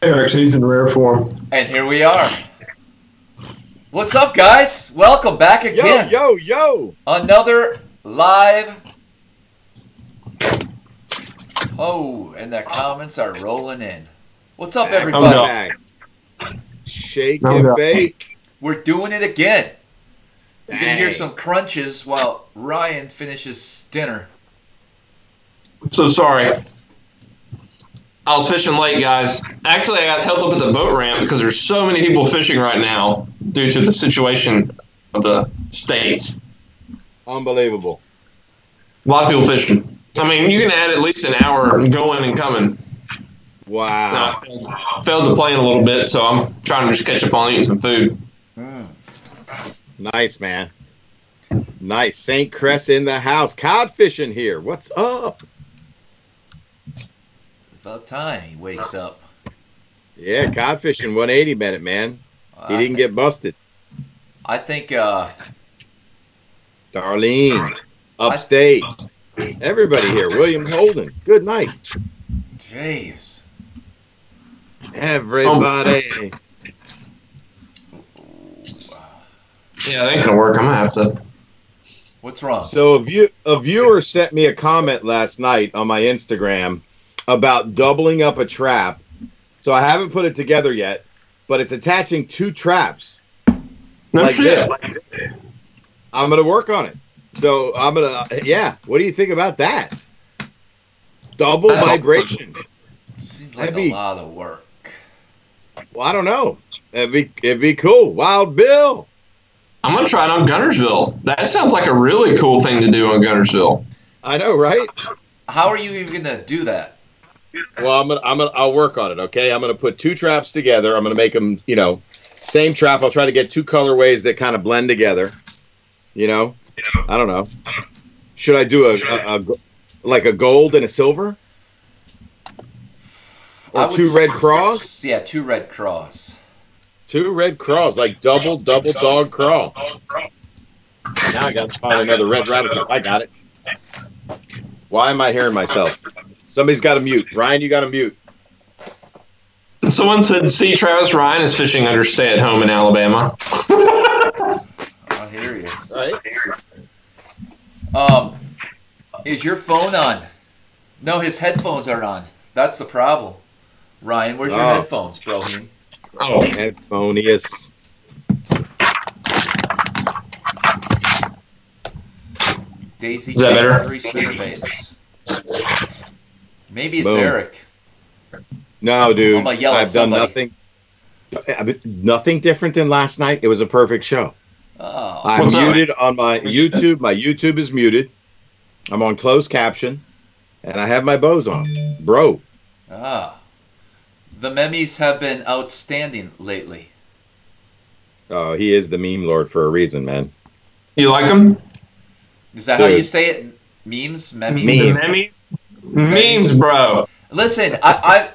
Eric's, he's in rare form. And here we are. What's up, guys? Welcome back again. Yo. Another live. Oh, and the comments are rolling in. What's up, everybody? Shake and bake. We're doing it again. You're going to hear some crunches while Ryan finishes dinner. I'm so sorry. I was fishing late, guys. Actually, I got held up at the boat ramp because there's so many people fishing right now due to the situation of the states. Unbelievable. A lot of people fishing. I mean, you can add at least an hour going and coming. Wow. I failed to plan a little bit, so I'm trying to just catch up on eating some food. Nice, man. Nice. St. Cress in the house. Cod fishing here. What's up? About time he wakes up. Yeah, cod fishing 180 minute, man. He didn't get busted. I think Darlene, upstate. Everybody here. William Holden. Good night. Jeez. Everybody. Yeah, that ain't gonna work. I'm gonna have to. What's wrong? So a viewer sent me a comment last night on my Instagram about doubling up a trap. So I haven't put it together yet, but it's attaching two traps like this. I'm going to work on it. So I'm going to, yeah. What do you think about that? Double vibration. Seems like a lot of work. Well, I don't know. It'd be cool. Wild Bill. I'm going to try it on Guntersville. That sounds like a really cool thing to do on Guntersville. I know, right? How are you even going to do that? Well, I'll work on it. Okay, I'm gonna put two traps together. I'm gonna make them, same trap. I'll try to get two colorways that kind of blend together. I don't know. Should I do a gold and a silver, or two red cross? Yeah, two red cross. Two red cross, like double dog crawl. Now I got to find another red rabbit. I got it. Why am I hearing myself? Somebody's got to mute. Ryan, you got to mute. Someone said, see, Travis Ryan is fishing under stay-at-home in Alabama. I hear you. Right? Is your phone on? No, his headphones are on. That's the problem. Ryan, where's your headphones, bro? Oh, headphonius. Daisy Is that better? 3 spinnerbaits. Maybe it's Boom. Eric. No, dude. I've done nothing different than last night. It was a perfect show. Oh. I'm muted on my YouTube. My YouTube is muted. I'm on closed caption, and I have my bows on, bro. The memes have been outstanding lately. Oh, he is the meme lord for a reason, man. You like them? Is that how you say it? Memes? Memes, bro. Listen, I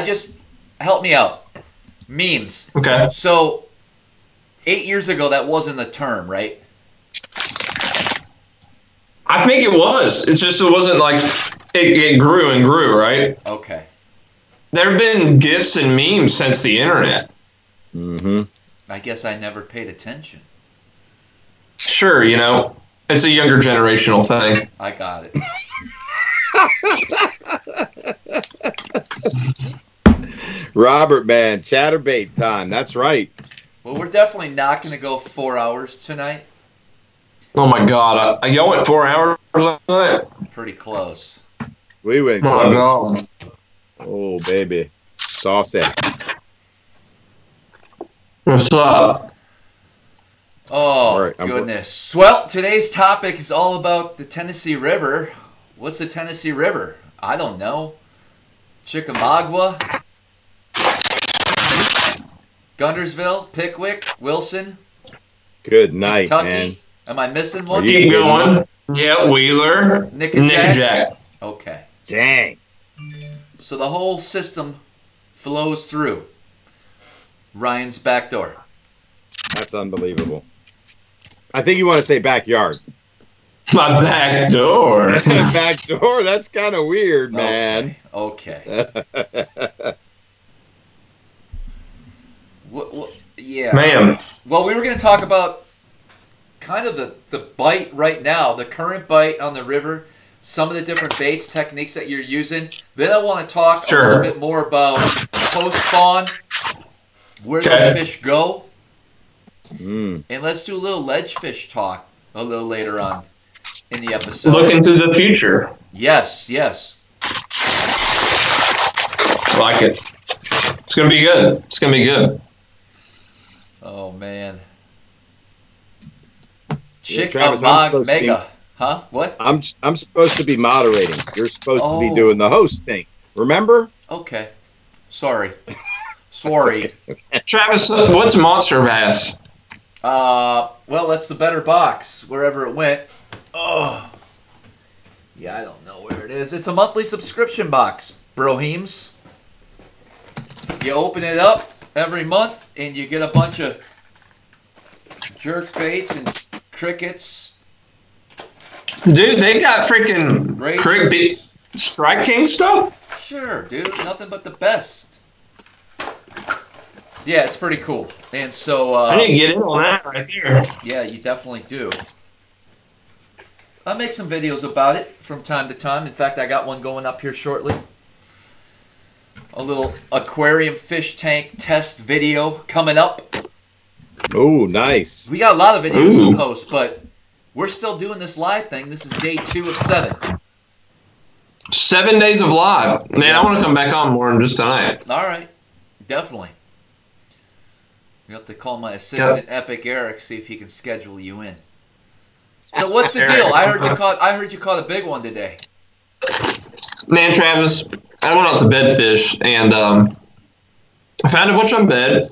just help me out. Memes. Okay. So 8 years ago, that wasn't the term, right? I think it was. It's just it wasn't like it grew and grew, right? Okay. There have been GIFs and memes since the internet. Mm-hmm. I guess I never paid attention. Sure, it's a younger generational thing. I got it. Robert, man, chatterbait time. That's right. Well, we're definitely not going to go 4 hours tonight. Oh my God! Y'all went 4 hours last night. Pretty close. We went Oh my close. God! Oh, baby. Saucy. What's up? Oh, right, goodness. Well, today's topic is all about the Tennessee River. What's the Tennessee River? I don't know. Chickamauga? Guntersville? Pickwick? Wilson? Good night, Kentucky? man. Am I missing one? Keep going. Yeah, Wheeler. Nickajack? Okay. Dang. So the whole system flows through Ryan's back door. That's unbelievable. I think you want to say backyard. My back door. Back door? That's kind of weird, man. Okay. Yeah. Man. Well, we were going to talk about kind of the bite right now, the current bite on the river, some of the different baits, techniques that you're using. Then I want to talk a little bit more about post-spawn, where those fish go. And let's do a little ledge fish talk a little later on in the episode. Look into the future. Yes, yes. I like it. It's going to be good. It's going to be good. Oh, man. Yeah, Chick Travis, Mega. Huh? What? I'm supposed to be moderating. You're supposed to be doing the host thing. Remember? Okay. Sorry. Sorry. Travis, what's Monster Bass? Well, that's the better box, wherever it went. Oh. Yeah, I don't know where it is. It's a monthly subscription box, broheems. You open it up every month, and you get a bunch of jerk baits and crickets. Dude, they got freaking Strike King stuff? Sure, dude. Nothing but the best. Yeah, it's pretty cool. And so... I need to get in on that right there. Yeah, you definitely do. I'll make some videos about it from time to time. In fact, I got one going up here shortly. A little aquarium fish tank test video coming up. Oh, nice. We got a lot of videos to post, but we're still doing this live thing. This is day 2 of 7. 7 days of live. Man, I want to come back on more than just tonight. All right. Definitely. You have to call my assistant, Epic Eric, see if he can schedule you in. So what's the deal? I heard you caught a big one today. Man, Travis, I went out to bed fish, and I found a bunch on bed.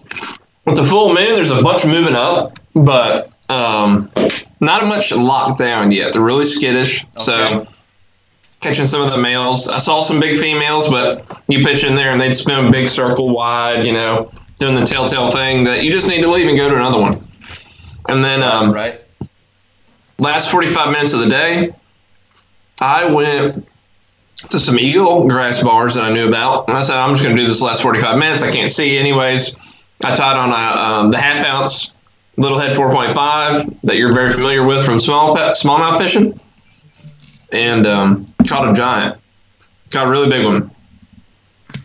With the full moon, there's a bunch moving up, but not much locked down yet. They're really skittish, so catching some of the males. I saw some big females, but you pitch in there, and they'd spin a big circle wide, you know, doing the telltale thing that you just need to leave and go to another one. And then last 45 minutes of the day, I went to some eagle grass bars that I knew about. And I said, I'm just going to do this last 45 minutes. I can't see anyways. I tied on the half-ounce Little Head 4.5 that you're very familiar with from smallmouth fishing. And caught a giant. Caught a really big one.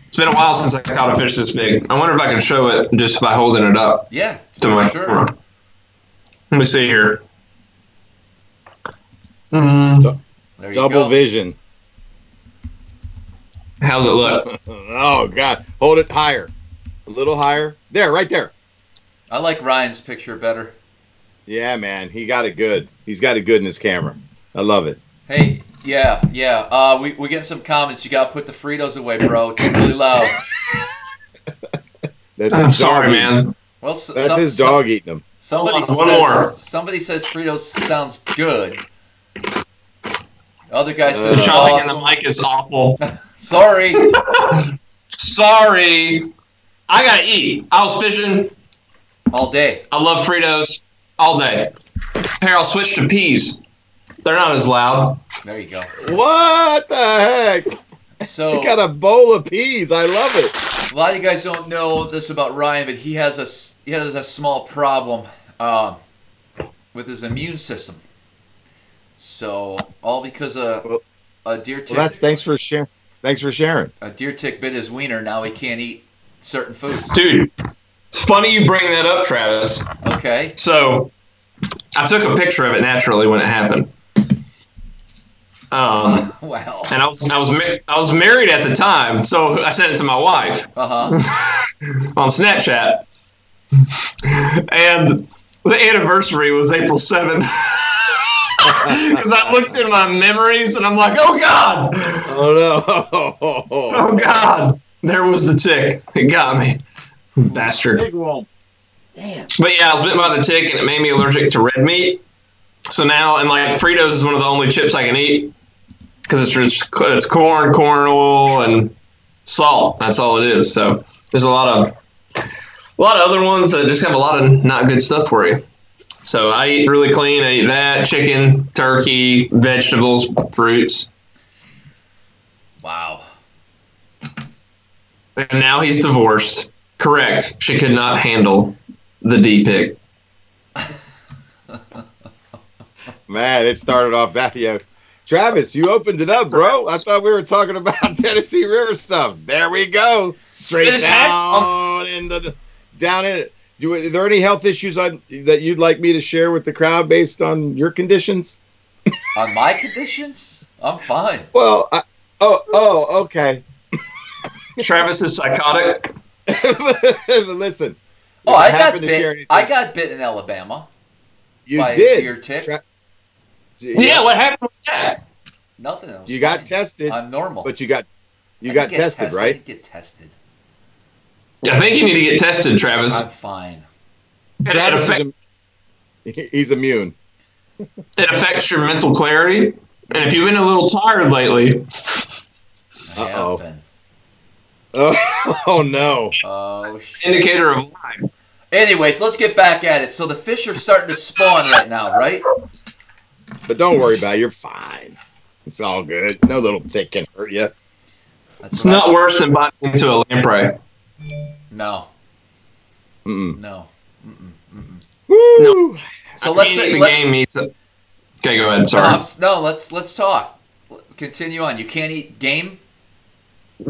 It's been a while since I caught a fish this big. I wonder if I can show it just by holding it up. Yeah, to my sure. Let me see here. Double vision. How's it look? Oh, God. Hold it higher. A little higher. There, right there. I like Ryan's picture better. Yeah, man. He got it good. He's got it good in his camera. I love it. Hey, yeah. We getting some comments. You got to put the Fritos away, bro. It's really loud. I'm sorry, man. Well, that's his dog eating them. Somebody says Fritos sounds good. Other guy says it's chopping awesome. in the mic is awful. Sorry. Sorry. I gotta eat. I was fishing all day. I love Fritos all day. Here, I'll switch to peas. They're not as loud. There you go. What the heck? So he got a bowl of peas. I love it. A lot of you guys don't know this about Ryan, but he has a small problem with his immune system. So all because a deer tick. Well, thanks for sharing. Thanks for sharing. A deer tick bit his wiener. Now he can't eat certain foods. Dude, it's funny you bring that up, Travis. Okay. So I took a picture of it naturally when it happened. Wow. And I was married at the time, so I sent it to my wife. On Snapchat. And the anniversary was April 7th. Because I looked in my memories and I'm like, oh God! Oh no! Oh God! There was the tick. It got me, bastard. Damn. But yeah, I was bitten by the tick and it made me allergic to red meat. So now, and like Fritos is one of the only chips I can eat because it's corn oil, and salt. That's all it is. So there's a lot of other ones that just have a lot of not good stuff for you. So I eat really clean. I eat that, chicken, turkey, vegetables, fruits. Wow. And now he's divorced. Correct. She could not handle the D-pick. Man, it started off that. Travis, you opened it up, bro. I thought we were talking about Tennessee River stuff. There we go. Straight down in it. Are there any health issues that you'd like me to share with the crowd based on your conditions? On my conditions? I'm fine. Well, okay. Travis is psychotic. Listen. I got bit in Alabama. You did. A deer tick. Yeah, what happened with that? Nothing else. You got tested. I'm normal. But you got tested, right? I didn't get tested. I think you need to get tested, Travis. I'm fine. He's immune. It affects your mental clarity. And if you've been a little tired lately. Uh-oh. Oh, no. Oh, shit. Indicator of life. Anyways, let's get back at it. So the fish are starting to spawn right now, right? But don't worry about it. You're fine. It's all good. No little tick can hurt you. It's not worse than biting into a lamprey. No. No. Woo! No. So let's say game meats. Okay, go ahead. Sorry. No, let's talk. Continue on. You can't eat game?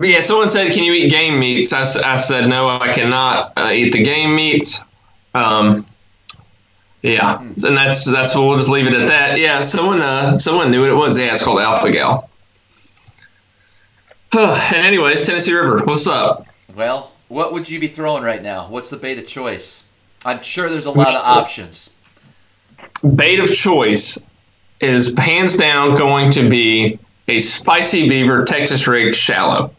Yeah, someone said, "Can you eat game meats?" I said, "No, I cannot eat the game meats." Yeah, and that's we'll just leave it at that. Yeah, someone knew what it was. Yeah, it's called alpha gal. And anyways, Tennessee River, what's up? Well, what would you be throwing right now? What's the bait of choice? I'm sure there's a lot of options. Bait of choice is hands down going to be a spicy beaver Texas rig shallow.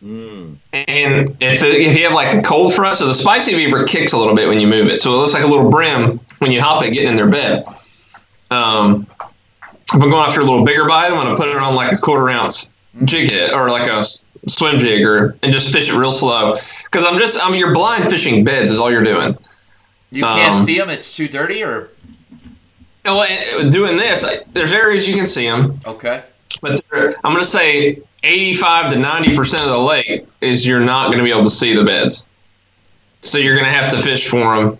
And if you have like a cold front, so the spicy beaver kicks a little bit when you move it, so it looks like a little brim when you hop it getting in their bed. If I'm going after a little bigger bite, I'm going to put it on like a 1/4 ounce jig head or like a swim jig and just fish it real slow, because you're blind fishing beds is all you're doing. You can't see them. It's too dirty, or doing this. There's areas you can see them. Okay. But I'm going to say 85 to 90% of the lake is you're not going to be able to see the beds. So you're going to have to fish for them.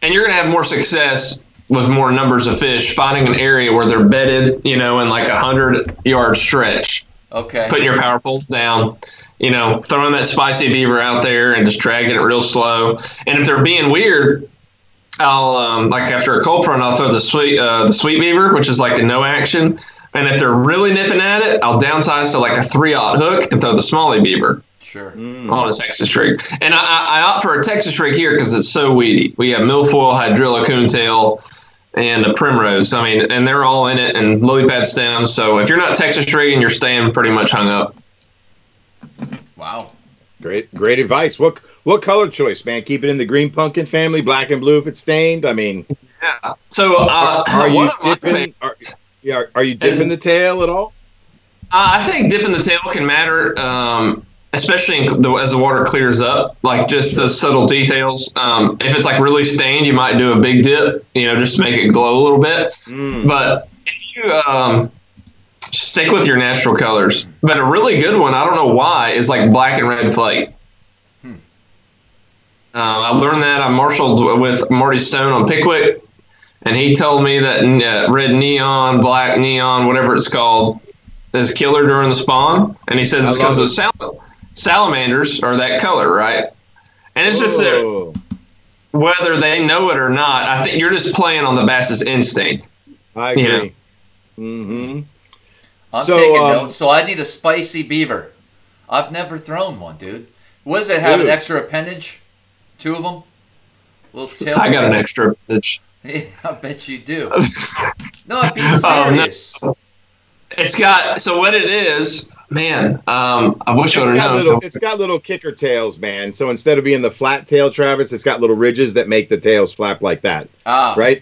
And you're going to have more success with more numbers of fish finding an area where they're bedded, in like 100-yard stretch. Okay. Putting your power poles down, throwing that spicy beaver out there and just dragging it real slow. And if they're being weird, I'll, like after a cold front, I'll throw the sweet beaver, which is like a no action. And if they're really nipping at it, I'll downsize to like a 3/0 hook and throw the smallie beaver. Sure. On a Texas rig. And I opt for a Texas rig here because it's so weedy. We have milfoil, hydrilla, coontail, and the primrose. I mean, and they're all in it, and lily pad stems. So if you're not Texas rigging, you're staying pretty much hung up. Wow. Great advice. What color choice, man? Keep it in the green pumpkin family, black and blue if it's stained. I mean, yeah. So are you dipping? Are you dipping the tail at all? I think dipping the tail can matter, especially as the water clears up, like just those subtle details. If it's like really stained, you might do a big dip, just to make it glow a little bit. But if you stick with your natural colors. But a really good one, I don't know why, is like black and red flake. I learned that. I marshaled with Marty Stone on Pickwick. And he told me that red neon, black neon, whatever it's called, is killer during the spawn. And he says it's because of salamanders are that color, right? And it's just that whether they know it or not, I think you're just playing on the bass's instinct. I agree. I'm taking notes, so I need a spicy beaver. I've never thrown one, dude. What does it have, an extra appendage? 2 of them? I got an extra appendage. Yeah, I bet you do. No, I'm being serious. No. It's got, so what it is, man, I wish I would have known. It's got little kicker tails, man. So instead of being the flat tail, Travis, it's got little ridges that make the tails flap like that. Right?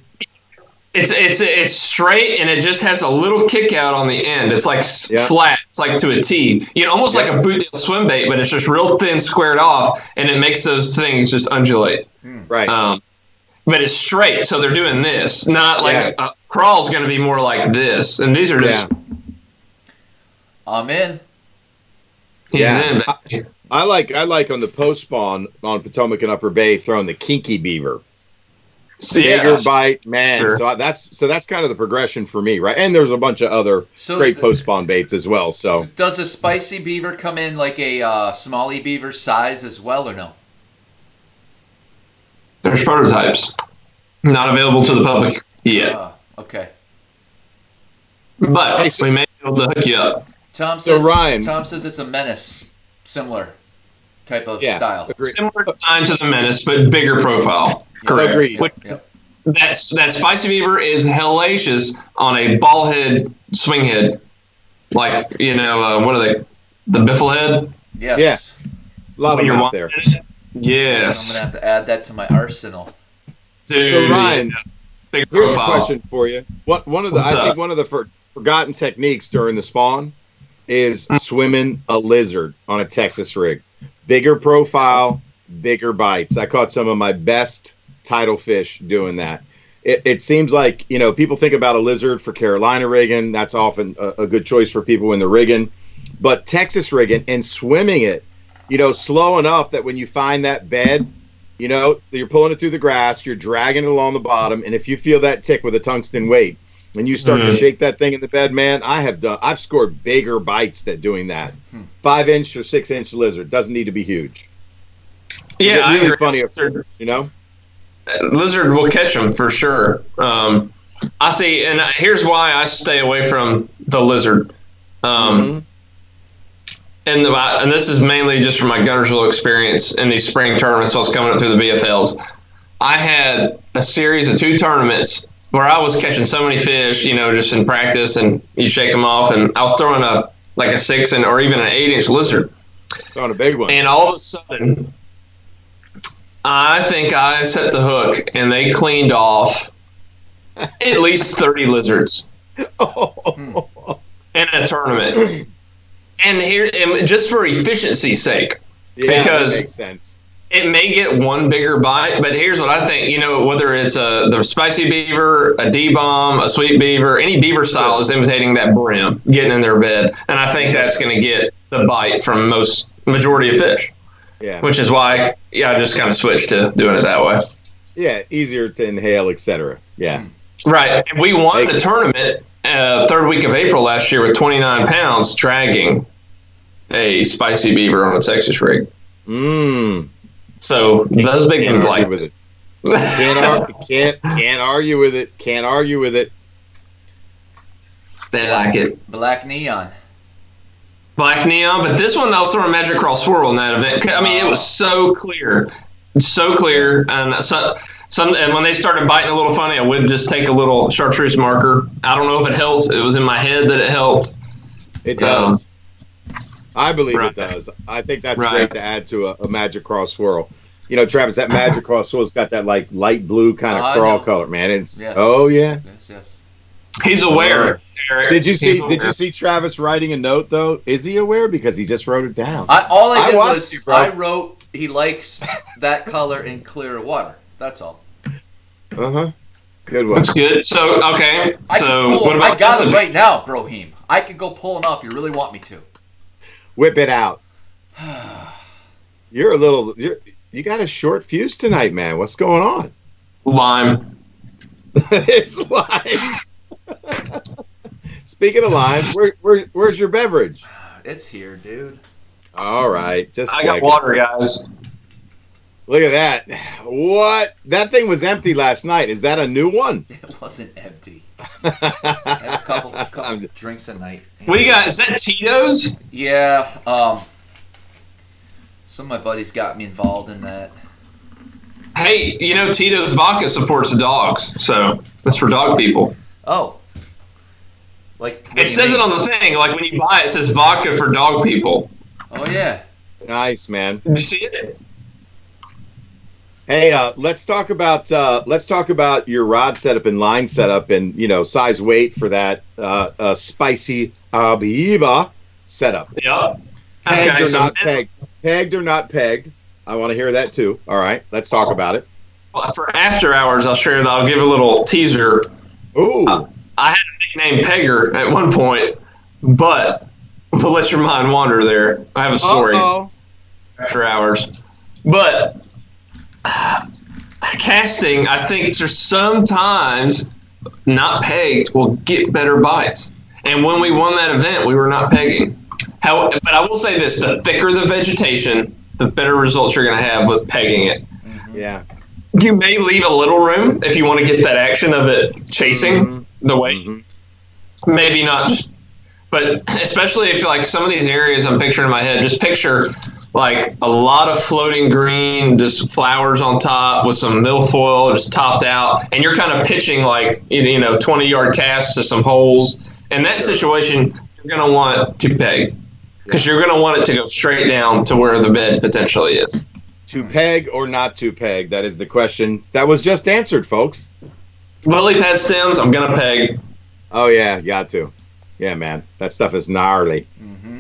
It's straight, and it just has a little kick out on the end. It's like flat. It's like to a T. Almost like a bootheel swim bait, but it's just real thin, squared off, and it makes those things just undulate. Right. But it's straight, so they're doing this. Not like a crawl's going to be more like this, and these are just. I'm in. He's in. I like on the post spawn on Potomac and Upper Bay throwing the kinky beaver. Bigger bite, man. Sure. So that's kind of the progression for me, right? And there's a bunch of other great post spawn baits as well. So does a spicy beaver come in like a smallie beaver size as well, or no? There's prototypes, not available to the public yet. Okay. But we may be able to hook you up. Tom says it's a menace, similar type of style. Agreed. Similar design to the menace, but bigger profile. Correct. Agreed. That spicy beaver is hellacious on a ball head, swing head, like what are they? The biffle head. Yes. Yeah. A lot of them out there. Yes. I'm gonna have to add that to my arsenal. Dude, so Ryan, big here's profile. a question for you. I think one of the forgotten techniques during the spawn is swimming a lizard on a Texas rig. Bigger profile, bigger bites. I caught some of my best tidal fish doing that. It seems like, people think about a lizard for Carolina rigging. That's often a good choice for people in the rigging. But Texas rigging and swimming it, slow enough that when you find that bed, you're pulling it through the grass, you're dragging it along the bottom, and if you feel that tick with a tungsten weight, and you start to shake that thing in the bed, man, I've scored bigger bites that doing that. 5-inch or 6-inch lizard doesn't need to be huge. Yeah, I agree. Funny, lizard will catch them for sure. I see, and here's why I stay away from the lizard. And this is mainly just from my Guntersville experience in these spring tournaments. I was coming up through the BFLs. I had a series of 2 tournaments where I was catching so many fish, just in practice, and you shake them off, and I was throwing a 6 or even an 8-inch lizard. Throwing a big one. And all of a sudden, I think I set the hook, and they cleaned off at least 30 lizards in a tournament. And just for efficiency's sake, because that makes sense. It may get one bigger bite, but here's what I think. Whether it's the spicy beaver, a D-bomb, a sweet beaver, any beaver style is imitating that brim, getting in their bed, and I think that's going to get the bite from majority of fish. Yeah. Which is why, I just kind of switched to doing it that way. Yeah, easier to inhale, etc. Yeah. Right. And we won the tournament 3rd week of April last year with 29 pounds dragging a spicy beaver on a Texas rig. So those big ones like it. Can't argue with it. Can't argue with it. They like it. Black neon. Black neon, but this one I was throwing Magic Cross Swirl in that event. I mean, it was so clear, and and when they started biting a little funny, I would just take a little chartreuse marker. I don't know if it helped. It was in my head that it helped. It does. I believe it does. I think that's great to add to a Magic Cross Swirl. Travis, that Magic Cross Swirl's got that light blue kind of crawl color, man. It's Yes. He's aware. Eric. Did you see Travis writing a note though? Is he aware? Because he just wrote it down. All I did was I wrote he likes that color in clear water. That's all. Good one. That's good. So what about I got it right now, Brohim. I could go pull it off. You really want me to? Whip it out. You got a short fuse tonight, man. What's going on? Lime. It's lime. Speaking of lime, where's your beverage? It's here, dude. All right, I got water, guys. Look at that. What? That thing was empty last night. Is that a new one? It wasn't empty. I had a couple drinks a night. What do you got? Is that Tito's? Yeah. Some of my buddies got me involved in that. Hey, Tito's vodka supports dogs, so that's for dog people. Oh. It says it on the thing. Like when you buy it, it says vodka for dog people. Oh yeah. Nice, man. Did you see it? Hey, let's talk about your rod setup and line setup and size weight for that spicy beaver setup. Yeah. Pegged or not pegged? Pegged or not pegged? I want to hear that too. All right, let's talk about it. Well, for after hours, I'll give a little teaser. Ooh. I had a nickname Pegger at one point, but we'll let your mind wander there. I have a story. after hours. But casting, I think there's sometimes not pegged will get better bites. And when we won that event, we were not pegging. But I will say this, the thicker the vegetation, the better results you're going to have with pegging it. Yeah. You may leave a little room if you want to get that action of it chasing the weight. Maybe not just, but especially if like some of these areas I'm picturing in my head, just picture like a lot of floating green, just flowers on top with some milfoil just topped out. And you're kind of pitching like, 20-yard casts to some holes. In that situation, you're going to want to peg because you're going to want it to go straight down to where the bed potentially is. To peg or not to peg? That is the question that was just answered, folks. Lily pad stems, I'm going to peg. Oh, yeah, got to. Yeah, man. That stuff is gnarly.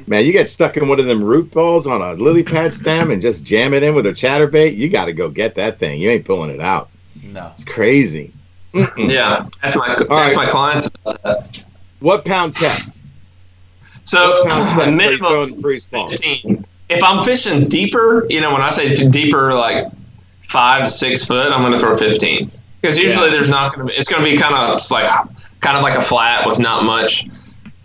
Man, you get stuck in one of them root balls on a lily pad stem and just jam it in with a chatterbait, you got to go get that thing. You ain't pulling it out. No. It's crazy. Yeah, that's my clients. What pound test? So, minimum 15. If I'm fishing deeper, when I say deeper, like 5 to 6 foot, I'm going to throw 15. Because usually there's not going to be, it's going to be kind of like a flat with not much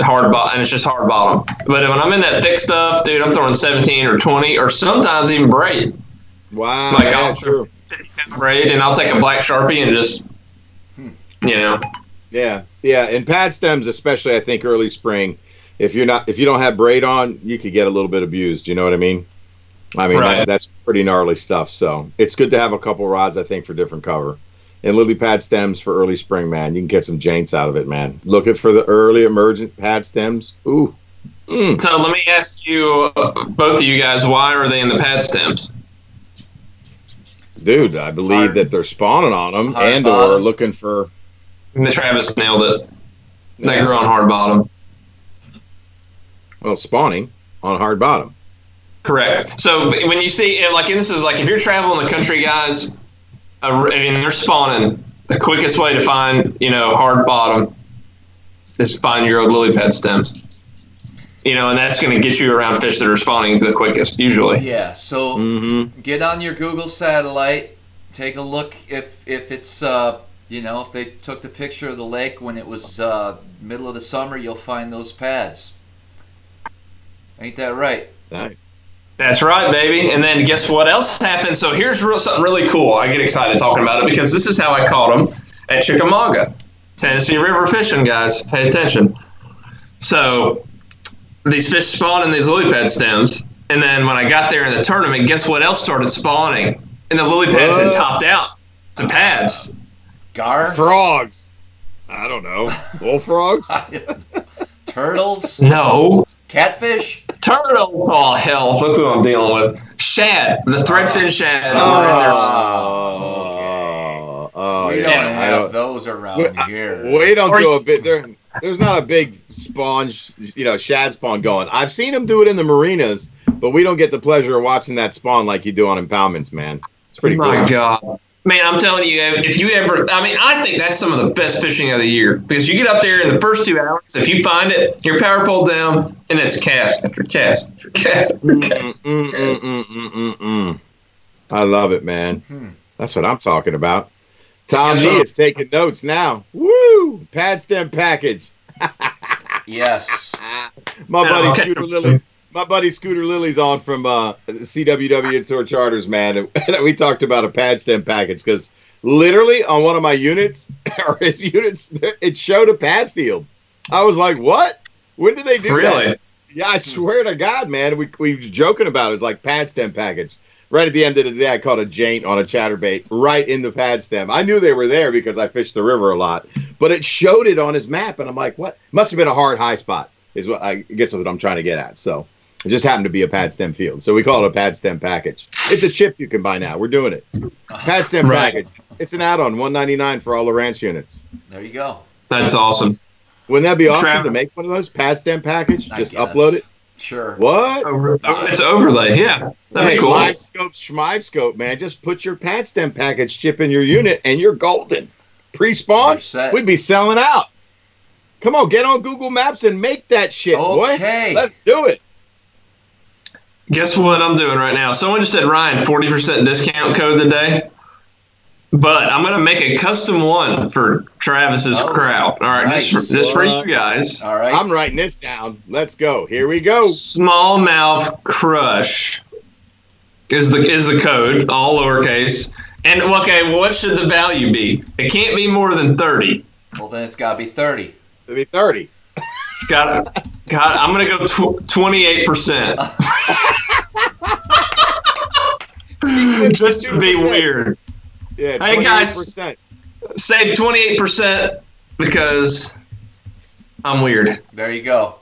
hard bottom, and it's just hard bottom. But when I'm in that thick stuff, dude, I'm throwing 17 or 20 or sometimes even braid. Wow. Like I'll throw 50 pound braid and I'll take a black Sharpie and just, Yeah. And pad stems, especially, I think early spring, if you don't have braid on, you could get a little bit abused. You know what I mean? Right. That's pretty gnarly stuff. So it's good to have a couple rods, I think, for different cover. And lily pad stems for early spring, man. You can get some jaints out of it, man. Looking for the early emergent pad stems. Ooh. So let me ask you, both of you guys, why are they in the pad stems? Dude, I believe that they're spawning on them or looking for. Travis nailed it. They grew on hard bottom. Well, spawning on hard bottom. Correct. So when you see, this is like if you're traveling the country, guys, and they're spawning, the quickest way to find, hard bottom is to find your old lily pad stems. And that's going to get you around fish that are spawning the quickest, usually. Yeah, so get on your Google satellite, take a look if it's, if they took the picture of the lake when it was middle of the summer, you'll find those pads. Ain't that right? Nice. That's right, baby. And then guess what else happened? So here's something really cool. I get excited talking about it because this is how I caught them at Chickamauga. Tennessee River fishing, guys. Pay attention. So these fish spawned in these lily pad stems. And then when I got there in the tournament, guess what else started spawning? And the lily pads had topped out to pads. Gar? Frogs. I don't know. Bullfrogs? Turtles? No. Catfish? Turtles. Oh, hell. Look who I'm dealing with. Shad. The threadfin shad. We don't have those around here. Wait until a bit. There's not a big spawn, shad spawn going. I've seen them do it in the marinas, but we don't get the pleasure of watching that spawn like you do on impoundments, man. It's pretty cool. My God. Man, I'm telling you, if you ever, I think that's some of the best fishing of the year because you get up there in the first 2 hours, if you find it, your power pulled down, and it's cast after cast after cast after cast. I love it, man. That's what I'm talking about. Tom G is taking notes now. Woo! Pad stem package. Yes. My buddy Scooter Lily's on from CWW Inshore Charters, man. And we talked about a pad stem package because literally on one of my units, or his units, it showed a pad field. I was like, what? When did they do that? Really? Yeah, I swear to God, man. We were joking about it. It was like pad stem package. Right at the end of the day, I caught a jaint on a chatterbait right in the pad stem. I knew they were there because I fished the river a lot, but it showed it on his map, and I'm like, what? Must have been a hard high spot is what I guess what I'm trying to get at. So it just happened to be a pad stem field. So we call it a pad stem package. It's a chip you can buy now. We're doing it. Pad stem package. It's an add-on, $199 for all the ranch units. There you go. That's awesome. Wouldn't that be awesome to make one of those pad stem package? Just upload it. Sure. What? It's overlay, yeah. That'd be cool. Live scope, schmive scope, man. Just put your pad stem package chip in your unit, and you're golden. Pre-spawn, we'd be selling out. Come on, get on Google Maps and make that shit, boy. Let's do it. Guess what I'm doing right now? Someone just said, Ryan, 40% discount code today. But I'm going to make a custom one for Travis's crowd. All right, nice. just for you guys. All right. I'm writing this down. Let's go. Here we go. Smallmouth Crush is the code, all lowercase. And, okay, what should the value be? It can't be more than 30. Well, then it's got to be 30. It'll be 30. It's got I'm going to go 28%. Just to be weird. Yeah, 28%. Hey guys, save 28% because I'm weird. There you go.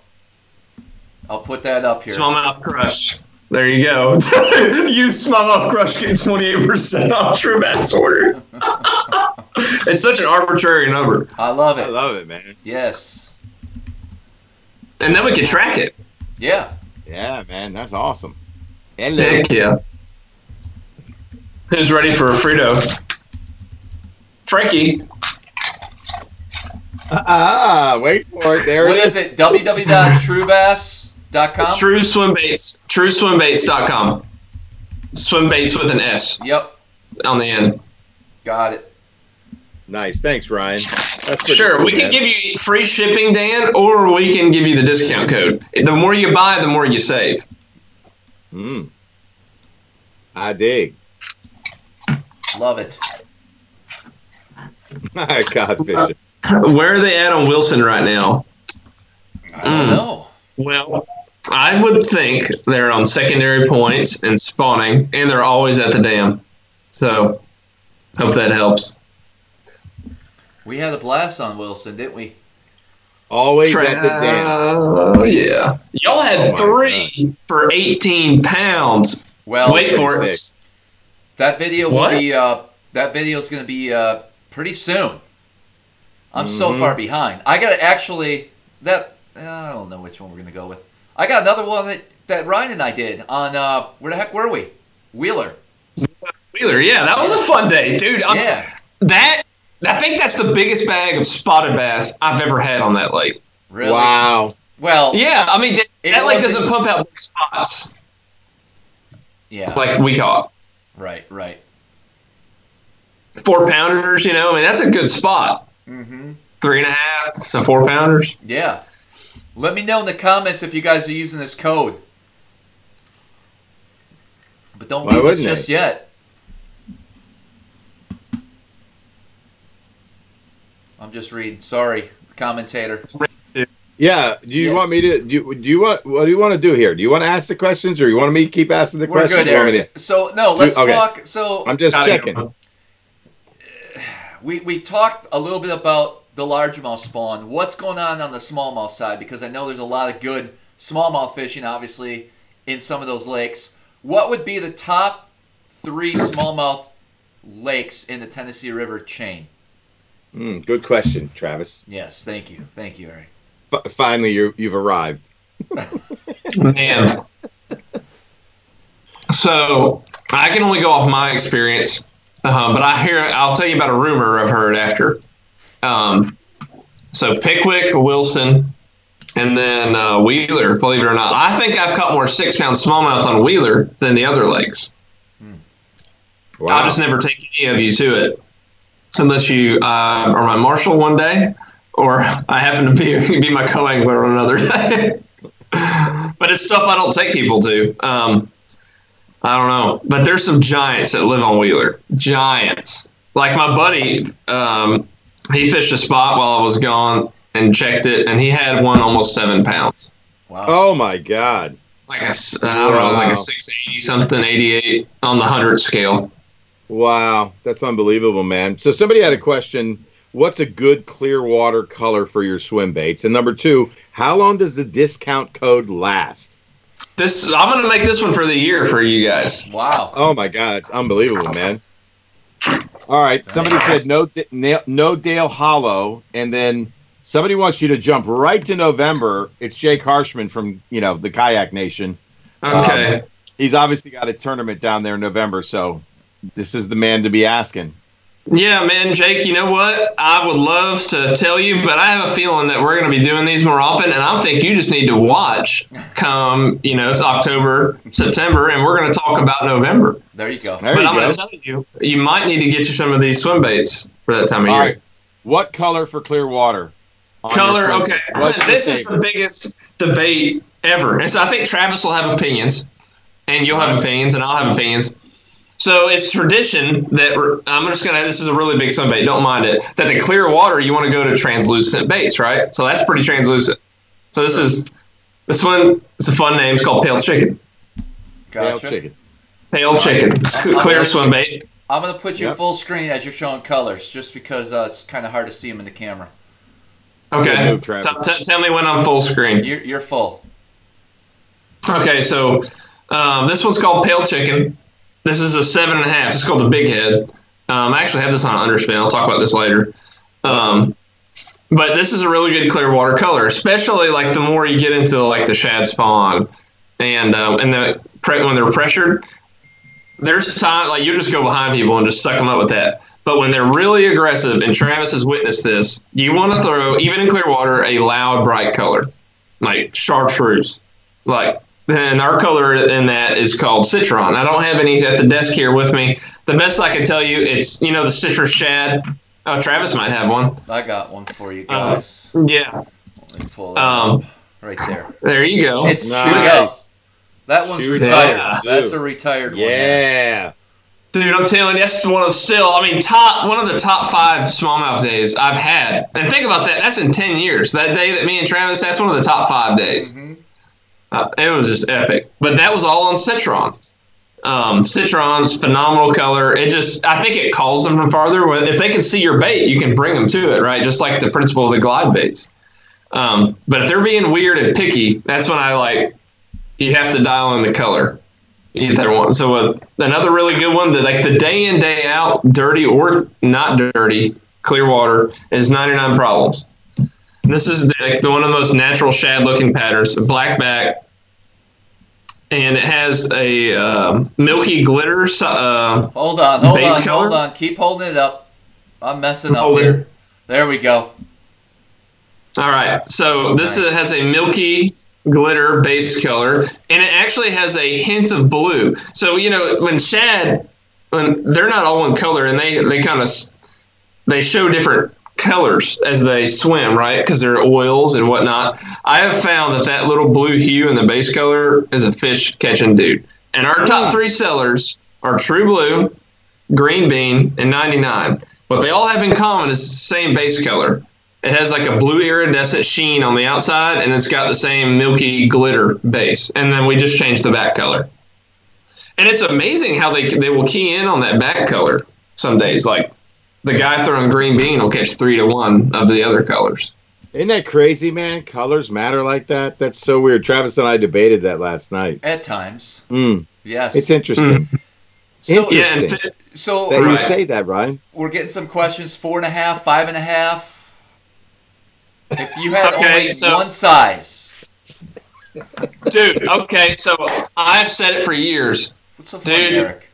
I'll put that up here. Smallmouth Crush. There you go. Use Smallmouth Crush, get 28% off True Bass order. It's such an arbitrary number. I love it. I love it, man. Yes. And then we can track it. Yeah. Yeah, man, that's awesome. Hello. Heck yeah. Who's ready for a Frito? Frankie. Wait for it. There what it is it? www.truebass.com? Swimbaits.com. Swimbaits with an S. Yep. On the end. Got it. Nice. Thanks, Ryan. That's sure. cool, we can give you free shipping, Dan, or we can give you the discount code. The more you buy, the more you save. I dig. Love it. I got fishing. Where are they at on Wilson right now? I don't know. Well, I would think they're on secondary points and spawning, and they're always at the dam. So, hope that helps. We had a blast on Wilson, didn't we? Always at the dam. Oh, yeah. Y'all had 3 for 18 pounds. Well, wait for it. That video will be. That video is going to be pretty soon. I'm so far behind. I got to actually. I don't know which one we're going to go with. I got another one that Ryan and I did on. Where the heck were we? Wheeler. Yeah, that was a fun day, dude. Yeah. I think that's the biggest bag of spotted bass I've ever had on that lake. Really? Wow. Well. Yeah, I mean that lake doesn't pump out big spots. Yeah. Like we caught. Right. 4-pounders, I mean, that's a good spot. 3.5, so 4-pounders. Yeah. Let me know in the comments if you guys are using this code. But don't leave us just yet. I'm just reading. Sorry, commentator. Yeah. Do you want me to? What do you want to do here? Do you want to ask the questions, or you want me to keep asking the questions? We're good, Eric. So no, let's talk. So I'm just checking. We talked a little bit about the largemouth spawn. What's going on the smallmouth side? Because I know there's a lot of good smallmouth fishing, obviously, in some of those lakes. What would be the top 3 smallmouth lakes in the Tennessee River chain? Good question, Travis. Yes, thank you, Eric. Finally, you've arrived. Man. So I can only go off my experience, but I'll tell you about a rumor I've heard after. So Pickwick, Wilson, and then Wheeler, believe it or not. I think I've caught more 6-pound smallmouth on Wheeler than the other lakes. Wow. I'll just never take any of you to it. Unless you are my marshal one day, or I happen to be my co-angler on another day. But it's stuff I don't take people to. I don't know. But there's some giants that live on Wheeler. Giants. Like my buddy, he fished a spot while I was gone and checked it, and he had one almost 7 pounds. Wow. Oh, my God. I don't know, it was like a 680 something, 88 on the 100 scale. Wow, that's unbelievable, man. So somebody had a question, what's a good clear water color for your swim baits? And number 2, how long does the discount code last? I'm going to make this one for the year for you guys. Wow. Oh, my God, it's unbelievable, man. All right, somebody said no Dale Hollow, and then somebody wants you to jump right to November. It's Jake Harshman from, the Kayak Nation. Okay. He's obviously got a tournament down there in November, so this is the man to be asking. Yeah, man, Jake, you know what? I would love to tell you, but I have a feeling that we're going to be doing these more often, and I think you just need to watch come, it's October, September, and we're going to talk about November. There you go. But I'm going to tell you, you might need to get you some of these swim baits for that time of year. All right. What color for clear water? Color, okay. This is the biggest debate ever. And so I think Travis will have opinions, and you'll have opinions, and I'll have opinions. So it's tradition that this is a really big swim bait, don't mind it, that the clear water, you want to go to translucent baits, right? So that's pretty translucent. So this one, it's a fun name. It's called Pale Chicken. Gotcha. Pale Chicken. It's clear swim bait. I'm going to put you full screen as you're showing colors, just because it's kind of hard to see them in the camera. Okay. Tell me when I'm full screen. You're full. Okay, so this one's called Pale Chicken. This is a 7.5. It's called the Big Head. I actually have this on underspin. I'll talk about this later. But this is a really good clear water color, especially like the more you get into like the shad spawn and when they're pressured. There's time like you just go behind people and just suck them up with that. But when they're really aggressive, and Travis has witnessed this, you want to throw, even in clear water, a loud, bright color, like chartreuse. And our color in that is called Citron. I don't have any at the desk here with me. The best I can tell you, it's, the citrus shad. Oh, Travis might have one. I got one for you guys. Yeah. Let me pull that up right there. There you go. It's nice. That one's retired. Yeah. That's a retired one. Yeah. Dude, I'm telling you, that's one of the top 5 smallmouth days I've had. And think about that. That's in 10 years. That day that me and Travis, that's one of the top 5 days. Mm-hmm. It was just epic. But that was all on Citron. Citron's phenomenal color. I think it calls them from farther. If they can see your bait, you can bring them to it, right? Just like the principle of the glide baits. But if they're being weird and picky, that's when you have to dial in the color. So another really good one, that the day in, day out, dirty or not dirty, clear water is 99 Problems. This is one of the most natural shad-looking patterns, black back, and it has a milky glitter. Hold on. Keep holding it up. I'm messing up here. There we go. All right. So this has a milky glitter base color, and it actually has a hint of blue. So when shad, when they're not all one color, and they show different colors as they swim, right? Because they're oils and whatnot. I have found that little blue hue in the base color is a fish catching dude. And our top 3 sellers are True Blue, Green Bean, and 99. What they all have in common is the same base color. It has like a blue iridescent sheen on the outside, and it's got the same milky glitter base. And then we just changed the back color. And it's amazing how they will key in on that back color some days. Like the guy throwing Green Bean will catch 3 to 1 of the other colors. Isn't that crazy, man? Colors matter like that? That's so weird. Travis and I debated that last night. At times. Yes. It's interesting. Interesting. So that you say that, Ryan. We're getting some questions. 4.5, 5.5. If you had only one size. Dude, okay, so I've said it for years. What's so funny, Eric?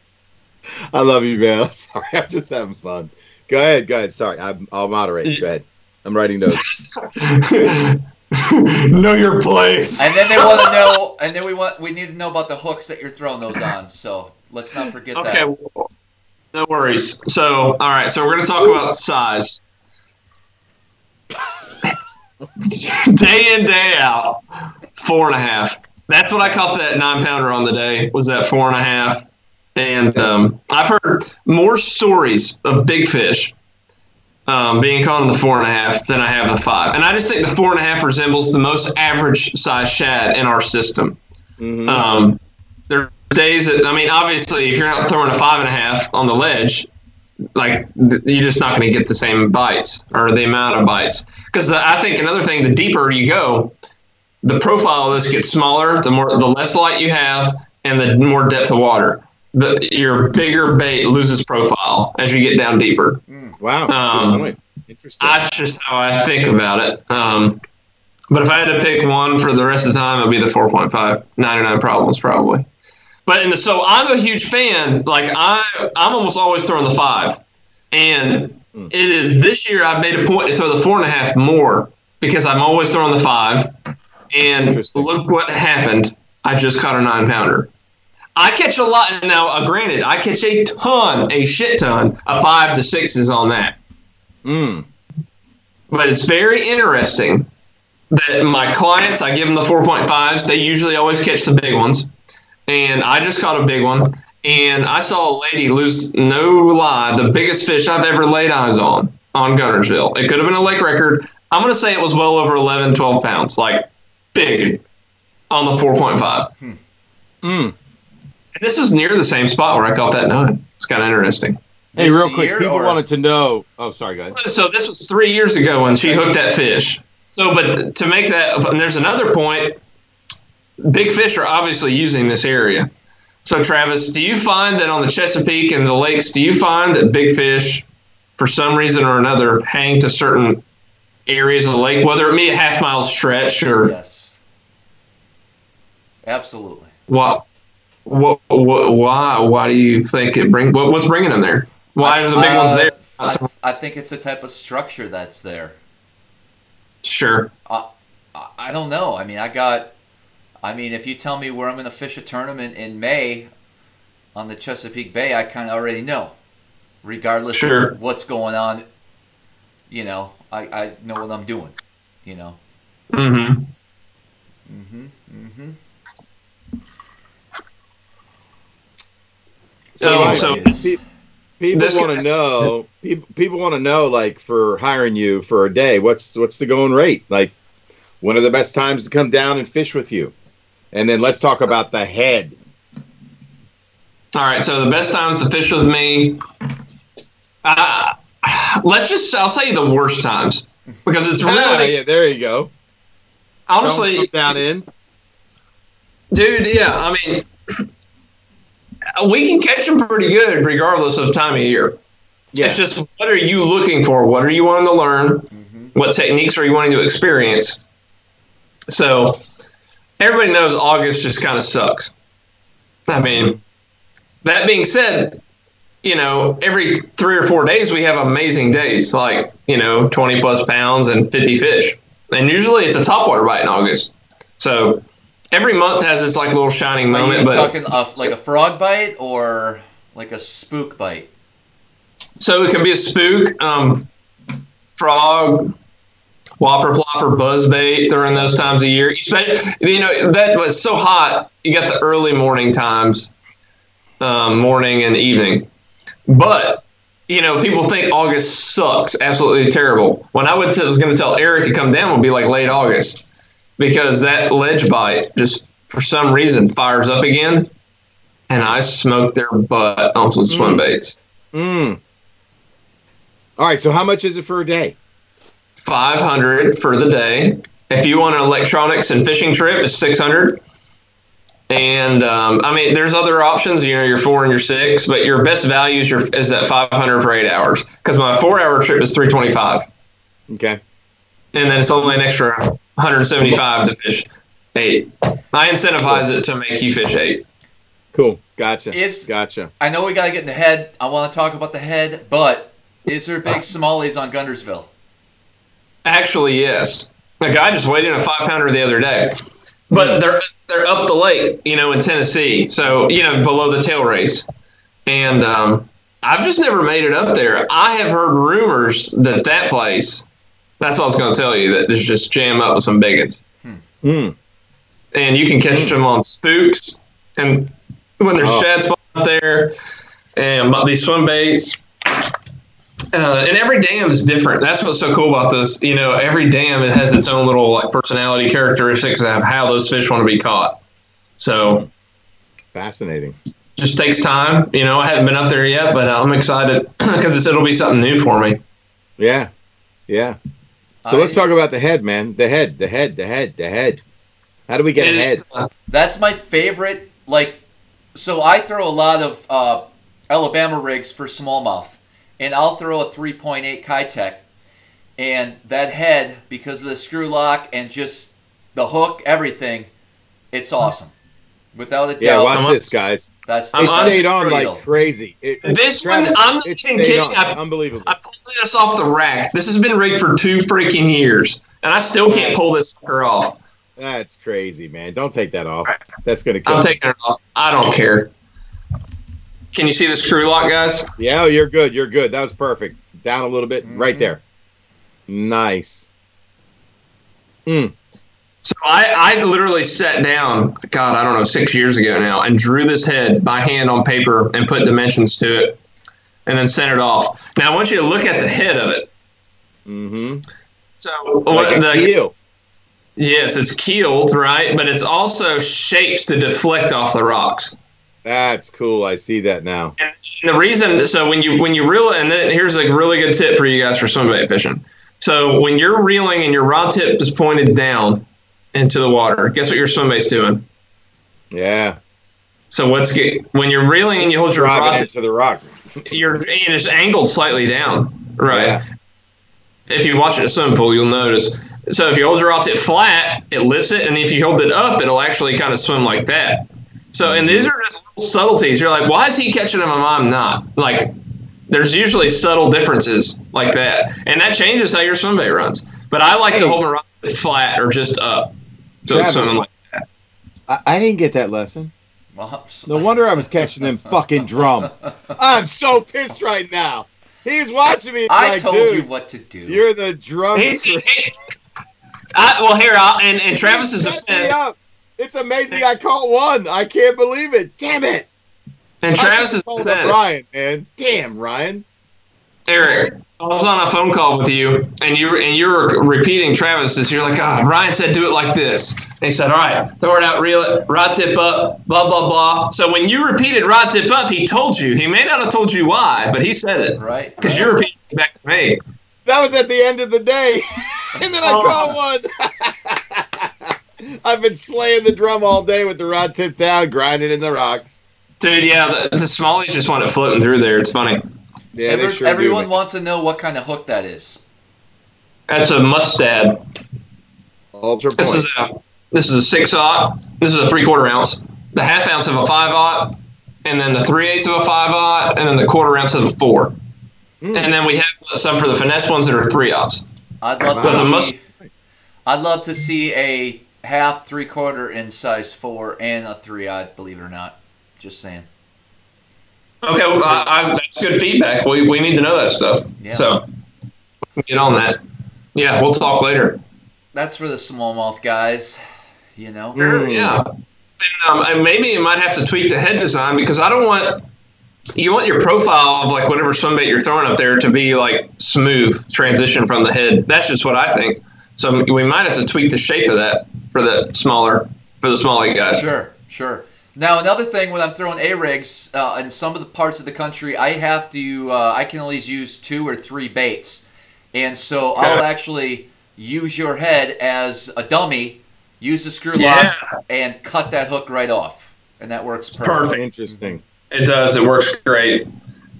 I love you, man. I'm sorry. I'm just having fun. Go ahead. Sorry, I'll moderate. Go ahead. I'm writing notes. Know your place. And then they want to know, and then we need to know about the hooks that you're throwing those on. So let's not forget that. Okay, no worries. So, all right, so we're going to talk about size. Day in, day out, 4.5. That's what I caught that 9-pounder on the day, was that 4.5. And I've heard more stories of big fish being caught in the 4.5 than I have the 5. And I just think the 4.5 resembles the most average size shad in our system. Mm-hmm. There are days that, obviously, if you're not throwing a 5.5 on the ledge, you're just not going to get the same bites or the amount of bites. Because I think another thing, the deeper you go, the profile of this gets smaller, the less light you have, and the more depth of water. Your bigger bait loses profile as you get down deeper. Wow. Interesting. That's just how I think about it. But if I had to pick one for the rest of the time, it would be the 4.5, 99 Problems probably. But so I'm a huge fan. I'm almost always throwing the 5. And it is this year I've made a point to throw the 4.5 more because I'm always throwing the 5. And look what happened. I just caught a 9-pounder. I catch a lot. Now, granted, I catch a shit ton of 5 to 6s on that. But it's very interesting that my clients, I give them the 4.5s. They usually always catch the big ones. And I just caught a big one. And I saw a lady lose, no lie, the biggest fish I've ever laid eyes on Guntersville. It could have been a lake record. I'm going to say it was well over 11, 12 pounds, like big, on the 4.5. And this is near the same spot where I caught that 9. It's kind of interesting. Hey, real quick, people wanted to know. Oh, sorry, go ahead. So this was 3 years ago when she hooked that fish. So, but to make that, and there's another point, big fish are obviously using this area. So, Travis, do you find that on the Chesapeake and the lakes, do you find that big fish, for some reason or another, hang to certain areas of the lake, whether it be a half-mile stretch or... Yes. Absolutely. Why do you think it what's bringing them there? Why are the big ones there? I think it's a type of structure that's there. Sure. I don't know. I mean, if you tell me where I'm going to fish a tournament in May on the Chesapeake Bay, I kind of already know. Regardless of what's going on, I know what I'm doing, So people want to know. People want to know, like, for hiring you for a day, what's the going rate? Like, when are the best times to come down and fish with you? And then let's talk about the head. All right. So the best times to fish with me. I'll tell you the worst times because it's really. Yeah, there you go. Honestly, down in. Dude, yeah. I mean, we can catch them pretty good regardless of time of year. Yeah. It's just, what are you looking for? What are you wanting to learn? What techniques are you wanting to experience? So everybody knows August just kind of sucks. I mean, that being said, every 3 or 4 days we have amazing days, like, 20 plus pounds and 50 fish. And usually it's a topwater bite in August. So every month has its like little shining moment. Are you talking like a frog bite or like a spook bite? So it can be a spook, frog, whopper, plopper, buzzbait during those times of year. That was so hot. You got the early morning times, morning and evening. But, people think August sucks, absolutely terrible. When I was going to tell Eric to come down, would be like late August, because that ledge bite just for some reason fires up again, and I smoked their butt on some swim baits. All right, so how much is it for a day? $500 for the day. If you want an electronics and fishing trip, it's $600. And there's other options. Your 4 and your 6, but your best value is that $500 for 8 hours. Because my 4-hour trip is $325. Okay. And then it's only an extra $175 to fish 8. I incentivize it to make you fish 8. Cool. Gotcha. Gotcha. I know we got to get in the head. I want to talk about the head, but is there big smallies on Guntersville? Actually, yes. A guy just weighed in a 5-pounder the other day. But they're up the lake, in Tennessee. So, below the tail race. And I've just never made it up there. I have heard rumors that place, that's what I was going to tell you, that there's just jam up with some bigots. And you can catch them on spooks. And when there's shads up there, and these swim baits. And every dam is different. That's what's so cool about this. Every dam, it has its own little personality characteristics of how those fish want to be caught. So fascinating. Just takes time. I haven't been up there yet, but I'm excited because it'll be something new for me. Yeah. So let's talk about the head, man. The head. How do we get a head? That's my favorite. So I throw a lot of Alabama rigs for smallmouth. And I'll throw a 3.8 Kitech, and that head, because of the screw lock and just the hook, everything, it's awesome. Without a doubt. Yeah, watch this, guys. That's it stayed on like crazy. This Travis, one, I'm not even kidding. Unbelievable. I pulled this off the rack. This has been rigged for 2 freaking years, and I still can't pull this sucker off. That's crazy, man. Don't take that off. That's gonna kill. I'm taking it off. I don't care. Can you see the screw lock, guys? Yeah, you're good. You're good. That was perfect. Down a little bit, right there. Nice. So I literally sat down, God, I don't know, 6 years ago now, and drew this head by hand on paper and put dimensions to it, and then sent it off. Now I want you to look at the head of it. So like a keel. Yes, it's keeled, right? But it's also shaped to deflect off the rocks. That's cool. I see that now. And the reason, so when you reel it, and then here's a really good tip for you guys for swim bait fishing. So when you're reeling and your rod tip is pointed down into the water, guess what your swim bait's doing? Yeah. So when you're reeling and you hold your rod tip to the rock, it's angled slightly down, right? Yeah. If you watch it at a swimming pool, you'll notice. So if you hold your rod tip flat, it lifts it, and if you hold it up, it'll actually kind of swim like that. So, and these are just little subtleties. You're like, why is he catching them and I'm not? Like, there's usually subtle differences like that, and that changes how your swim bait runs. But I like to hold my rod flat or just up, so it's swimming like that. I didn't get that lesson. No wonder I was catching them fucking drum. I'm so pissed right now. He's watching me. I told you what to do. You're the drum. Well, here, and Travis is defense. It's amazing I caught one. I can't believe it. Damn it. And Travis is defense. Ryan, man. Damn, Ryan. Eric, I was on a phone call with you, and you were repeating Travis's. You're like, Ryan said do it like this. And he said, all right, throw it out, reel it, rod tip up, blah, blah, blah. So when you repeated rod tip up, he told you. He may not have told you why, but he said it. Right. Because you repeated it back to me. That was at the end of the day. And then I caught one. I've been slaying the drum all day with the rod tip down, grinding in the rocks. Dude, yeah, the smallies just want it floating through there. It's funny. Yeah, everyone wants to know what kind of hook that is. That's a Mustad. Ultra point. This is a 6/0. This is a 3/4 ounce. The 1/2 ounce of a 5/0, and then the 3/8 of a 5/0, and then the 1/4 ounce of a 4. And then we have some for the finesse ones that are 3/0s. I'd love to see a 1/2, 3/4 in size 4 and a 3/0. Believe it or not, just saying. Okay, well, that's good feedback. We need to know that stuff. Yeah. So get on that. Yeah, we'll talk later. That's for the smallmouth guys, you know. Sure, yeah. And maybe you might have to tweak the head design because I don't want you want your profile of like whatever swim bait you're throwing up there to be like smooth transition from the head. That's just what I think. So we might have to tweak the shape of that for the smaller guys. Sure. Now, another thing, when I'm throwing A-rigs in some of the parts of the country, I have to, I can only use 2 or 3 baits. And so I'll actually use your head as a dummy, use the screw lock, and cut that hook right off. And that works perfect. Interesting. It does. It works great.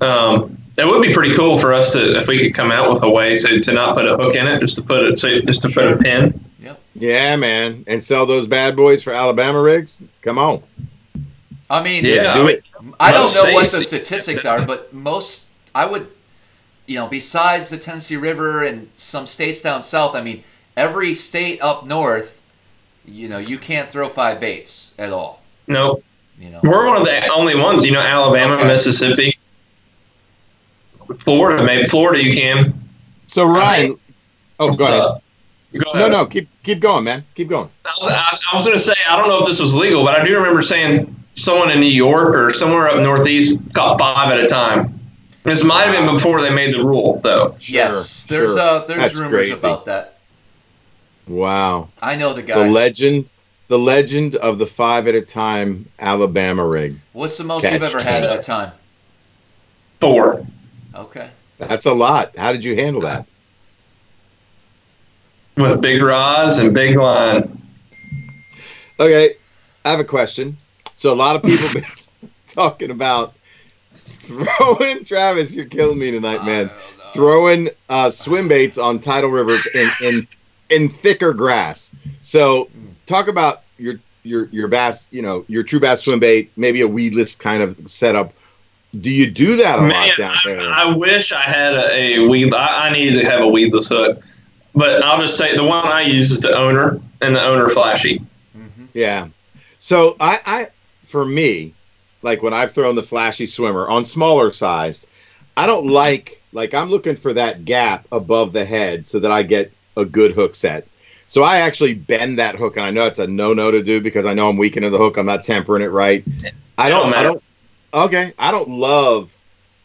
It would be pretty cool for us to, if we could come out with a way to not put a hook in it, just to put a pin. Yep. Yeah, man. And sell those bad boys for Alabama rigs? Come on. I mean, I don't know what the statistics are, but I would, besides the Tennessee River and some states down south, I mean, every state up north, you can't throw 5 baits at all. Nope. We're one of the only ones, Alabama, Mississippi, Florida, maybe Florida you can. So, Ryan, go ahead. Go ahead. No, keep going, man. Keep going. I was going to say, I don't know if this was legal, but I do remember saying someone in New York or somewhere up northeast caught 5 at a time. This might have been before they made the rule, though. Yes, there's rumors crazy about that. Wow. I know the guy. The legend of the 5 at a time Alabama rig. What's the most you've ever had at a time? 4. Okay. That's a lot. How did you handle that? With big rods and big line. Okay, I have a question. So a lot of people been talking about throwing, Travis, you're killing me tonight, man. Throwing swim baits on tidal rivers in thicker grass. So talk about your bass, your true bass swim bait, maybe a weedless kind of setup. Do you do that a lot down there? I wish I had a weed. I needed to have a weedless hook, but I'll just say the one I use is the Owner and the Owner Flashy. Mm-hmm. Yeah. So for me, like when I've thrown the Flashy swimmer on smaller sized, I don't like I'm looking for that gap above the head so that I get a good hook set. So I actually bend that hook, and I know it's a no-no to do because I know I'm weakening the hook. I'm not tempering it right. I don't love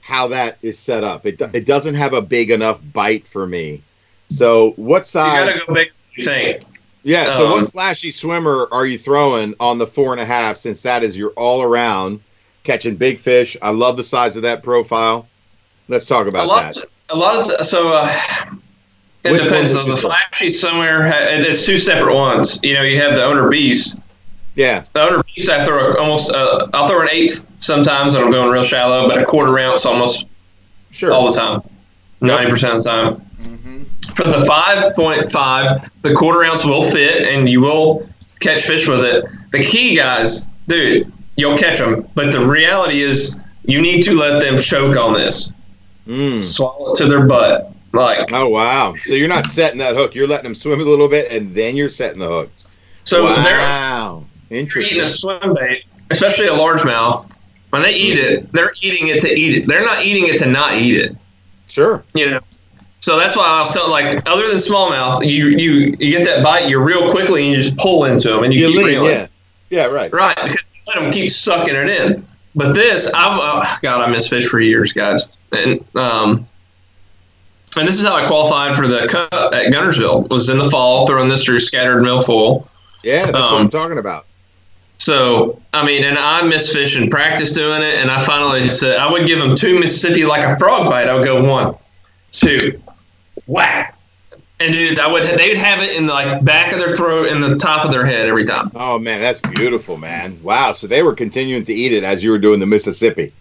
how that is set up. It doesn't have a big enough bite for me. So what size? You gotta go big. You think? Yeah. So what Flashy swimmer are you throwing on the 4.5? Since that is your all-around catching big fish. I love the size of that profile. Let's talk about that. It depends. So the Flashy swimmer, it's two separate ones. You have the Owner Beast. Yeah. The Owner Beast, I throw I'll throw an 1/8 sometimes when I'm going real shallow, but a 1/4 ounce almost all the time, 90% of the time. Mm-hmm. For the 5.5, the 1/4 ounce will fit, and you will catch fish with it. The key, guys, dude, you'll catch them, but the reality is you need to let them choke on this. Swallow it to their butt. Oh, wow. So you're not setting that hook. You're letting them swim a little bit, and then you're setting the hook. So wow. Interesting. They're eating a swim bait, especially a largemouth. When they eat it, they're eating it to eat it. They're not eating it to not eat it. Sure. So that's why I was telling, other than smallmouth, you get that bite, you reel quickly, and you just pull into them, and you keep reeling. Yeah, right. Right, because you let them keep sucking it in. But this, I miss fish for years, guys. And this is how I qualified for the cup at Guntersville. Was in the fall, throwing this through scattered mill full. Yeah, that's what I'm talking about. So, and I miss fish and practice doing it, and I finally said I would give them 2 Mississippi like a frog bite. I would go 1, 2, whack. And dude, they would have it in the back of their throat and the top of their head every time. Oh man, that's beautiful, man. Wow. So they were continuing to eat it as you were doing the Mississippi.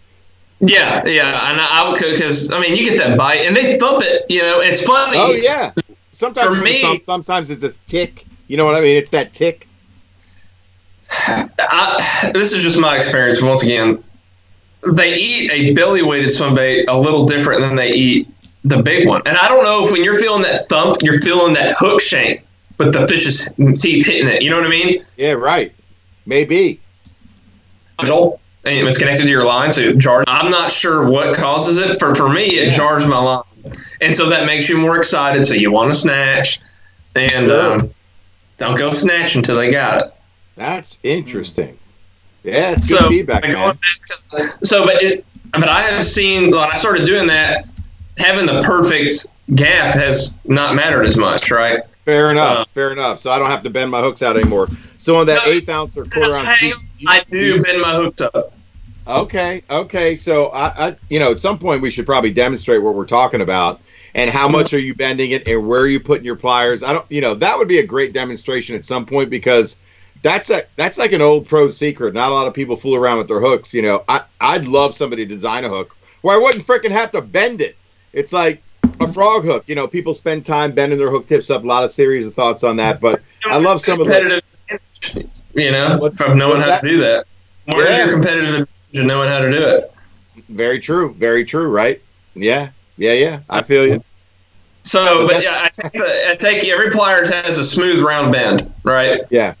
Yeah, and I would, because you get that bite and they thump it. It's funny. Oh yeah. Sometimes for me, sometimes it's a tick. You know what I mean? It's that tick. This is just my experience. Once again, they eat a belly weighted swim bait a little different than they eat the big one. And I don't know if when you're feeling that thump, you're feeling that hook shank, but the fish's teeth hitting it. You know what I mean? Yeah, right. Maybe. And it's connected to your line, so it jars. I'm not sure what causes it. For me, it jars my line. And so that makes you more excited, so you want to snatch. And don't go snatch until they got it. That's interesting. Yeah, it's good feedback, man. But I have seen, when I started doing that, having the perfect gap has not mattered as much, right? Fair enough. So I don't have to bend my hooks out anymore. So on that 1/8 ounce or 1/4 ounce piece, I do bend my hooks up. Okay. So I at some point we should probably demonstrate what we're talking about and how much are you bending it and where are you putting your pliers. That would be a great demonstration at some point, because that's like an old pro secret. Not a lot of people fool around with their hooks. I'd love somebody to design a hook where I wouldn't freaking have to bend it. It's like a frog hook. People spend time bending their hook tips up. A lot of series of thoughts on that, but I love some of the from knowing how to do that. Where's your competitive advantage in knowing how to do it? Very true, right? Yeah. I feel you. So, I take every plier has a smooth round bend, right? Yeah.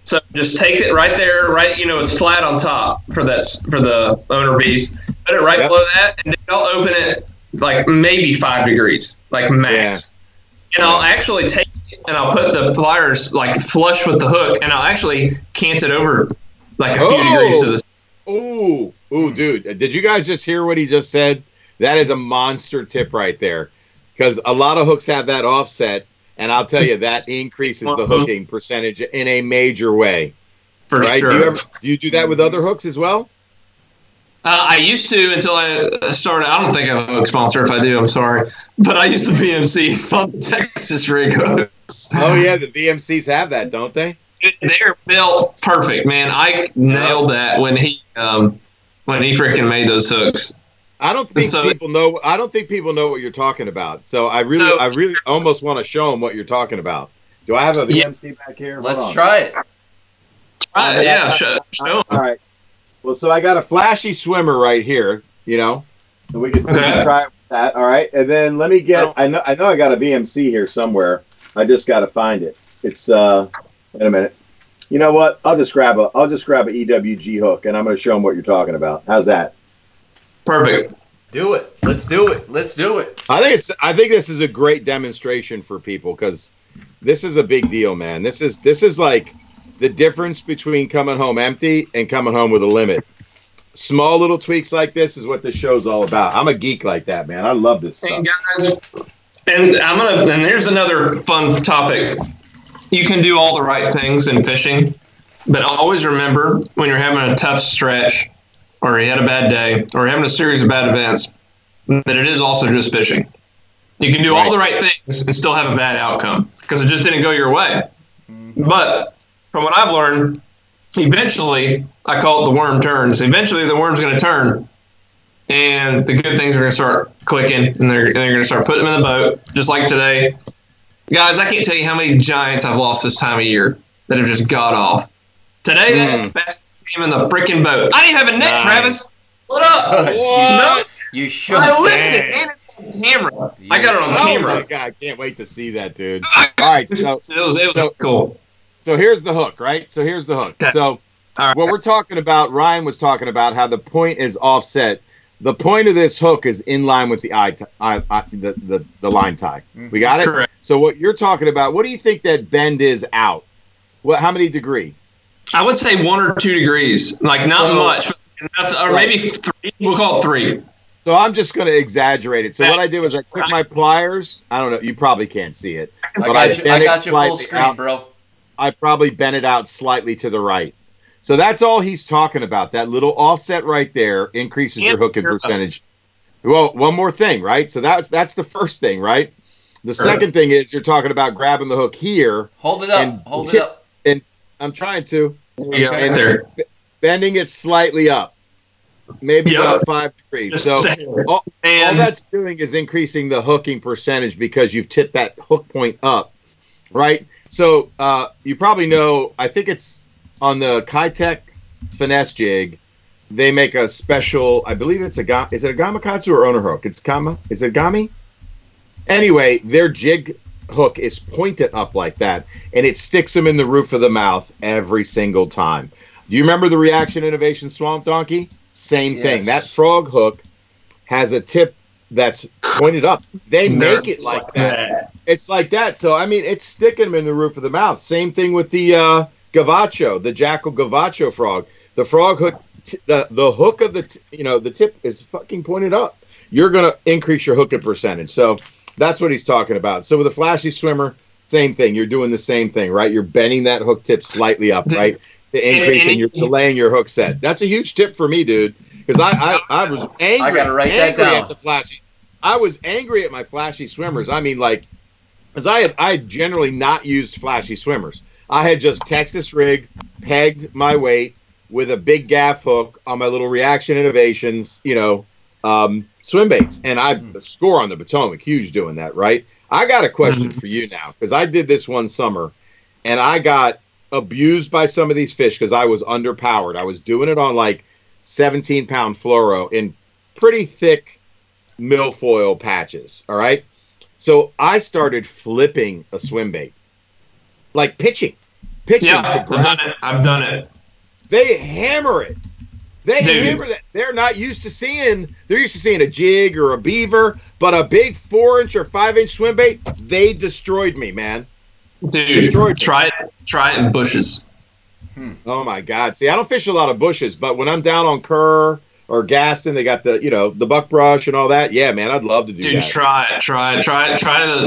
So just take it right there, right? It's flat on top for the Owner Beast. Put it right below that, and then I'll open it maybe 5 degrees, max. And I'll actually take it and I'll put the pliers flush with the hook, and I'll actually cant it over a few degrees to the. Ooh, dude! Did you guys just hear what he just said? That is a monster tip right there, because a lot of hooks have that offset, and I'll tell you that increases the hooking percentage in a major way. For sure. Do you do that with other hooks as well? I used to until I started. I don't think I have a hook sponsor. If I do, I'm sorry. But I use the VMC on Texas rig hooks. Oh, yeah. The VMCs have that, don't they? They're built perfect, man. I nailed that when he freaking made those hooks. I don't think people know. I don't think people know what you're talking about. So I really almost want to show them what you're talking about. Do I have a VMC back here? Let's try it. Right, yeah, show. All right. Well, so I got a flashy swimmer right here, and we can try it with that. All right, and then let me get. I know I got a BMC here somewhere. I just got to find it. It's wait a minute. You know what? I'll just grab a EWG hook, and I'm going to show them what you're talking about. How's that? Perfect. Do it. Let's do it. Let's do it. I think this is a great demonstration for people because this is a big deal, man. This is like the difference between coming home empty and coming home with a limit. Small little tweaks like this is what this show's all about. I'm a geek like that, man. I love this stuff. Hey guys, and here's another fun topic. You can do all the right things in fishing, but always remember when you're having a tough stretch or you had a bad day or you're having a series of bad events, that it is also just fishing. You can do all the right things and still have a bad outcome because it just didn't go your way. But from what I've learned, eventually, I call it the worm turns. Eventually, the worm's going to turn, and the good things are going to start clicking, and they're going to start putting them in the boat, just like today. Guys, I can't tell you how many giants I've lost this time of year that have just got off. Today, that best team in the freaking boat. I didn't even have a net, Travis. What up? What? No. You should. I licked it, and it's on camera. I got it on camera. Oh my God, I can't wait to see that, dude. All right, so it was cool. So here's the hook, right? So here's the hook. Okay. So what we're talking about, Ryan was talking about how the point is offset. The point of this hook is in line with the the line tie. We got it? Correct. So what you're talking about, what do you think that bend is out? How many degree? I would say 1 or 2 degrees. Like, not much. Or maybe 3. We'll call it 3. So I'm just going to exaggerate it. So what I did was I took my pliers. I don't know. You probably can't see it. But I got you full screen, bro. I probably bent it out slightly to the right. So that's all he's talking about. That little offset right there increases your hooking percentage. Well, one more thing, right? So that's the first thing, right? The second thing is you're talking about grabbing the hook here. Hold it up. Hold it up. And I'm trying to. Yeah, right there. Bending it slightly up. Maybe about 5 degrees. So all that's doing is increasing the hooking percentage because you've tipped that hook point up, right? So you probably know, I think it's on the Kitech finesse jig, they make a special, I believe is it a Gamakatsu or owner hook? Is it Gami? Anyway, their jig hook is pointed up like that, and it sticks them in the roof of the mouth every single time. Do you remember the Reaction Innovation Swamp Donkey? Same thing. That frog hook has a tip that's pointed up. They make it like that. It's like that. So, I mean, it's sticking them in the roof of the mouth. Same thing with the Gavacho, the Jackal Gavacho frog. The frog hook, the hook of the tip is fucking pointed up. You're going to increase your hooking percentage. So that's what he's talking about. So with a flashy swimmer, same thing. You're doing the same thing, right? You're bending that hook tip slightly up, right? To increase, and you're delaying your hook set. That's a huge tip for me, dude. Because I was angry. I gotta write that down. At the flashy. I was angry at my flashy swimmers. I mean, like, because I had generally not used flashy swimmers. I had just Texas rigged, pegged my weight with a big gaff hook on my little Reaction Innovations, swim baits, and I score on the Potomac, huge doing that, right? I got a question for you now because I did this one summer, and I got abused by some of these fish because I was underpowered. I was doing it on like 17-pound fluoro in pretty thick milfoil patches. All right, so I started flipping a swim bait, like pitching. Yeah, I've done it. They hammer it. They hammer that. They're not used to seeing. They're used to seeing a jig or a beaver, but a big 4-inch or 5-inch swim bait. They destroyed me, man. Dude, try it in bushes. Oh my God! See, I don't fish a lot of bushes, but when I'm down on Kerr or Gaston, they got the buck brush and all that. Yeah, man, I'd love to do that. Dude, try it. Try the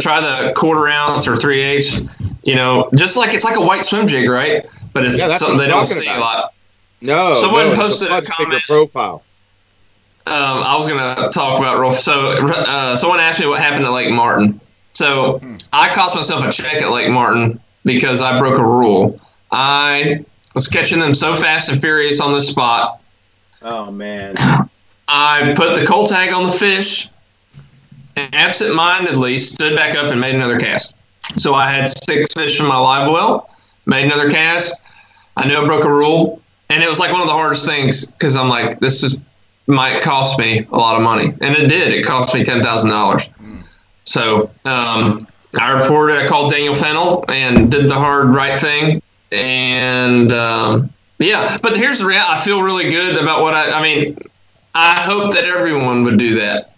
1/4 ounce or 3/8. Just like it's like a white swim jig, right? But it's something they don't see a lot. No, someone posted a comment. Profile. I was gonna talk about real. So someone asked me what happened at Lake Martin. So I cost myself a check at Lake Martin because I broke a rule. I was catching them so fast and furious on the spot. Oh, man. I put the cold tag on the fish and absent-mindedly stood back up and made another cast. So I had 6 fish in my live well, made another cast. I knew I broke a rule, and it was like one of the hardest things because I'm like, might cost me a lot of money, and it did. It cost me $10,000. So I reported. I called Daniel Fennell and did the right thing, and yeah. But here's the reality. I feel really good about what I mean. I hope that everyone would do that.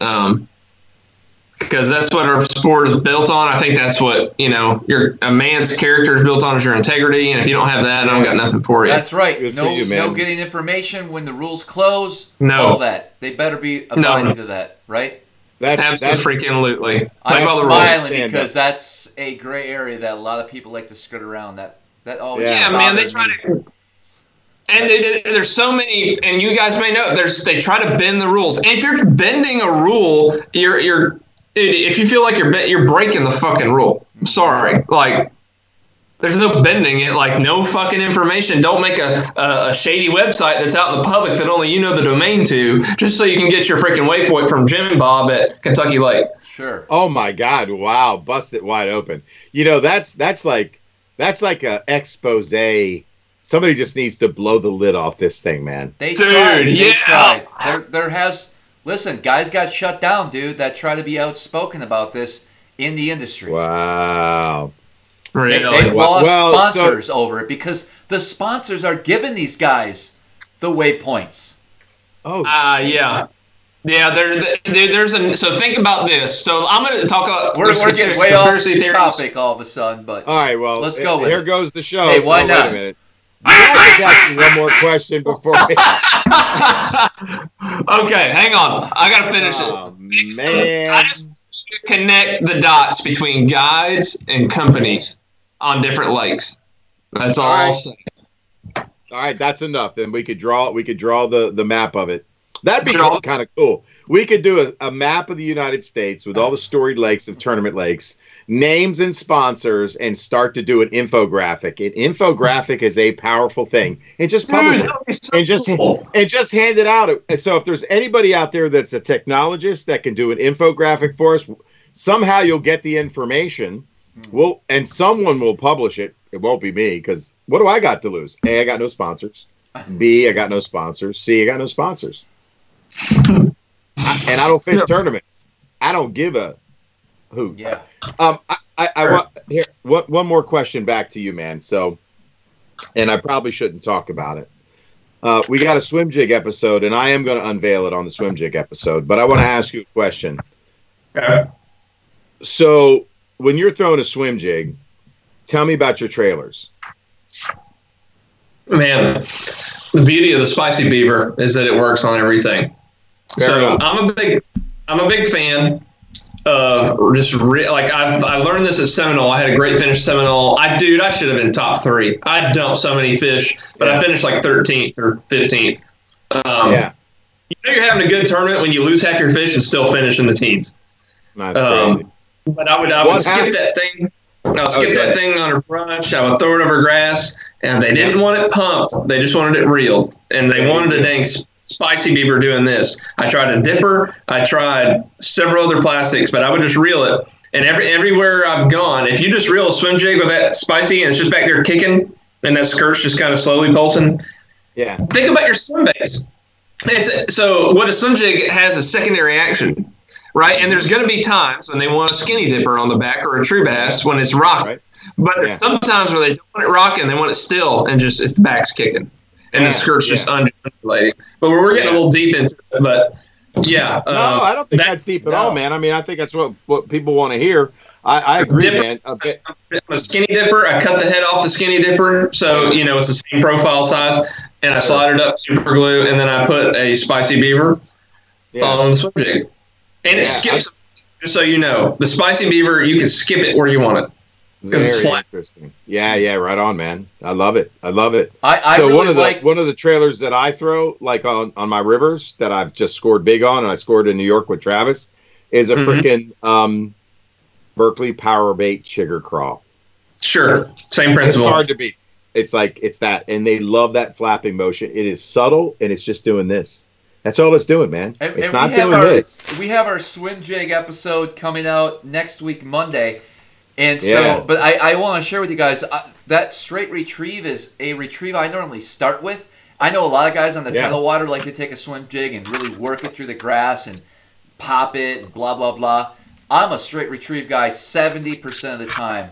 Because that's what our sport is built on. I think that's what, a man's character is built on is your integrity. And if you don't have that, I don't got nothing for you. That's right. No getting information when the rules close. No. All that. They better be abiding to that, right? That's absolutely. I'm smiling because that's a gray area that a lot of people like to skirt around. That always man, they try to. And there's so many, and you guys may know, they try to bend the rules. And if you're bending a rule, if you feel like you're breaking the fucking rule. I'm sorry. Like, there's no bending it. Like, no fucking information. Don't make a shady website that's out in the public that only you know the domain to, just so you can get your freaking waypoint from Jim and Bob at Kentucky Lake. Sure. Oh my God! Wow, bust it wide open. That's like a expose. Somebody just needs to blow the lid off this thing, man. They tried. Listen, guys got shut down, dude, that try to be outspoken about this in the industry. Wow. Really? They've lost sponsors over it because the sponsors are giving these guys the waypoints. Oh. Yeah. Yeah, so think about this. So I'm going to talk about we're getting way off topic all of a sudden, but all right, well, let's go with here goes the show. Hey, why not? Wait a minute. I can ask you one more question before. Okay, hang on. I gotta finish it. Man, I just connect the dots between guides and companies on different lakes. That's all I'll say. All right, that's enough. Then we could draw the map of it. That'd be kind of cool. We could do a map of the United States with all the storied lakes and tournament lakes, names and sponsors, and start to do an infographic. An infographic is a powerful thing. And just publish it. And just hand it out. And so if there's anybody out there that's a technologist that can do an infographic for us, somehow you'll get the information. And someone will publish it. It won't be me, because what do I got to lose? A, I got no sponsors. B, I got no sponsors. C, I got no sponsors. And I don't fish tournaments. I don't give a hoot. Yeah. I want here one more question back to you, man. So, and I probably shouldn't talk about it. We got a swim jig episode, and I am going to unveil it on the swim jig episode. But I want to ask you a question. Okay. So, when you're throwing a swim jig, tell me about your trailers. Man, the beauty of the Spicy Beaver is that it works on everything. So I'm a big fan of just I learned this at Seminole. I had a great finish Seminole. I should have been top 3. I dumped so many fish, but I finished like 13th or 15th. You're having a good tournament when you lose half your fish and still finish in the teens. That's crazy. But I would skip that thing. I'll skip that thing on a brush. I would throw it over grass, and they didn't want it pumped. They just wanted it reeled, and they wanted a dang Spicy Beaver doing this. I tried a dipper. I tried several other plastics, but I would just reel it. And everywhere I've gone, if you just reel a swim jig with that Spicy and it's just back there kicking, and that skirt's just kind of slowly pulsing, think about your swim baits. So what a swim jig has a secondary action. Right, and there's going to be times when they want a skinny dipper on the back or a true bass when it's rocking. Right. But there's sometimes where they don't want it rocking, they want it still, and just it's the back's kicking, and the skirt's just undulating. But we're getting a little deep into it. But no, I don't think that's deep at all, man. I mean, I think that's what people want to hear. I agree, man. A skinny dipper, I cut the head off the skinny dipper, so it's the same profile size, and I slide it up super glue, and then I put a Spicy Beaver on the swim jig. And it skips, just so you know. The Spicy Beaver, you can skip it where you want it. Very interesting. Yeah, right on, man. I love it. I so really one of the trailers that I throw, like on my rivers, that I've just scored big on, and I scored in New York with Travis, is a freaking Berkeley Powerbait Chigger crawl. Sure, same principle. It's hard to beat. It's that, and they love that flapping motion. It is subtle, and it's just doing this. That's all it's doing, man. It's not doing this. We have our swim jig episode coming out next week, Monday. And so, but I want to share with you guys, that straight retrieve is a retrieve I normally start with. I know a lot of guys on the tidal water like to take a swim jig and really work it through the grass and pop it and blah, blah, blah. I'm a straight retrieve guy 70% of the time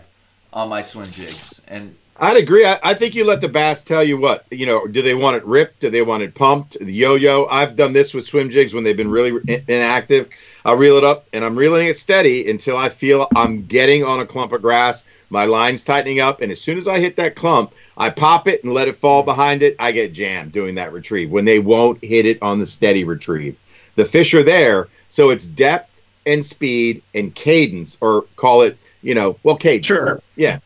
on my swim jigs. And I'd agree. I think you let the bass tell you what, you know, do they want it ripped? Do they want it pumped? The yo-yo. I've done this with swim jigs when they've been really inactive. I'll reel it up, and I'm reeling it steady until I feel I'm getting on a clump of grass. My line's tightening up, and as soon as I hit that clump, I pop it and let it fall behind it. I get jammed doing that retrieve when they won't hit it on the steady retrieve. The fish are there, so it's depth and speed and cadence, or call it, you know, well, cadence. Sure. Yeah.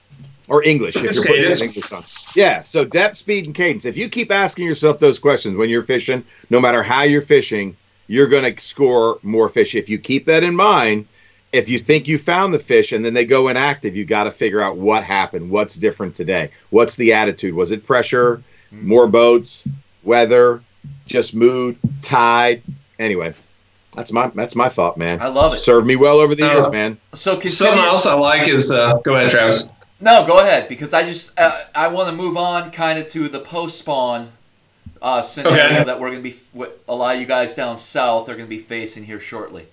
Or English, if you're putting some English on. Yeah, so depth, speed, and cadence. If you keep asking yourself those questions when you're fishing, no matter how you're fishing, you're going to score more fish. If you keep that in mind, if you think you found the fish and then they go inactive, you got to figure out what happened, what's different today, what's the attitude. Was it pressure, more boats, weather, just mood, tide? Anyway, that's my thought, man. I love it. Served me well over the years, man. So something else I like is go ahead, Travis. No, go ahead, because I want to move on kind of to the post spawn scenario that we're going to be, a lot of you guys down south are going to be facing here shortly.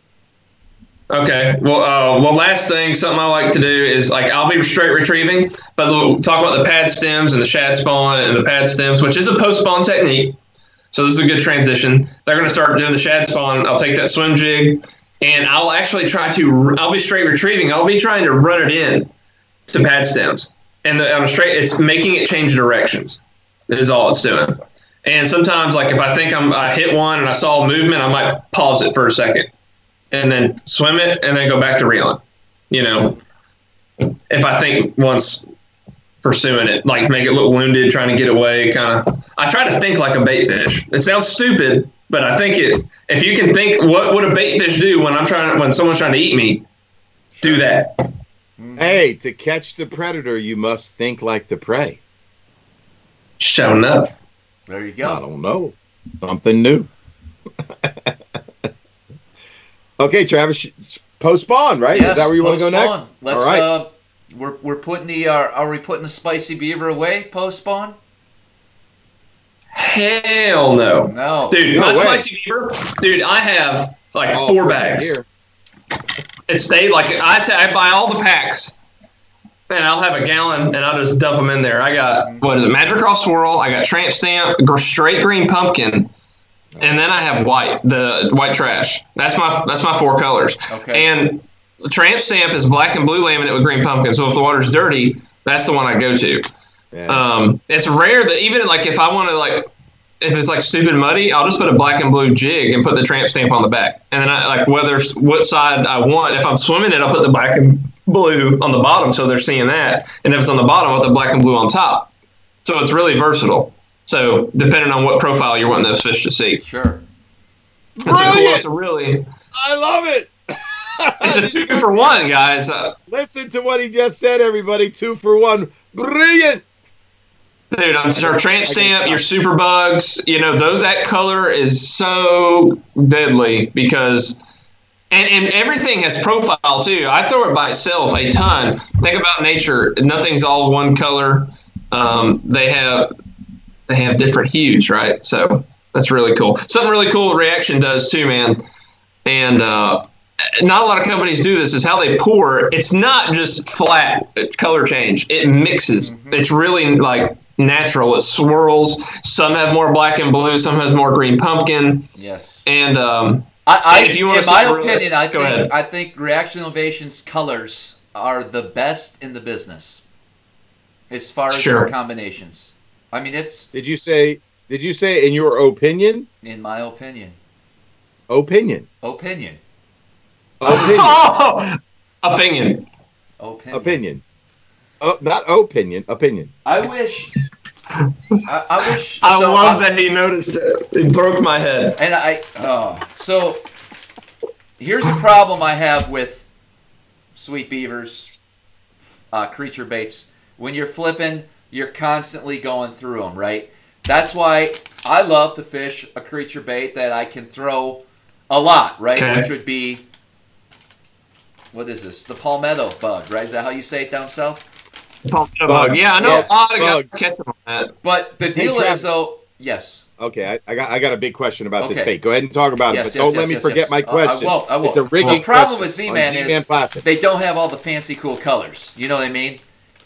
Okay. Well, last thing, something I like to do is, like, I'll be straight retrieving, but we'll talk about the pad stems and the shad spawn and the pad stems, which is a post spawn technique. So this is a good transition. They're going to start doing the shad spawn. I'll take that swim jig, and I'll actually I'll be straight retrieving. I'll be trying to run it in to pad stems, and on a straight, it's making it change directions. That is all it's doing. And sometimes, like, if I think I hit one and I saw movement, I might pause it for a second and then swim it and then go back to reeling. You know, if I think one's pursuing it, like make it look wounded, trying to get away, kind of. I try to think like a bait fish. It sounds stupid, but I think if you can think what would a bait fish do when someone's trying to eat me, do that. Hey, to catch the predator, you must think like the prey. Sure enough. There you go. I don't know. Something new. Okay, Travis, post spawn, right? Yes, is that where you want to go next? Let's, all right. We're putting the are we putting the spicy beaver away post spawn? Hell no. No. Dude, no my way. spicy beaver, dude, I have like 4 bags. Here. It stayed like I buy all the packs, and I'll have a gallon, and I'll just dump them in there. I got, what is it, Magic Cross Swirl, I got Tramp Stamp, straight green pumpkin, and then I have the white trash. That's my 4 colors. Okay. And the Tramp Stamp is black and blue laminate with green pumpkin, so if the water's dirty, that's the one I go to. Yeah. It's rare that even like if I want to, like, if it's like stupid muddy, I'll just put a black and blue jig and put the Tramp Stamp on the back. And then I like what side I want. If I'm swimming it, I'll put the black and blue on the bottom so they're seeing that. And if it's on the bottom, I'll put the black and blue on top. So it's really versatile. So depending on what profile you're wanting those fish to see. Sure. It's a really. I love it. It's a 2 for 1, guys. Listen to what he just said, everybody. 2 for 1. Brilliant. Dude, I'm your Tramp Stamp, your super bugs, you know, that color is so deadly because, and everything has profile too. I throw it by itself a ton. Think about nature. Nothing's all one color. They have different hues, right? So that's really cool. Something really cool Reaction does too, man. And not a lot of companies do this, is how they pour. It's not just flat color change. It mixes. Mm-hmm. It's really like natural. It swirls. Some have more black and blue. Some has more green pumpkin. Yes. And if you want in my opinion, I think Reaction Innovations colors are the best in the business as far as their combinations. I mean, it's. Did you say in your opinion? In my opinion. Opinion. Opinion. Opinion. Opinion. Opinion. Oh, not opinion. Opinion. I wish. I wish. I love that he noticed it. It broke my head. And so here's a problem I have with sweet beavers, creature baits. When you're flipping, you're constantly going through them, right? That's why I love to fish a creature bait that I can throw a lot, right? Okay. Which would be what is this? The palmetto bug, right? Is that how you say it down south? Palmetto bug. Yeah, I know a lot of guys catch them on that. But the deal is, though, yes. Okay, I got a big question about this bait. Go ahead and talk about it, but don't let me forget my question. I won't. It's a rigging The problem with Z-Man is they don't have all the fancy, cool colors. You know what I mean?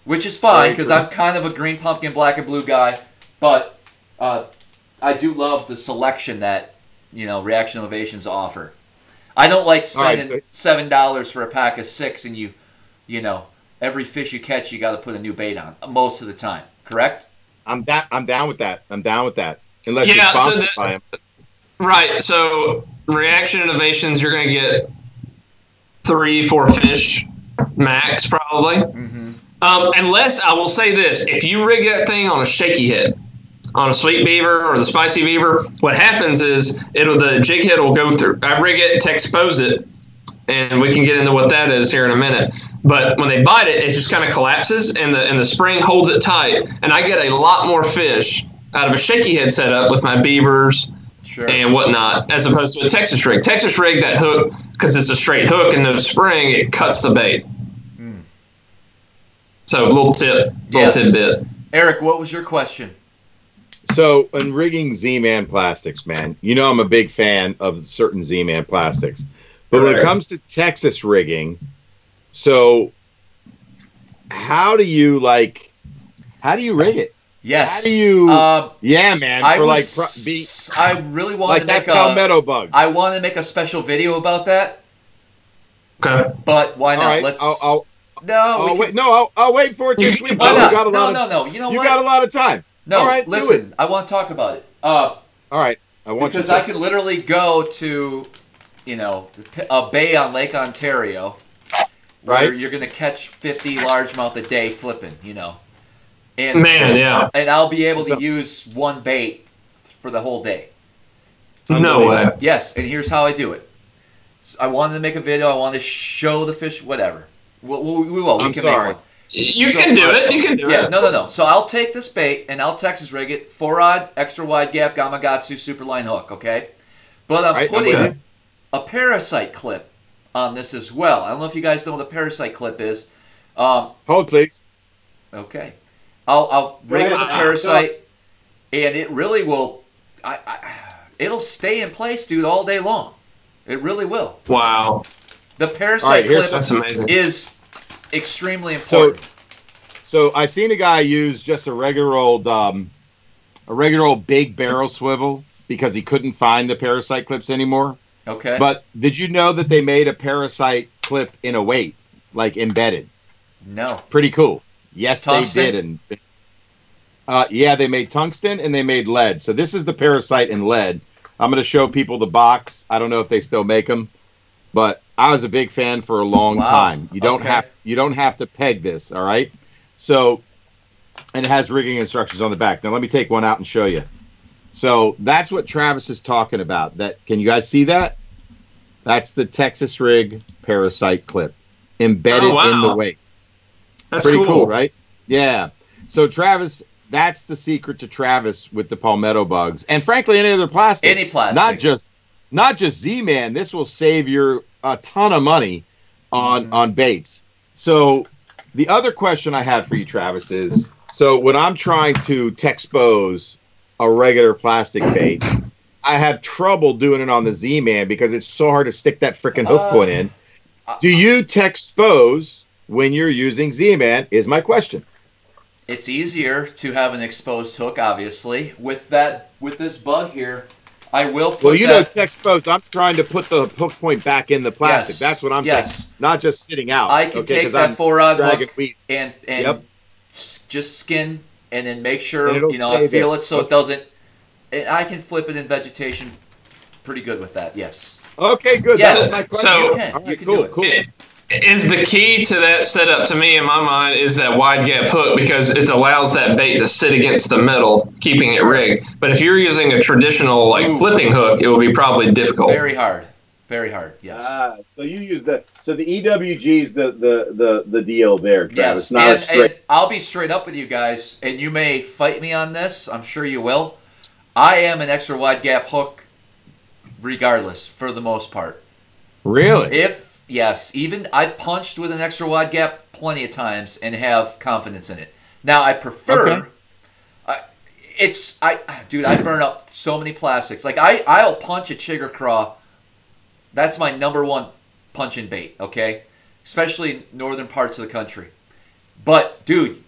Which is fine, because I'm kind of a green pumpkin, black and blue guy. But I do love the selection that, Reaction Innovations offer. I don't like spending $7 for a pack of 6 and every fish you catch, you got to put a new bait on most of the time. Correct? I'm down with that. Unless you're sponsored by them. Right. So Reaction Innovations, you're going to get 3-4 fish max probably. Mm-hmm. Unless, I will say this, if you rig that thing on a shaky head, on a sweet beaver or the spicy beaver, what happens is the jig head will go through. I rig it to expose it, and we can get into what that is here in a minute. But when they bite it, it just kind of collapses, and the spring holds it tight, and I get a lot more fish out of a shaky head setup with my beavers and whatnot, as opposed to a Texas rig. Texas rig, that hook, because it's a straight hook and no spring, it cuts the bait. Mm. So little tidbit. Eric, what was your question? So in rigging Z-Man plastics, man, I'm a big fan of certain Z-Man plastics. But when it comes to Texas rigging, so how do you rig it? Yes. How do you? Yeah, man. I really want to make palmetto bug. I want to make a special video about that. Okay. But why not? Right. Let's. I'll wait for it this week. No. You got a lot of time. No, all right, listen. I want to talk about it. All right. Because I could literally go to, a bay on Lake Ontario, where you're going to catch 50 largemouth a day flipping, And, and I'll be able to use one bait for the whole day. No way. Yes, and here's how I do it. So I wanted to make a video. I want to show the fish, whatever. We will. I'm sorry. You can do it. Yeah, no. So I'll take this bait and I'll Texas rig it. 4-rod, extra wide gap, Gamakatsu Superline hook, okay? But I'm putting a parasite clip on this as well. I don't know if you guys know what a parasite clip is. Hold, please. Okay. I'll rig it with a parasite, and it really will. It'll stay in place, dude, all day long. It really will. Wow. The parasite clip that's amazing. is extremely important. So I seen a guy use just a regular old big barrel swivel because he couldn't find the parasite clips anymore. Okay. But did you know that they made a parasite clip in a weight, like embedded? No. Pretty cool. Yes, Tungsten? they did. And they made tungsten and they made lead. So this is the parasite in lead. I'm going to show people the box. I don't know if they still make them, but I was a big fan for a long time. You don't have to peg this, all right? So, and it has rigging instructions on the back. Now let me take one out and show you. So that's what Travis is talking about. Can you guys see that? That's the Texas rig parasite clip embedded in the weight. That's pretty cool, right? Yeah. So Travis, that's the secret to Travis with the palmetto bugs, and frankly, any other plastic. Any plastic. Not just Z-Man. This will save you a ton of money on baits. So the other question I had for you, Travis, is so when I'm trying to Texpose a regular plastic bait, I have trouble doing it on the Z-Man because it's so hard to stick that freaking hook point in. Do you Texpose when you're using Z-Man is my question. It's easier to have an exposed hook, obviously. With this bug here, I will put Texposed, I'm trying to put the hook point back in the plastic. Yes. That's what I'm saying. Not just sitting out. I can take that 4-rod hook and just skin and then make sure, I feel it so it doesn't. And I can flip it in vegetation pretty good with that, yes. Okay, good. Yes. That's my question. So, you can do it. Cool. Is the key to that setup, to me, in my mind, is that wide gap hook, because it allows that bait to sit against the middle, keeping it rigged. But if you're using a traditional flipping hook, it will be probably difficult. Very hard, yes. So you use so the EWG's the deal there, Travis. Yes, Not straight. and I'll be straight up with you guys, and you may fight me on this. I'm sure you will. I am an extra wide gap hook, regardless, for the most part. Really? Yes, even I've punched with an extra wide gap plenty of times and have confidence in it. Now I prefer. Dude, I burn up so many plastics. Like I'll punch a Chigger craw. That's my #1 punching bait. Okay, especially in northern parts of the country. But dude,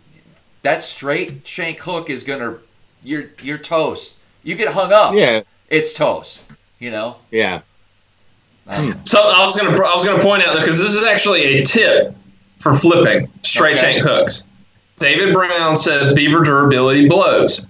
that straight shank hook is gonna you're toast. You get hung up. Yeah, it's toast. You know. Yeah. So I was gonna point out, because this is actually a tip for flipping straight shank hooks. David Brown says beaver durability blows.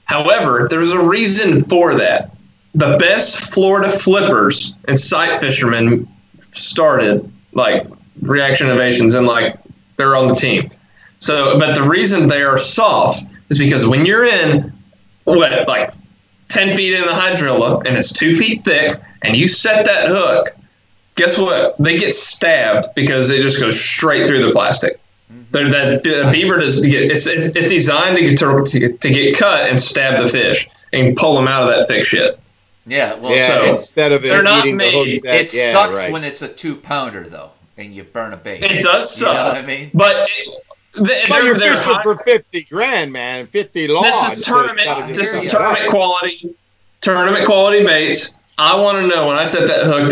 However, there's a reason for that. The best Florida flippers and sight fishermen started like Reaction Innovations, and like they're on the team. So, but the reason they are soft is because when you're in like 10 feet in the hydrilla and it's 2 feet thick and you set that hook, guess what? They get stabbed because it just goes straight through the plastic. The beaver does it's designed to get cut and stab the fish and pull them out of that thick shit. Yeah, well, yeah, so instead of they're not eating made. The it sucks when it's a 2-pounder though, and you burn a bait. It does suck. You know what I mean? But you're fishing for 50 grand, man. 50 law. This is tournament. This is tournament quality. Tournament quality baits. I want to know when I set that hook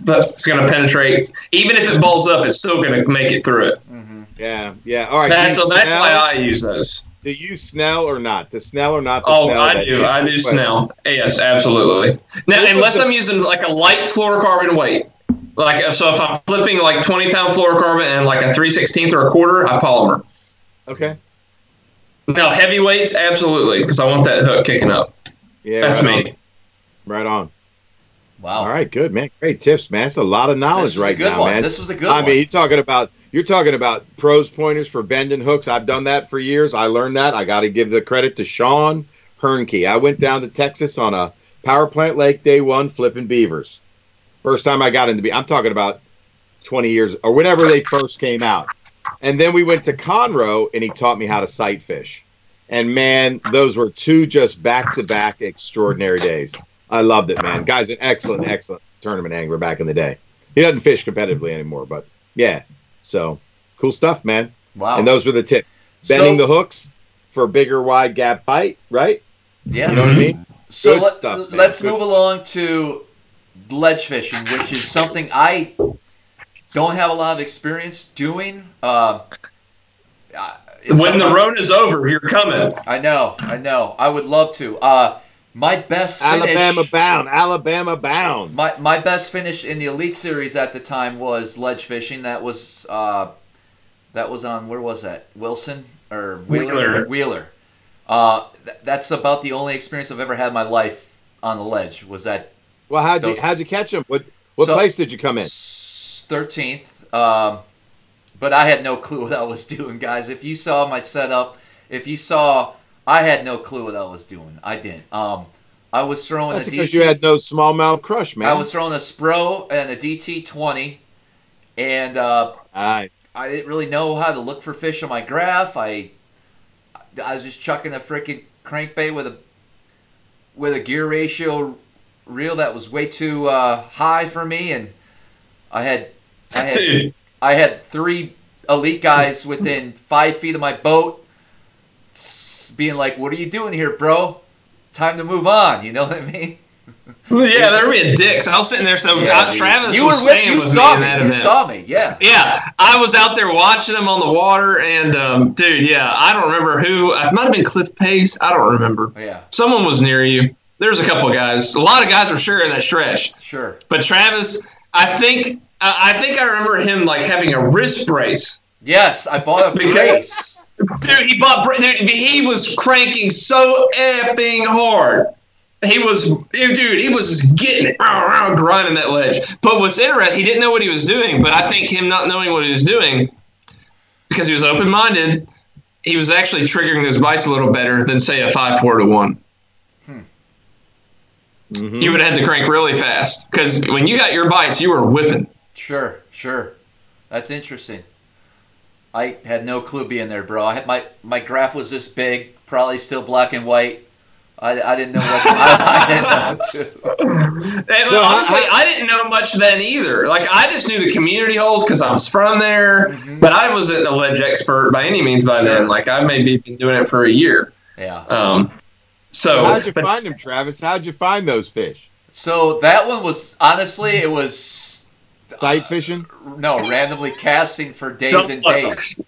that's going to penetrate. Even if it balls up, it's still going to make it through it. Mm-hmm. Yeah. All right. That's why I use those. Do you snell or not? The snell or not? I do. I do snell. Yes, absolutely. Now, unless I'm using like a light fluorocarbon weight. Like, so if I'm flipping like 20-pound fluorocarbon and like a 3/16 or a quarter, I polymer. Okay. Now, heavy weights, absolutely, because I want that hook kicking up. Yeah, that's right me. On. Right on. Wow. All right, good, man. Great tips, man. It's a lot of knowledge right now, man. This was a good one. I mean, you're talking about pros pointers for bending hooks. I've done that for years. I learned that. I got to give the credit to Sean Hernkey. I went down to Texas on a power plant lake day one flipping beavers. First time I got into I'm talking about 20 years or whenever they first came out. And then we went to Conroe and he taught me how to sight fish. And man, those were two just back-to-back extraordinary days. I loved it, man. Guy's an excellent tournament angler back in the day. He doesn't fish competitively anymore, but yeah. So cool stuff, man. Wow. And those were the tips. Bending the hooks for a bigger wide gap bite, right? Yeah. You know what I mean? So let's move along to ledge fishing, which is something I don't have a lot of experience doing. When the Rona is over, you're coming. I know. I would love to. My best finish, Alabama bound. My best finish in the Elite Series at the time was ledge fishing. That was on, where was that? Wilson or Wheeler. That's about the only experience I've ever had in my life on the ledge. Was that? Well, how'd you catch them? What place did you come in? 13th. But I had no clue what I was doing, guys. If you saw my setup, I had no clue what I was doing. I didn't. I was throwing That's a DT. because you had no smallmouth crush, man. I was throwing a Spro and a DT20, and I didn't really know how to look for fish on my graph. I was just chucking a freaking crankbait with a gear ratio reel that was way too high for me, and I had 3 elite guys within 5 feet of my boat being like, "What are you doing here, bro? Time to move on." You know what I mean? Yeah, they're being dicks. I was sitting there, Travis you was you saw me, yeah. Yeah, I was out there watching them on the water, and dude, yeah, I don't remember who. It might have been Cliff Pace. I don't remember. Yeah, someone was near you. There's a couple of guys. A lot of guys were sure in that stretch. Sure. But Travis, I think I remember him like having a wrist brace. Yes, I bought a brace. Dude, he was cranking so effing hard. He was just getting it, grinding that ledge. But what's interesting, he didn't know what he was doing. But I think him not knowing what he was doing, because he was open-minded, he was actually triggering those bites a little better than, say, a 5-4 to 1. Mm-hmm. You would have had to crank really fast, because when you got your bites, you were whipping. Sure. That's interesting. I had no clue being there, bro. I had my graph was this big, probably still black and white. I didn't know what I didn't know too. And honestly, I didn't know much then either. Like, I just knew the community holes because I was from there, but I wasn't a ledge expert by any means by then. Like, I maybe been doing it for a year. Yeah. So how'd you find them, Travis? How'd you find those fish? So that one was, honestly, it was sight fishing. No, randomly casting for days and days.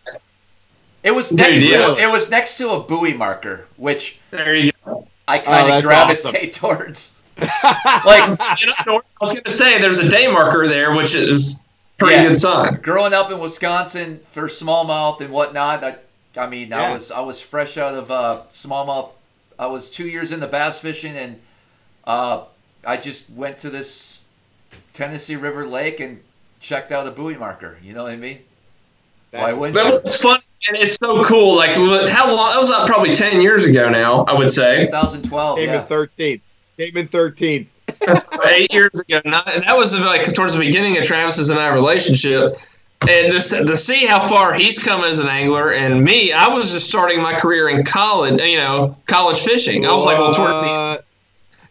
It was next it was next to a buoy marker, which there you go. I kind of gravitate towards. Like, I was going to say, there's a day marker there, which is pretty good sign. Growing up in Wisconsin for smallmouth and whatnot, I was fresh out of smallmouth. I was 2 years into bass fishing, and I just went to this Tennessee River Lake and checked out a buoy marker. You know what I mean? That was fun, and it's so cool. Like, how long? That was probably 10 years ago now, I would say. 2012, Came in 13th. That's 8 years ago. And that was like towards the beginning of Travis's and I relationship. And just to see how far he's come as an angler, and me, I was just starting my career in college, college fishing. I was like, well, towards the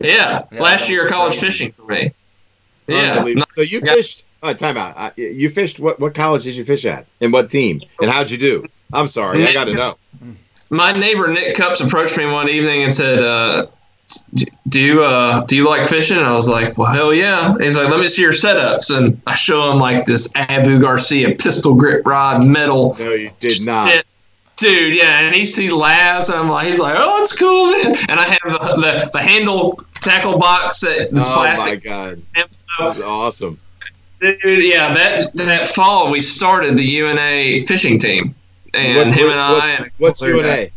end. Last year college fishing for me. Yeah. So you fished. Time out. You fished. What college did you fish at? And what team? And how'd you do? I'm sorry. I got to know. My neighbor Nick Cups approached me one evening and said, do you like fishing? And I was like, well, hell yeah. He's like, let me see your setups. And I show him like this Abu Garcia pistol grip rod metal. No, you did not. Shit. Dude, yeah, and he laughs, and he's like, oh, it's cool, man. And I have the handle tackle box that's plastic. Oh my god, that's awesome. Dude, yeah, that fall we started the UNA fishing team, and him and I. What's UNA?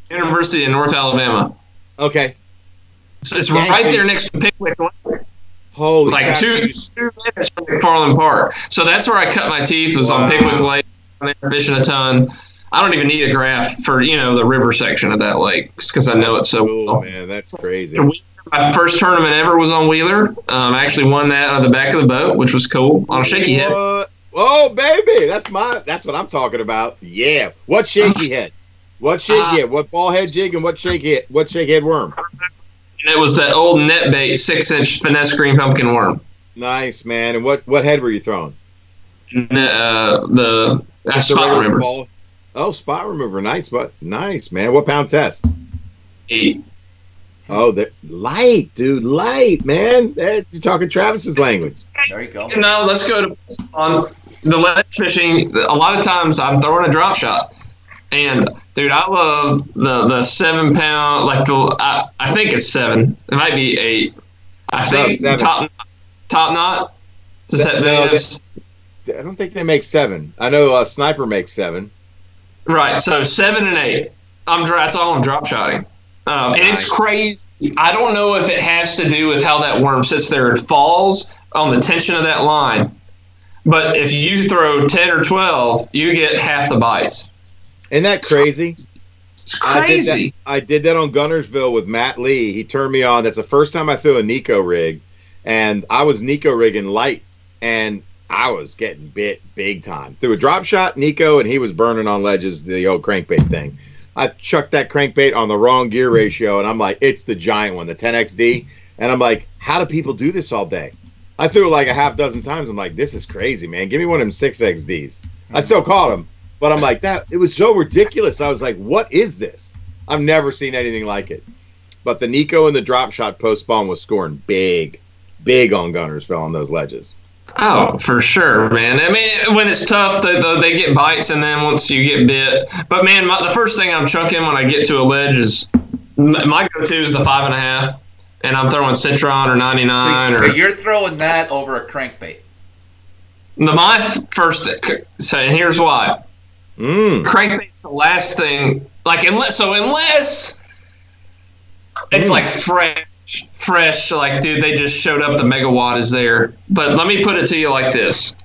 University of North Alabama. Okay. It's right there next to Pickwick Lake. Holy like 2 minutes from McFarland Park. So that's where I cut my teeth, was on Pickwick Lake. I'm there fishing a ton. I don't even need a graph for, the river section of that lake because I know it so well. Man, that's crazy. My first tournament ever was on Wheeler. I actually won that out of the back of the boat, which was cool, on a shaky head. Oh, baby, that's what I'm talking about. Yeah. What shaky head? What shaky head? What ball head jig and what shake head worm? And it was that old net bait 6-inch finesse green pumpkin worm. Nice, man. And what head were you throwing? The spot remover. Ball. Oh, spot remover. Nice, man. What pound test? 8. Oh, light, dude. Light, man. You're talking Travis's language. There you go. Now let's go to on the ledge fishing. A lot of times I'm throwing a drop shot. And, dude, I love the 7 pound, like I think it's 7. It might be 8. I think top knot. I don't think they make 7. I know Sniper makes 7. Right, so 7 and 8. That's all I'm drop shotting. And it's crazy. I don't know if it has to do with how that worm sits there and falls on the tension of that line. But if you throw 10 or 12, you get half the bites. Isn't that crazy? It's crazy. I did that on Gunnersville with Matt Lee. He turned me on. That's the first time I threw a Nico rig. And I was Nico rigging light. And I was getting bit big time. Threw a drop shot, Nico, and he was burning on ledges, the old crankbait thing. I chucked that crankbait on the wrong gear ratio, and I'm like, it's the giant one, the 10XD. And I'm like, how do people do this all day? I threw it like a half dozen times. I'm like, this is crazy, man. Give me one of them 6XDs. I still caught them, but I'm like, it was so ridiculous. I was like, what is this? I've never seen anything like it. But the Nico and the drop shot post spawn was scoring big on Gunnersville on those ledges. Oh, for sure, man. I mean, when it's tough, they get bites, and then once you get bit. But, man, the first thing I'm chunking when I get to a ledge is my go-to is the 5.5, and I'm throwing Citron or 99. So you're throwing that over a crankbait? And here's why. Crankbait's the last thing. Like, unless it's like fresh, like, dude, they just showed up, the megawatt is there. But let me put it to you like this.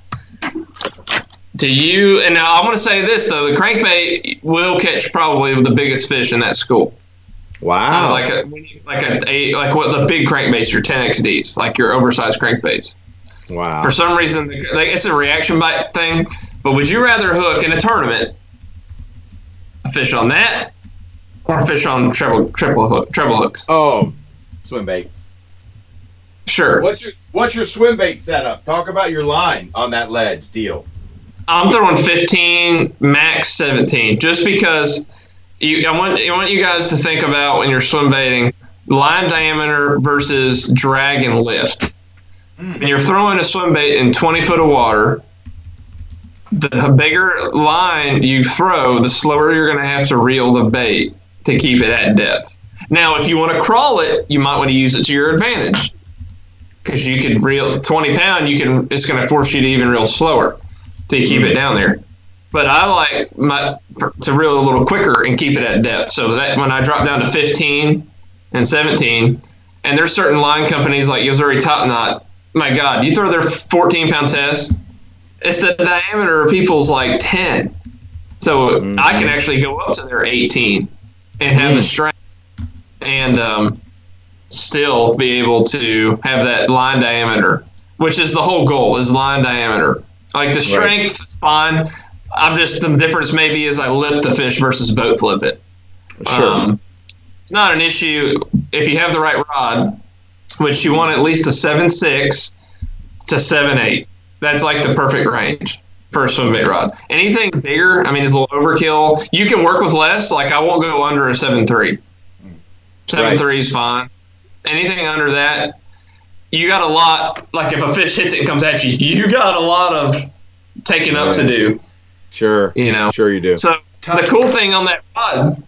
And now I'm going to say this, though, the crankbait will catch probably the biggest fish in that school. Wow. Like what the big crankbaits, your 10XDs, like your oversized crankbaits. Wow. For some reason, it's a reaction bite thing, but would you rather hook in a tournament a fish on that or fish on treble hooks. Oh, swim bait. Sure. What's your swim bait setup? Talk about your line on that ledge deal. I'm throwing 15, max 17, just because I want you guys to think about when you're swim baiting, line diameter versus drag and lift. When you're throwing a swim bait in 20 foot of water, the bigger line you throw, the slower you're going to have to reel the bait to keep it at depth. Now, if you want to crawl it, you might want to use it to your advantage, because you could reel 20 pound. It's going to force you to even reel slower to keep it down there. But I like to reel a little quicker and keep it at depth. So that when I drop down to 15 and 17, and there's certain line companies like Yo-Zuri Top Knot. My God, you throw their 14-pound test, it's the diameter of people's like 10. So I can actually go up to their 18 and have the strength and still be able to have that line diameter, which is the whole goal, is line diameter. Like the strength is fine. The difference maybe is I lip the fish versus boat flip it. Sure. It's not an issue if you have the right rod, which you want at least a 7.6 to 7.8. That's like the perfect range for a swim bait rod. Anything bigger, I mean, is a little overkill. You can work with less. Like I won't go under a 7.3. 7.3 is fine. Anything under that, you got a lot. Like if a fish hits it and comes at you, you got a lot of taking up to do. Sure. You know. Sure you do. So the cool thing on that rod,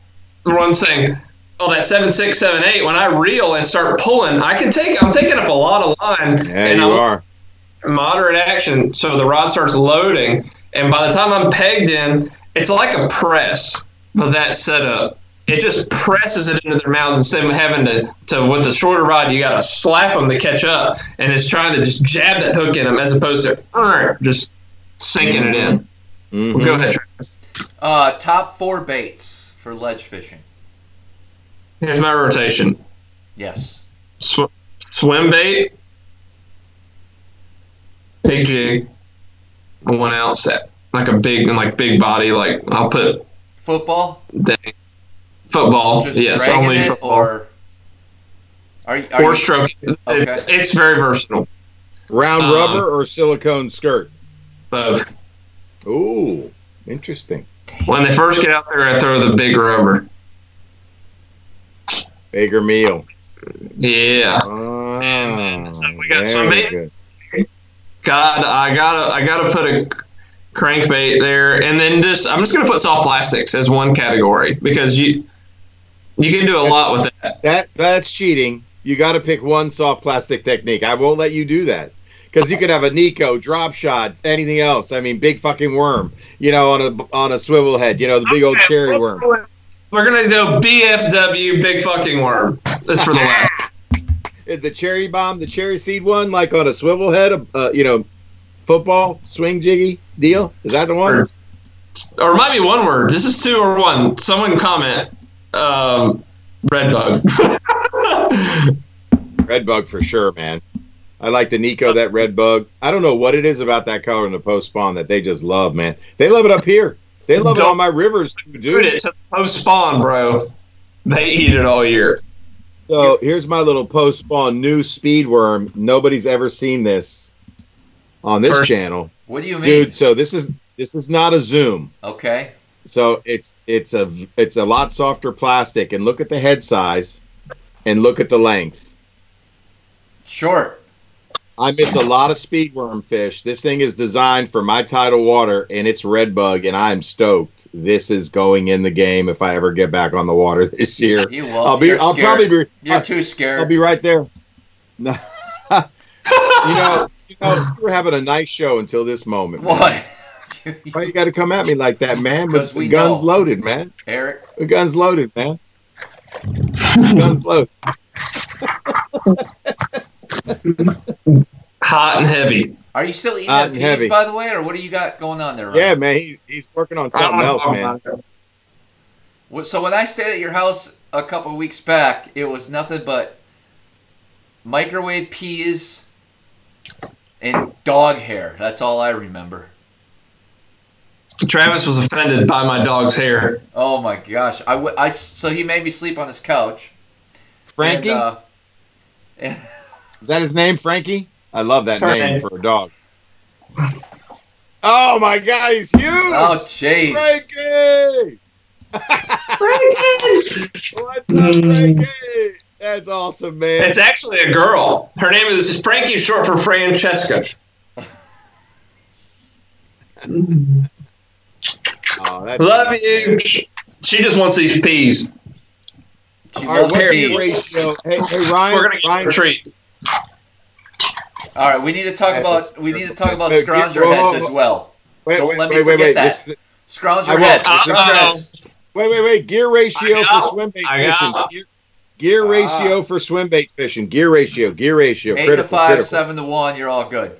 everyone's saying, oh, that 7.6, 7.8. When I reel and start pulling, I'm taking up a lot of line. Yeah, and you are. Moderate action, so the rod starts loading, and by the time I'm pegged in, it's like a press with that setup. It just presses it into their mouth instead of having to with the shorter rod, you got to slap them to catch up, and it's trying to just jab that hook in them as opposed to just sinking it in. Well, go ahead, Travis. Top 4 baits for ledge fishing. Here's my rotation. Yes. Swim bait, big jig, 1 ounce set, like a big body. Like I'll put football. Football, just yes, only it, football. Or stroking. Okay. It's very versatile. Round rubber or silicone skirt? Both. Ooh, interesting. When they first get out there, I throw the big rubber. Bigger meal. Yeah. And then so we got some bait. God, I gotta put a crankbait there, and then I'm just gonna put soft plastics as one category because you can do a lot with that. That's cheating. You got to pick one soft plastic technique. I won't let you do that because you could have a Nico, drop shot, anything else. I mean, big fucking worm. You know, on a swivel head. You know, the big old cherry worm. We're gonna go BFW, big fucking worm. That's for the last. The cherry bomb, the cherry seed one, like on a swivel head, football swing jiggy deal. Is that the one? Or it might be one word. This is 2 or 1. Someone comment. Red bug. Red bug for sure, man. I like the Nico, that red bug. I don't know what it is about that color in the post spawn that they just love, man. They love it up here. They love it on my rivers, dude. It to post spawn, bro. They eat it all year. So here's my little post spawn new speed worm. Nobody's ever seen this on this channel. What do you mean, dude? So this is not a zoom. Okay. So it's a lot softer plastic, and look at the head size, and look at the length. Short. I miss a lot of speed worm fish. This thing is designed for my tidal water, and it's red bug, and I'm stoked. This is going in the game if I ever get back on the water this year. You won't. You're too scared. I'll be right there. No. you were having a nice show until this moment. What? Why you got to come at me like that, man? With the guns loaded, man. Eric. The guns loaded, man. Guns loaded. Hot and heavy. Are you still eating that peas, by the way, or what do you got going on there, Ryan? Yeah, man. He's working on something else, man. So when I stayed at your house a couple of weeks back, it was nothing but microwave peas and dog hair. That's all I remember. Travis was offended by my dog's hair. Oh my gosh! So he made me sleep on his couch. Frankie? And, Is that his name, Frankie? I love that name for a dog. Oh my God, he's huge! Oh jeez! Frankie! Frankie! What's up, Frankie? That's awesome, man. It's actually a girl. Her name is Frankie, short for Francesca. Oh, love you. She just wants these peas. She all right, loves what's peas. your ratio? Hey, Ryan. We're gonna get a treat. All right, we need to talk about scrounger heads as well. Don't let me forget that. Scrounger heads. Scrounger heads. Wait. Gear ratio for swim bait fishing. Gear ratio for swim bait fishing. Gear ratio. 8 to 5, 7 to 1. You're all good.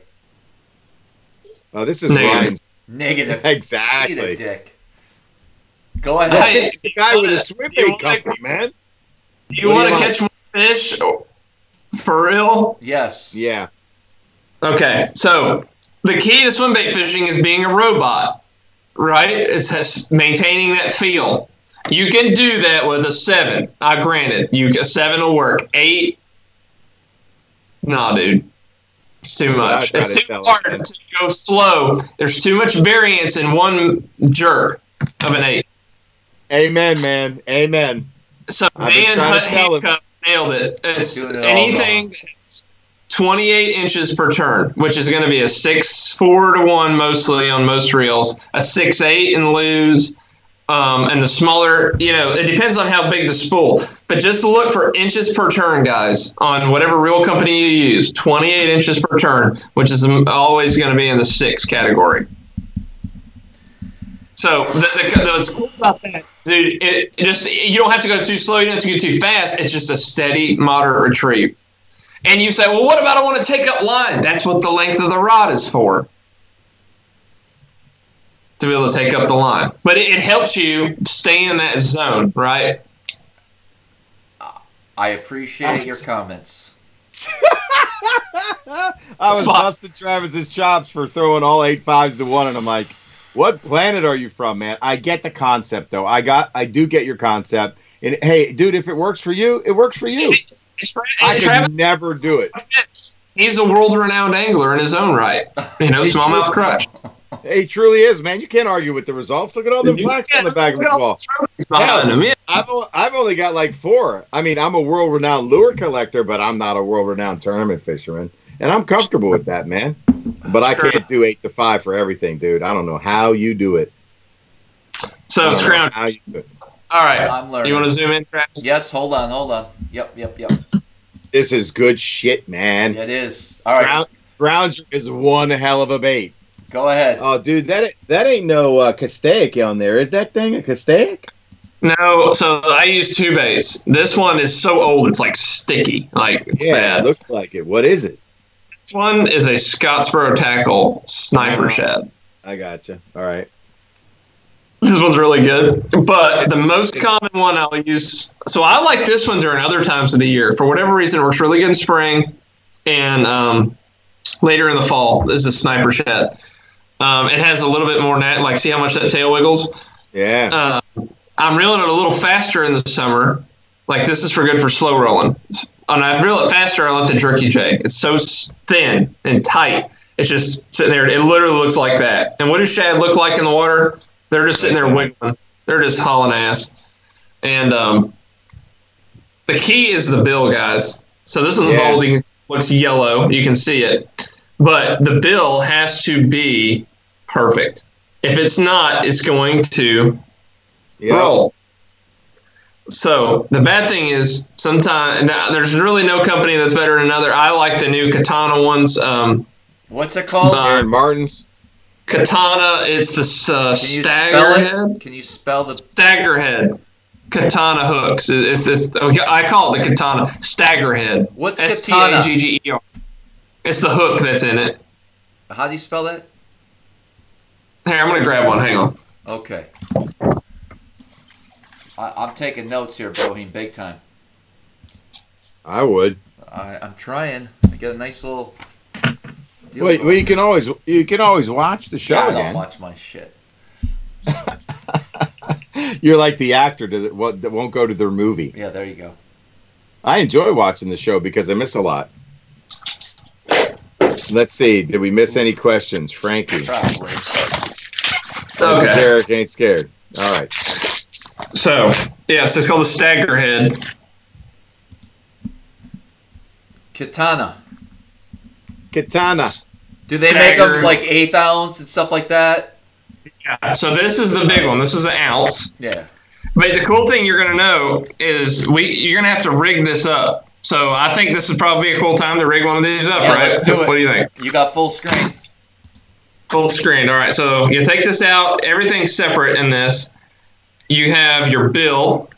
Oh, this is Ryan's. Negative. Exactly. Eat a dick. Go ahead. This is the guy with a swim bait company, man. You want to catch more fish? For real? Yes. Yeah. Okay, so the key to swim bait fishing is being a robot, right? It's maintaining that feel. You can do that with a 7. Granted, a 7 will work. 8, nah, dude. It's too much. It's too hard to go slow. There's too much variance in one jerk of an 8. Amen, man. Amen. So Dan Handcuff nailed it. It's anything that's 28 inches per turn, which is going to be a 6.4 to 1 mostly on most reels, a 6.8 in Lew's, and the smaller, it depends on how big the spool. But just look for inches per turn, guys, on whatever reel company you use. 28 inches per turn, which is always going to be in the 6 category. So what's cool about that, dude, you don't have to go too slow, you don't have to go too fast. It's just a steady, moderate retrieve. And you say, well, what about I want to take up line? That's what the length of the rod is for, to be able to take up the line. But it helps you stay in that zone, right? I appreciate your comments. I was busting Travis's chops for throwing all 8 5s to 1, and I'm like, what planet are you from, man? I get the concept, though. I do get your concept. And hey, dude, if it works for you, it works for you. I could never do it. He's a world-renowned angler in his own right. Smallmouth crush. He truly is, man. You can't argue with the results. Look at all the plaques on the back of his wall. I've only got like 4. I mean, I'm a world-renowned lure collector, but I'm not a world-renowned tournament fisherman. And I'm comfortable with that, man. But I can't do 8 to 5 for everything, dude. I don't know how you do it. So, Scrounge. All right. I'm learning. You want to zoom in, Travis? Yes, hold on. Yep. This is good shit, man. It is. All right. Scrounger is one hell of a bait. Go ahead. Oh, dude, that ain't no castaic on there. Is that thing a castaic? No, so I use 2 baits. This one is so old, it's like sticky. Like, it's bad. It looks like it. What is it? This one is a Scottsboro Tackle Sniper Shad. I gotcha. All right. This one's really good. But the most common one I'll use, so I like this one during other times of the year. For whatever reason, it works really good in spring and later in the fall. This is a Sniper Shad. It has a little bit more net, see how much that tail wiggles? Yeah. I'm reeling it a little faster in the summer. This is good for slow rolling. And I reel it faster, I let the jerky jig. It's so thin and tight. It's just sitting there. It literally looks like that. And what do shad look like in the water? They're just sitting there wiggling. They're just hauling ass. And the key is the bill, guys. So this one's holding, looks yellow. You can see it. But the bill has to be perfect. If it's not, it's going to roll. So the bad thing is sometimes there's really no company that's better than another. I like the new Katana ones. What's it called? Aaron Martin's. Katana. It's the Staggerhead. Can you spell the Staggerhead? Katana hooks. I call it the Katana Staggerhead. What's Katana? Stagger. It's the hook that's in it. How do you spell that? Here, I'm gonna grab one. Hang on. Okay. I'm taking notes here, Boheme, big time. I would. I'm trying. I got a nice little. Well, you can always watch the show. Yeah, I again. don't watch my shit. You're like the actor that won't go to their movie. Yeah, there you go. I enjoy watching the show because I miss a lot. Let's see. Did we miss any questions? Frankie. Probably. Okay. Derek ain't scared. All right. So, yes, it's called the stagger head. Katana. Do they make them like 1/8 ounce and stuff like that? Yeah. So this is the big one. This is an ounce. Yeah. But the cool thing you're going to know is you're going to have to rig this up. So I think this is probably a cool time to rig one of these up, right? Let's do it. What do you think? You got full screen. Full screen. All right. So you take this out. Everything's separate in this. You have your bill.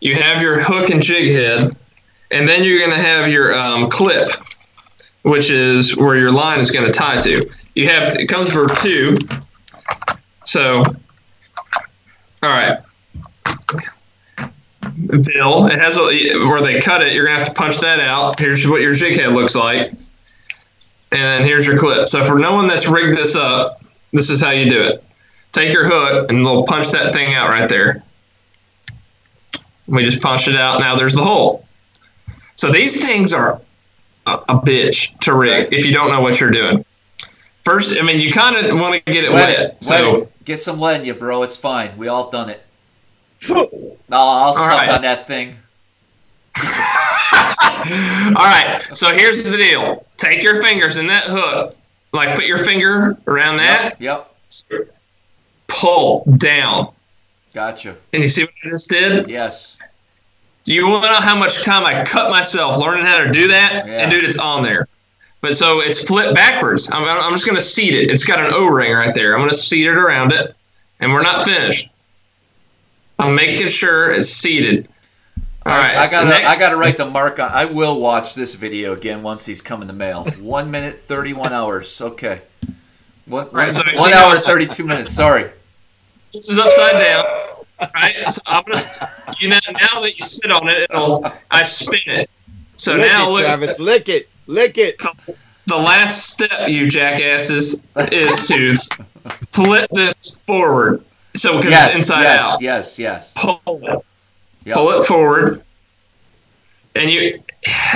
You have your hook and jig head. And then you're going to have your clip, which is where your line is going to tie to. It comes for 2. So, all right. Bill, it has where they cut it. You're gonna have to punch that out. Here's what your jig head looks like, and here's your clip. So for no one that's rigged this up, this is how you do it. Take your hook and they'll punch that thing out right there. We just punched it out. Now there's the hole. So these things are a bitch to rig if you don't know what you're doing. First, I mean, you kind of want to get it wet. So get some lead in you, bro. It's fine. We all done it. I'll suck on that thing. All right. So here's the deal. Take your fingers in that hook. Like put your finger around that. Yep. Pull down. Gotcha. And you see what I just did? Yes. Do you want to know how much time I cut myself learning how to do that? Yeah. And dude, it's on there. But so it's flipped backwards. I'm just going to seat it. It's got an O-ring right there. I'm going to seat it around it. And we're not finished. I'm making sure it's seated. All right. I gotta write the mark on. I will watch this video again once these come in the mail. 1 minute 31 hours. Okay. One hour and 32 minutes. Sorry. This is upside down. Right. So I'm gonna. Now that you sit on it, I spin it. So now look, Travis, lick it. The last step, you jackasses, is to flip this forward. So because it's inside out. Yes. Pull it. Yep. Pull it forward. And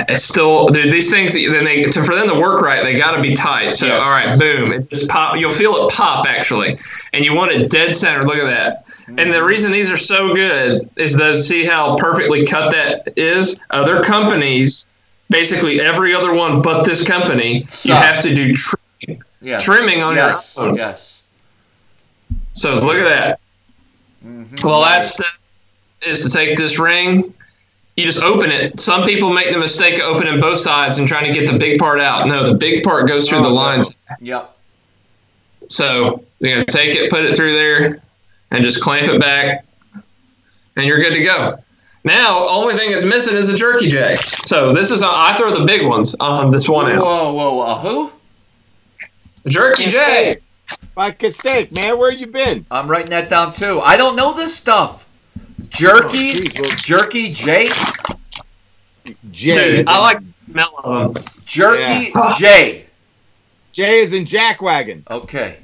it's still, dude, these things, for them to work right, they got to be tight. So, all right, boom. It just pop. You'll feel it pop, actually. And you want it dead center. Look at that. Mm-hmm. And the reason these are so good is to see how perfectly cut that is. Other companies, basically every other one but this company, you have to do trimming on your own. Yes. So look at that. Mm-hmm. The last step is to take this ring. You just open it. Some people make the mistake of opening both sides and trying to get the big part out. No, the big part goes through the lines. Yep. So you're going to take it, put it through there, and just clamp it back, and you're good to go. Now, only thing that's missing is a jerky jag. So this is I throw the big ones on this 1 ounce. Whoa, who? Jerky jag. By mistake, man. Where you been? I'm writing that down too. I don't know this stuff. Jerky J. Dude, I like the smell of them. Jerky J. J is in jackwagon. Okay.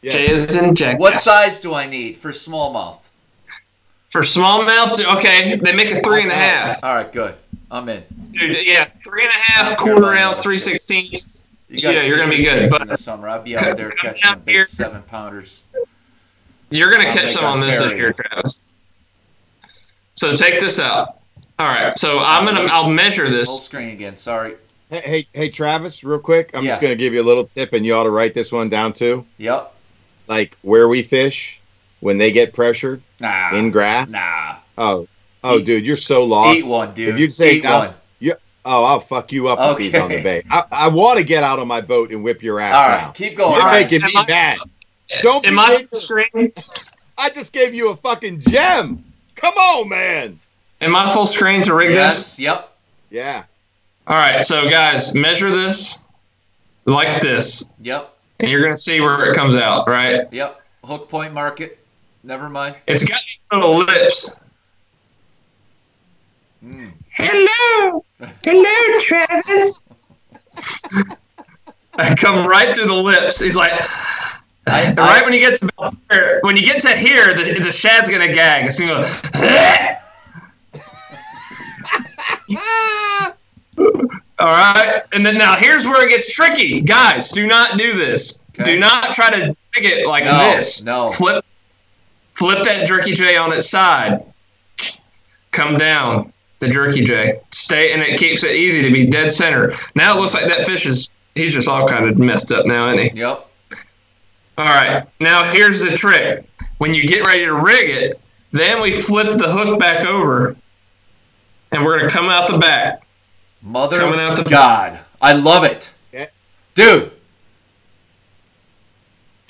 Yes. J is in jack. What size do I need for smallmouth? For smallmouths, okay, they make a 3.5. All right, good. I'm in. Dude, yeah, 3.5, quarter ounce, 3/16. Yeah, you're gonna be good. But in the summer, I'll be out there catching the big 7-pounders. You're gonna catch some on this year, Travis. So take this out. All right. So I'll measure this. Full screen again. Sorry. Hey, Travis, real quick. I'm just gonna give you a little tip, and you ought to write this one down too. Yep. Like where we fish when they get pressured in grass. Oh, dude, you're so lost. Eat one, dude. If you'd say one. I'll fuck you up with these on the bait. I want to get out on my boat and whip your ass All right, now. keep going. You're making me mad. Don't be screen. I just gave you a fucking gem. Come on, man. Am I full screen to rig this? Yep. Yeah. All right, so guys, measure this like this. Yep. And you're gonna see where it comes out, right? Yep. Hook point market. Never mind. It's got little lips. Hello, Travis. I come right through the lips. He's like, Right when you get to here, the shad's gonna gag. It's gonna go. All right, and then now here's where it gets tricky, guys. Do not do this. Okay. Do not try to dig it like this. No. Flip that jerky J on its side. Come down the jerky J. Stay, and it keeps it easy to be dead center. Now it looks like that fish he's just all kind of messed up now, isn't he? Yep. All right, now here's the trick. When you get ready to rig it, then we flip the hook back over, and we're going to come out the back. Mother of God. I love it. Yeah. Dude.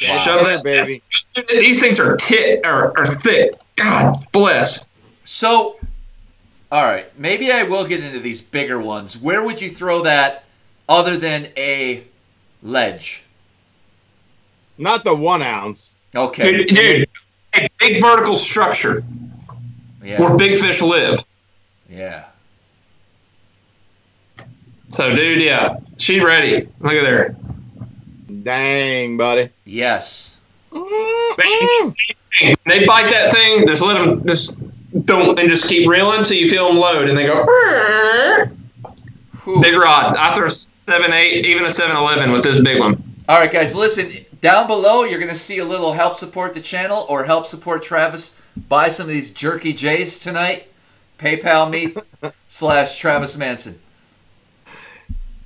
Wow. Shove that, baby. These things are thick. God bless. So, all right, maybe I will get into these bigger ones. Where would you throw that other than a ledge? Not the 1 ounce. Okay. Dude, a big vertical structure where big fish live. Yeah. So, dude, yeah, she's ready. Look at her. Dang, buddy. Yes. They bite that thing. Just let them and just keep reeling until you feel them load, and they go. Big rod. I throw a 7.8, even a 7.11 with this big one. All right, guys, listen. Down below, you're going to see a little help support the channel or help support Travis. Buy some of these jerky J's tonight. PayPal me /Travis Manson.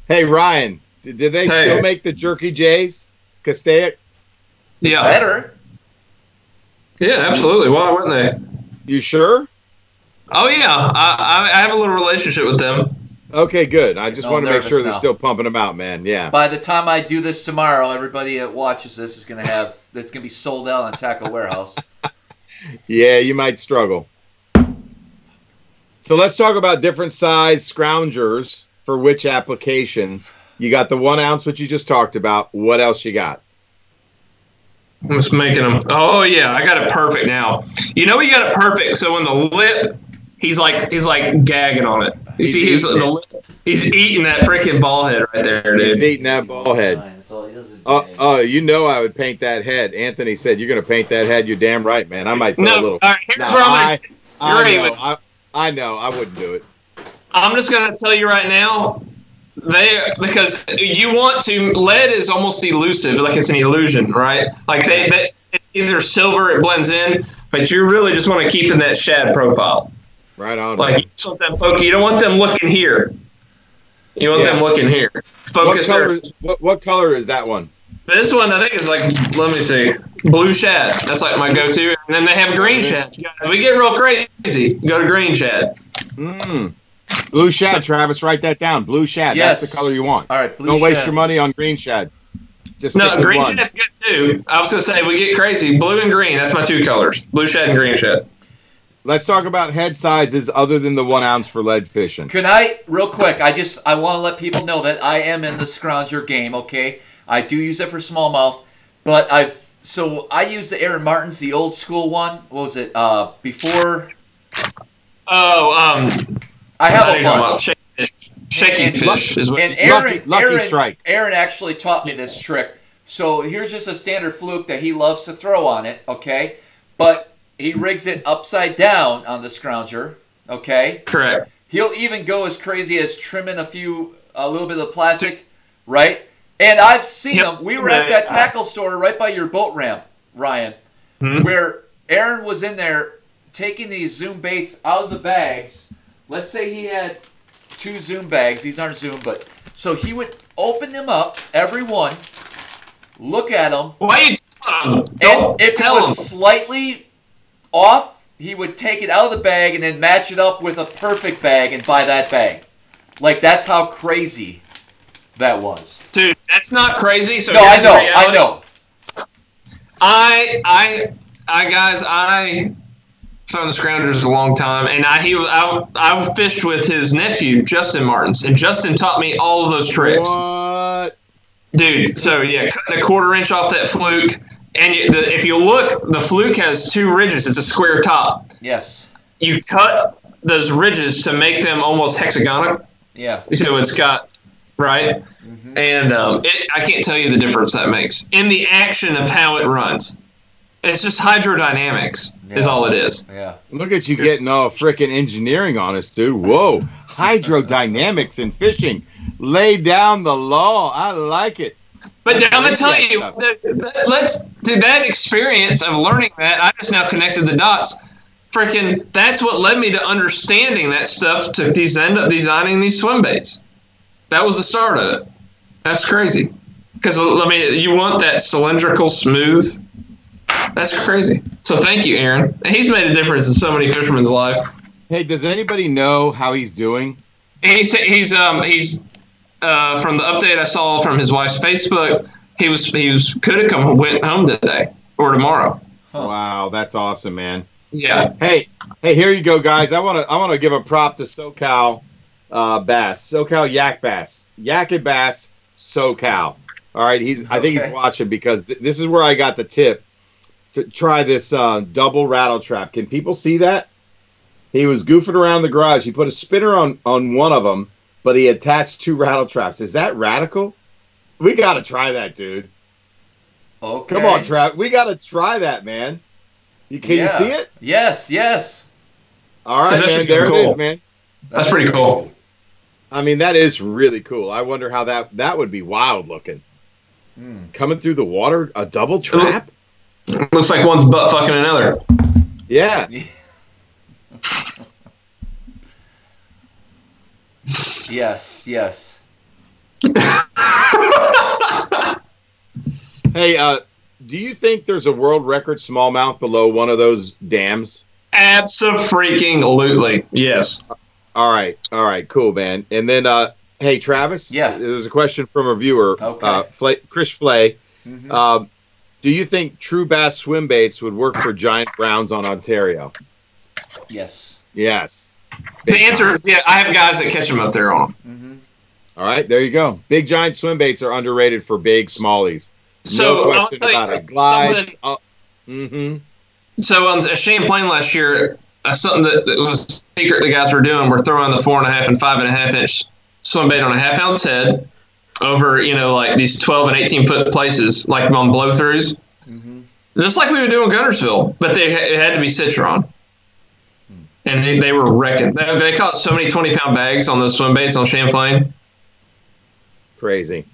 Hey, Ryan, did they still make the jerky J's? Castaic? Yeah. Better. Yeah, absolutely. Why wouldn't they? You sure? Oh, yeah. I have a little relationship with them. Okay, good. I just want to make sure they're still pumping them out, man. Yeah. By the time I do this tomorrow, everybody that watches this is going to have – it's going to be sold out on Tackle Warehouse. Yeah, you might struggle. So let's talk about different size scroungers for which applications. You got the 1 ounce, which you just talked about. What else you got? I'm just making them. Oh, yeah. I got it perfect now. You know, you got it perfect. So when the lip, he's like gagging on it. You see, he's eating that freaking ball head right there, dude. He's eating that ball head. Oh, you know I would paint that head. Anthony said, you're going to paint that head. You're damn right, man. I might throw a little. All right, here's where I know. I wouldn't do it. I'm just going to tell you right now, because you want to, lead is almost elusive, like it's an illusion, right? Like it's either silver, it blends in, but you really just want to keep in that shad profile. Right on. Like you don't want them looking here. You want them looking here. Focus. What color is that one? This one I think is like, let me see, blue shad. That's like my go-to. And then they have green shad. We get real crazy. Go to green shad. Blue shad, Travis, write that down. Blue shad. Yes. That's the color you want. All right, blue Don't shad. waste your money on green shad. Just green shad's good too. I was going to say, we get crazy. Blue and green, that's my 2 colors. Blue shad and green shad. Let's talk about head sizes other than the 1 ounce for lead fishing. Can I, real quick, I want to let people know that I am in the scrounger game, okay? I do use it for smallmouth, but I use the Aaron Martin's, the old school one. What was it? Before? I have a bunch. Shaky fish is what. And Aaron strike. Aaron actually taught me this trick. So here's just a standard fluke that he loves to throw on it, okay? But he rigs it upside down on the scrounger, okay? Correct. He'll even go as crazy as trimming a little bit of plastic, right? And I've seen them. We were at that tackle store right by your boat ramp, Ryan, where Aaron was in there taking these Zoom baits out of the bags. Let's say he had 2 Zoom bags. These aren't Zoom, but so he would open them up, every one, look at them. Why are you telling them? And if it was slightly off, he would take it out of the bag and then match it up with a perfect bag and buy that bag. Like, that's how crazy that was. Dude, that's not crazy. So no, I know. I found the scroungers a long time, and I fished with his nephew, Justin Martins, and Justin taught me all of those tricks. What? Dude, so yeah, cutting a 1/4 inch off that fluke. And if you look, the fluke has 2 ridges. It's a square top. Yes. You cut those ridges to make them almost hexagonal. Yeah. So it's got right? Mm-hmm. And I can't tell you the difference that makes in the action of how it runs. It's just hydrodynamics is all it is. Yeah. Look at you getting all freaking engineering on us, dude. Whoa. Hydrodynamics in fishing. Lay down the law. I like it. But I'm going to tell you, that experience of learning that, I just now connected the dots. Freaking, that's what led me to understanding that stuff to end up designing these swim baits. That was the start of it. That's crazy. Because, I mean, you want that cylindrical, smooth. That's crazy. So thank you, Aaron. He's made a difference in so many fishermen's life. Hey, does anybody know how he's doing? He's from the update I saw from his wife's Facebook. He went home today or tomorrow. Huh. Wow, that's awesome, man. Yeah. Hey, here you go, guys. I want to give a prop to SoCal bass, SoCal yak bass, yak and bass, SoCal. All right, I think he's watching because this is where I got the tip to try this double rattle trap. Can people see that? He was goofing around the garage. He put a spinner on one of them, but he attached 2 rattle traps. Is that radical? We got to try that, dude. Okay. Come on, Trap. We got to try that, man. Can you see it? Yes. All right, man. There it is, man. That's pretty cool. I mean, that is really cool. I wonder how that would be wild looking. Coming through the water, a double trap? Looks like one's butt fucking another. Yeah. Yes. Hey, do you think there's a world record smallmouth below one of those dams? Abso-freaking-lutely. Yes. All right, cool, man. And then, hey, Travis. Yeah. There's a question from a viewer, Chris Flay. Mm-hmm. Do you think true bass swim baits would work for giant browns on Ontario? Yes. The answer is yeah. I have guys that catch them up there on them. Mm-hmm. All right, there you go. Big giant swim baits are underrated for big smallies. So, no question about it. Glides. So at Champlain last year, something that was secret the guys were doing were throwing the 4.5 and 5.5 inch swim bait on a half-ounce head over, like these 12 and 18 foot places, like on blow-throughs. Mm-hmm. Just like we were doing Guntersville, but it had to be Citron. And they were wrecking. They caught so many 20-pound bags on those swim baits on Champlain. Crazy.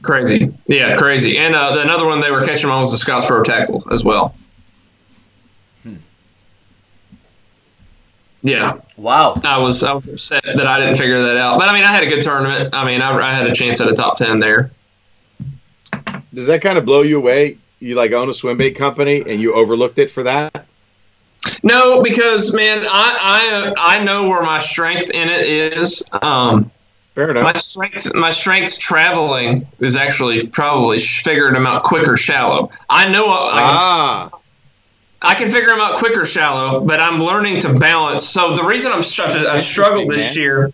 Yeah, crazy. And another one they were catching on was the Scottsboro tackle as well. Yeah. Wow. I was upset that I didn't figure that out. But, I mean, I had a good tournament. I mean, I had a chance at a top 10 there. Does that kind of blow you away? You, own a swim bait company and you overlooked it for that? No, because, man, I know where my strength in it is. Fair enough. My strength traveling is actually probably figuring them out quicker shallow. I know I can figure them out quicker shallow, but I'm learning to balance. So the reason I struggled this year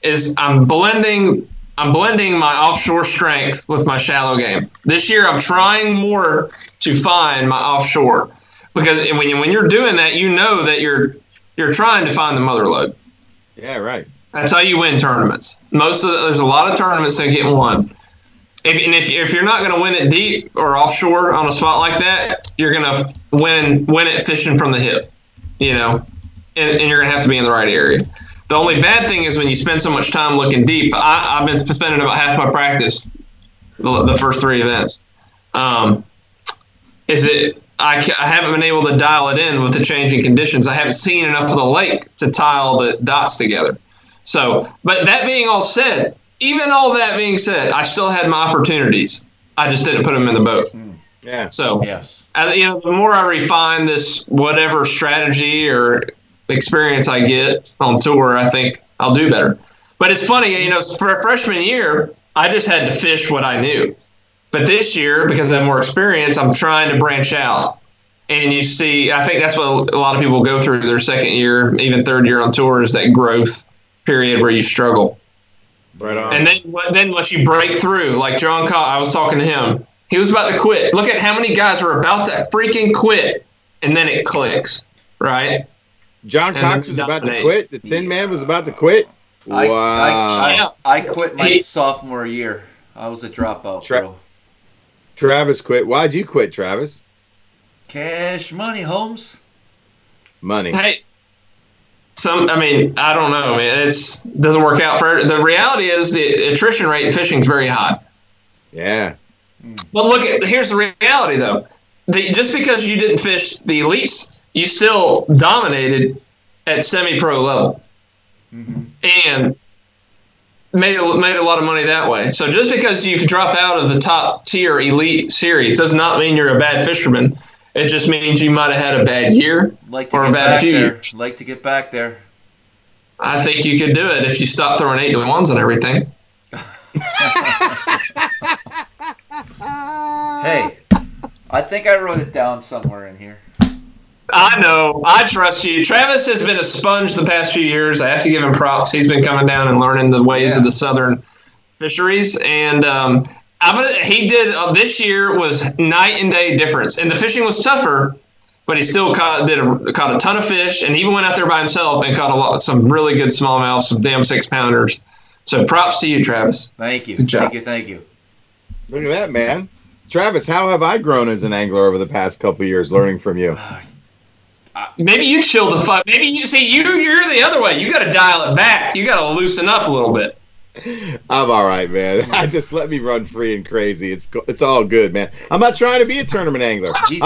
is I'm blending my offshore strength with my shallow game. This year I'm trying more to find my offshore. Because when you're doing that, you know that you're trying to find the mother lode. Yeah, right. That's how you win tournaments. There's a lot of tournaments that get won. If you're not going to win it deep or offshore on a spot like that, you're going to win it fishing from the hip, and you're going to have to be in the right area. The only bad thing is when you spend so much time looking deep. I've been spending about half my practice the first 3 events. I haven't been able to dial it in with the changing conditions. I haven't seen enough of the lake to tie all the dots together. So, but that being all said, I still had my opportunities. I just didn't put them in the boat. Yeah. So, yes. The more I refine this whatever strategy or experience I get on tour, I think I'll do better. But it's funny, for a freshman year, I just had to fish what I knew. But this year, because I have more experience, I'm trying to branch out. And you see, I think that's what a lot of people go through their second year, even third year on tour, is that growth period where you struggle. Right on. And then once you break through, like John Cobb, I was talking to him. He was about to quit. Look at how many guys are about to freaking quit, and then it clicks, right? John Cox was about to quit. The Tin Man was about to quit. Wow. I quit my sophomore year. I was a dropout, bro. Travis quit. Why'd you quit, Travis? Cash money, Holmes. Money. Hey, I don't know, man. It doesn't work out for the reality is the attrition rate in fishing is very high. Yeah. But here's the reality though. Just because you didn't fish the elites, you still dominated at semi-pro level, and made a lot of money that way. So just because you drop out of the top tier elite series does not mean you're a bad fisherman. It just means you might have had a bad year or a bad few years. Like to get back there. I think you could do it if you stop throwing 8-to-1s and everything. Hey, I think I wrote it down somewhere in here. I know. I trust you. Travis has been a sponge the past few years. I have to give him props. He's been coming down and learning the ways of the southern fisheries. And he did this year was night and day difference. And the fishing was tougher, but he still caught a ton of fish. And he even went out there by himself and caught some really good smallmouth, some damn 6-pounders. So props to you, Travis. Thank you. Good job. Thank you. Look at that, man. Travis, how have I grown as an angler over the past couple of years learning from you? Maybe you chill the fuck. Maybe you're the other way. You got to dial it back. You got to loosen up a little bit. I'm all right, man. Just let me run free and crazy. It's all good, man. I'm not trying to be a tournament angler. He's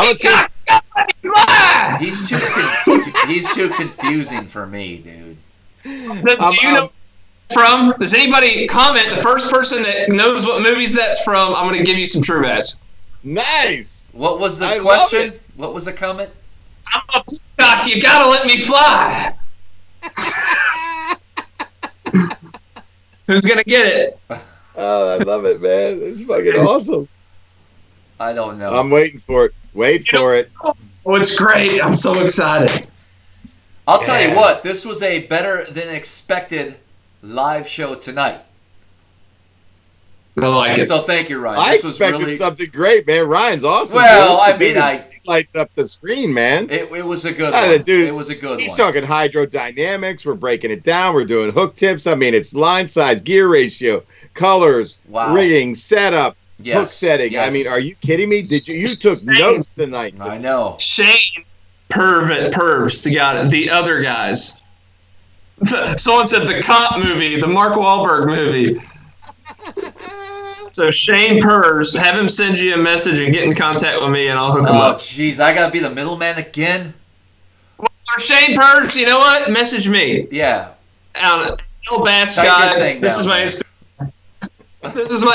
too confusing for me, dude. Does anybody comment? The first person that knows what movies that's from, I'm going to give you some true bass. Nice. What was the question? What was the comment? I'm a peacock. You got to let me fly. Who's going to get it? Oh, I love it, man. This is fucking awesome. I don't know. I'm waiting for it. Wait for it. Oh, it's great. I'm so excited. I'll tell you what. This was a better than expected live show tonight. I like it. So thank you, Ryan. I expected something great, man. Ryan's awesome. Well, dude. Lights up the screen, man. It was a good one. Dude, it was a good one. He's talking hydrodynamics. We're breaking it down. We're doing hook tips. I mean, it's line size, gear ratio, colors, rigging, setup, hook setting. Yes. I mean, are you kidding me? You took notes tonight? I know. Shane, Pervs, got it. The other guys. Someone said the cop movie, the Mark Wahlberg movie. So Shane Purrs, have him send you a message and get in contact with me, and I'll hook him up. Oh, jeez, I gotta be the middleman again. Well, Shane Purrs, you know what? Message me. Yeah. Bass guy. This is my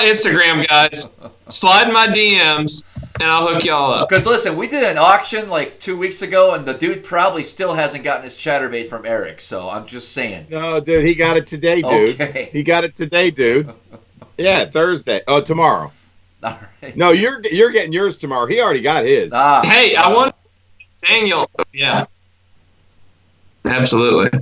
Instagram, guys. Slide my DMs, and I'll hook y'all up. Because listen, we did an auction like 2 weeks ago, and the dude probably still hasn't gotten his chatterbait from Eric. So I'm just saying. No, dude, he got it today, dude. Okay. He got it today, dude. Yeah, Thursday. Oh, tomorrow. All right. No, you're getting yours tomorrow. He already got his. Hey, I want Daniel. Yeah. Absolutely.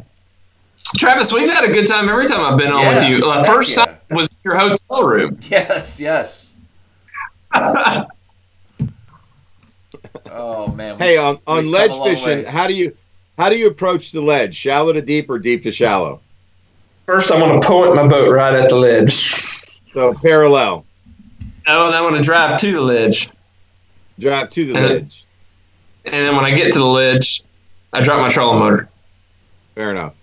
Travis, we've had a good time every time I've been on with you. First time was your hotel room. Yes. Oh man. Hey, on ledge fishing, how do you approach the ledge? Shallow to deep or deep to shallow? First, I'm going to point my boat right at the ledge. So parallel. No, and I'm going to drive to the ledge. Drive to the ledge. And then when I get to the ledge, I drop my trolling motor. Fair enough.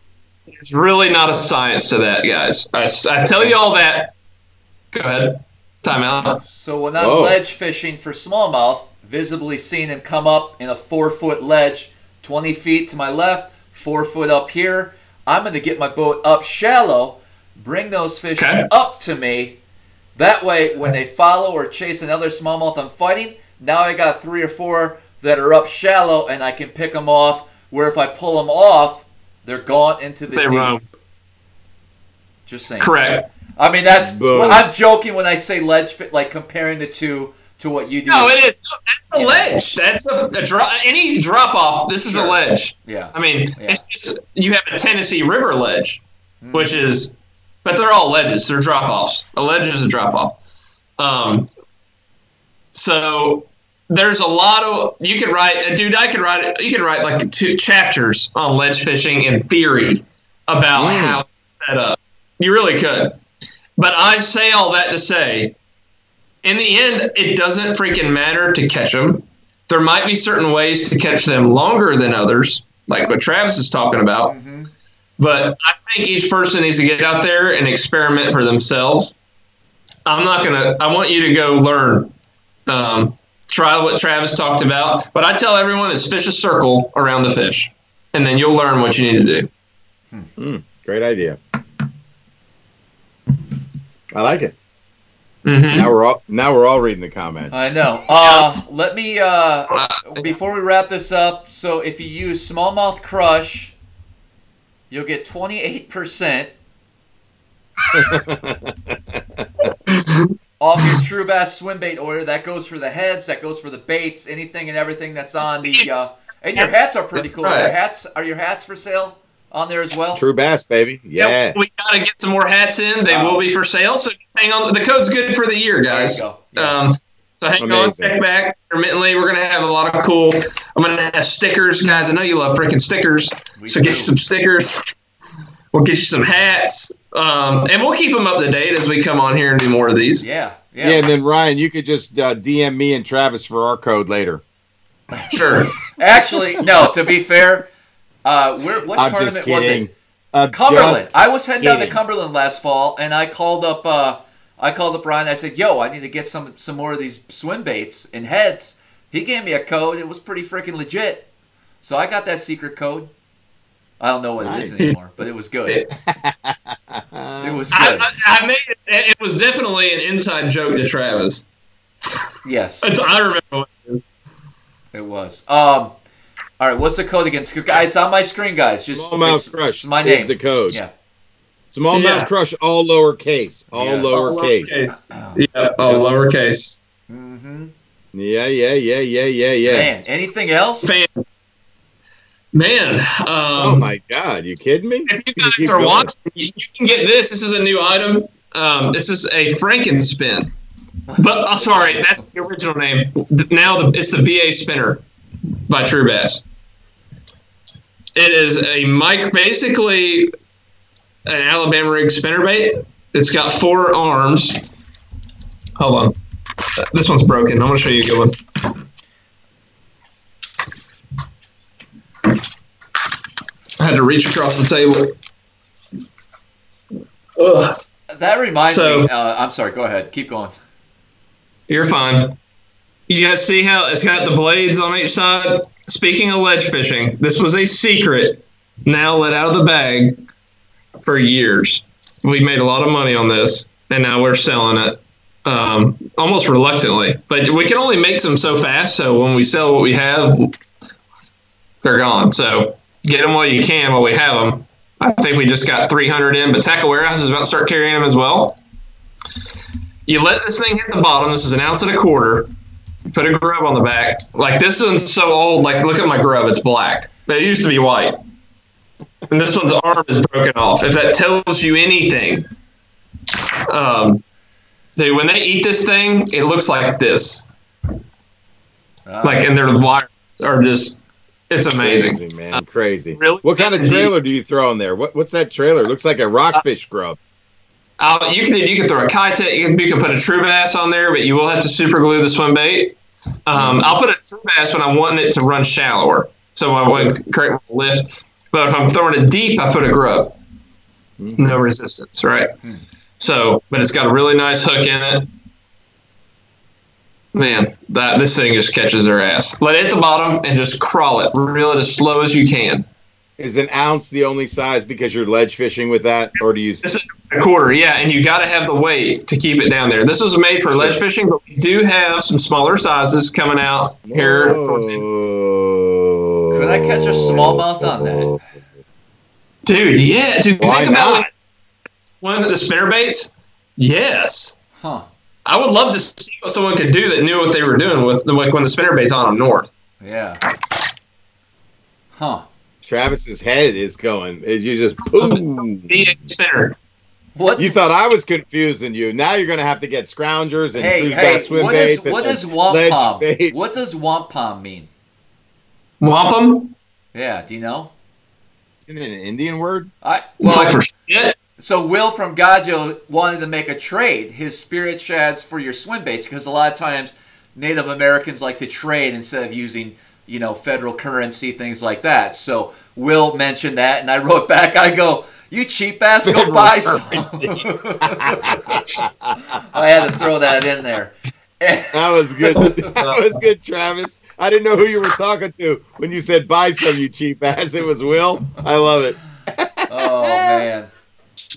It's really not a science to that, guys. I tell you all that. Go ahead. Time out. So when I'm ledge fishing for smallmouth, visibly seeing him come up in a 4-foot ledge, 20 feet to my left, 4 foot up here, I'm going to get my boat up shallow, bring those fish up to me. That way, when they follow or chase another smallmouth I'm fighting, now I got 3 or 4 that are up shallow, and I can pick them off, where if I pull them off, they're gone into the deep. Roam. Just saying. Correct. I mean, I'm joking when I say ledge fit, like comparing the two to what you do. No, it is. That's a ledge. That's a drop. Any drop off. This is a ledge. Yeah. I mean, it's just, you have a Tennessee River ledge, which is, but they're all ledges. They're drop offs. A ledge is a drop off. So there's a lot of, you could write, dude. I could write. You could write like 2 chapters on ledge fishing in theory about how it's set up. You really could. But I say all that to say, in the end, it doesn't freaking matter to catch them. There might be certain ways to catch them longer than others, like what Travis is talking about. Mm-hmm. But I think each person needs to get out there and experiment for themselves. I want you to go learn. Try what Travis talked about. But I tell everyone is fish a circle around the fish, and then you'll learn what you need to do. Great idea. I like it. Mm-hmm. Now we're all reading the comments. I know. Let me before we wrap this up. So if you use Smallmouth Crush, you'll get 28% off your True Bass swim bait order. That goes for the heads. That goes for the baits. Anything and everything that's on the. And your hats are pretty cool. Right. Are your hats for sale on there as well? True Bass, baby. Yeah. We got to get some more hats in. They will be for sale. So hang on. The code's good for the year, guys. There you go. Yes. So hang on, check back. Intermittently, we're going to have a lot of cool. I'm going to have stickers, guys. I know you love freaking stickers. Get you some stickers. We'll get you some hats. And we'll keep them up to date as we come on here and do more of these. Yeah. And then, Ryan, you could just DM me and Travis for our code later. Sure. Actually, no, to be fair, what tournament was it? Cumberland. I was heading down to Cumberland last fall, and I called up Ryan. I said, "Yo, I need to get some more of these swim baits and heads." He gave me a code. It was pretty freaking legit. So I got that secret code. I don't know what it is anymore, but it was good. It was good. I made it. It was definitely an inside joke to Travis. Yes, I remember. It was. All right, what's the code again? It's on my screen, guys. Just Smallmouth Crush. My name. Is the code. Yeah. Smallmouth Crush, all lowercase. All lowercase. Yeah, all lowercase. Mm-hmm. Yeah. Man, anything else? Man. Oh, my God. You kidding me? If you guys are watching, you can get this. This is a new item. This is a Frankenspin. But, sorry, that's the original name. Now it's the BA Spinner by True Bass. It is basically an Alabama rig spinnerbait. It's got 4 arms. Hold on. This one's broken. I'm going to show you a good one. I had to reach across the table. Ugh. That reminds me. I'm sorry. Go ahead. Keep going. You're fine. You guys see how it's got the blades on each side? Speaking of ledge fishing, this was a secret now let out of the bag for years. We made a lot of money on this, and now we're selling it almost reluctantly. But we can only make them so fast, so when we sell what we have, they're gone. So get them while you can while we have them. I think we just got 300 in, but Tackle Warehouse is about to start carrying them as well. You let this thing hit the bottom. This is 1.25 ounces. You put a grub on the back. Like, this one's so old. Like, look at my grub. It's black. But it used to be white. And this one's arm is broken off. If that tells you anything. Dude, when they eat this thing, it looks like this. Like, and their wires are just, it's amazing. Crazy, man. Crazy. Really? What kind of trailer do you throw in there? What's that trailer? It looks like a rockfish grub. You can throw a Kitech. You can put a True Bass on there, but you will have to super glue the swim bait. I'll put a True Bass when I'm wanting it to run shallower, so I wouldn't create more lift. But if I'm throwing it deep, I put a grub. No resistance, right? So, but it's got a really nice hook in it. Man, this thing just catches their ass. Let it hit the bottom and just crawl it. Reel it as slow as you can. Is 1 ounce the only size because you're ledge fishing with that, or do you? This is 1/4, yeah, and you got to have the weight to keep it down there. This was made for ledge fishing, but we do have some smaller sizes coming out here. Towards the end. Could I catch a smallmouth on that? Dude, yeah. Dude, why think about not? One of the spinnerbaits. Yes. Huh. I would love to see what someone could do that knew what they were doing with like when the spinnerbait's on them north. Yeah. Huh. Travis's head is going. You just boom. Spinner. You thought I was confusing you. Now you're going to have to get scroungers and swim baits. What does wampum? What does wampum mean? Wampum? Yeah. Do you know? Isn't it an Indian word? Like for shit? So Will from Gajo wanted to make a trade, his spirit shads for your swim baits, because a lot of times Native Americans like to trade instead of using, federal currency, things like that. So Will mentioned that, and I wrote back, I go, you cheap ass, go buy some. I had to throw that in there. That was good. That was good, Travis. I didn't know who you were talking to when you said buy some, you cheap ass. It was Will. I love it. Oh, man.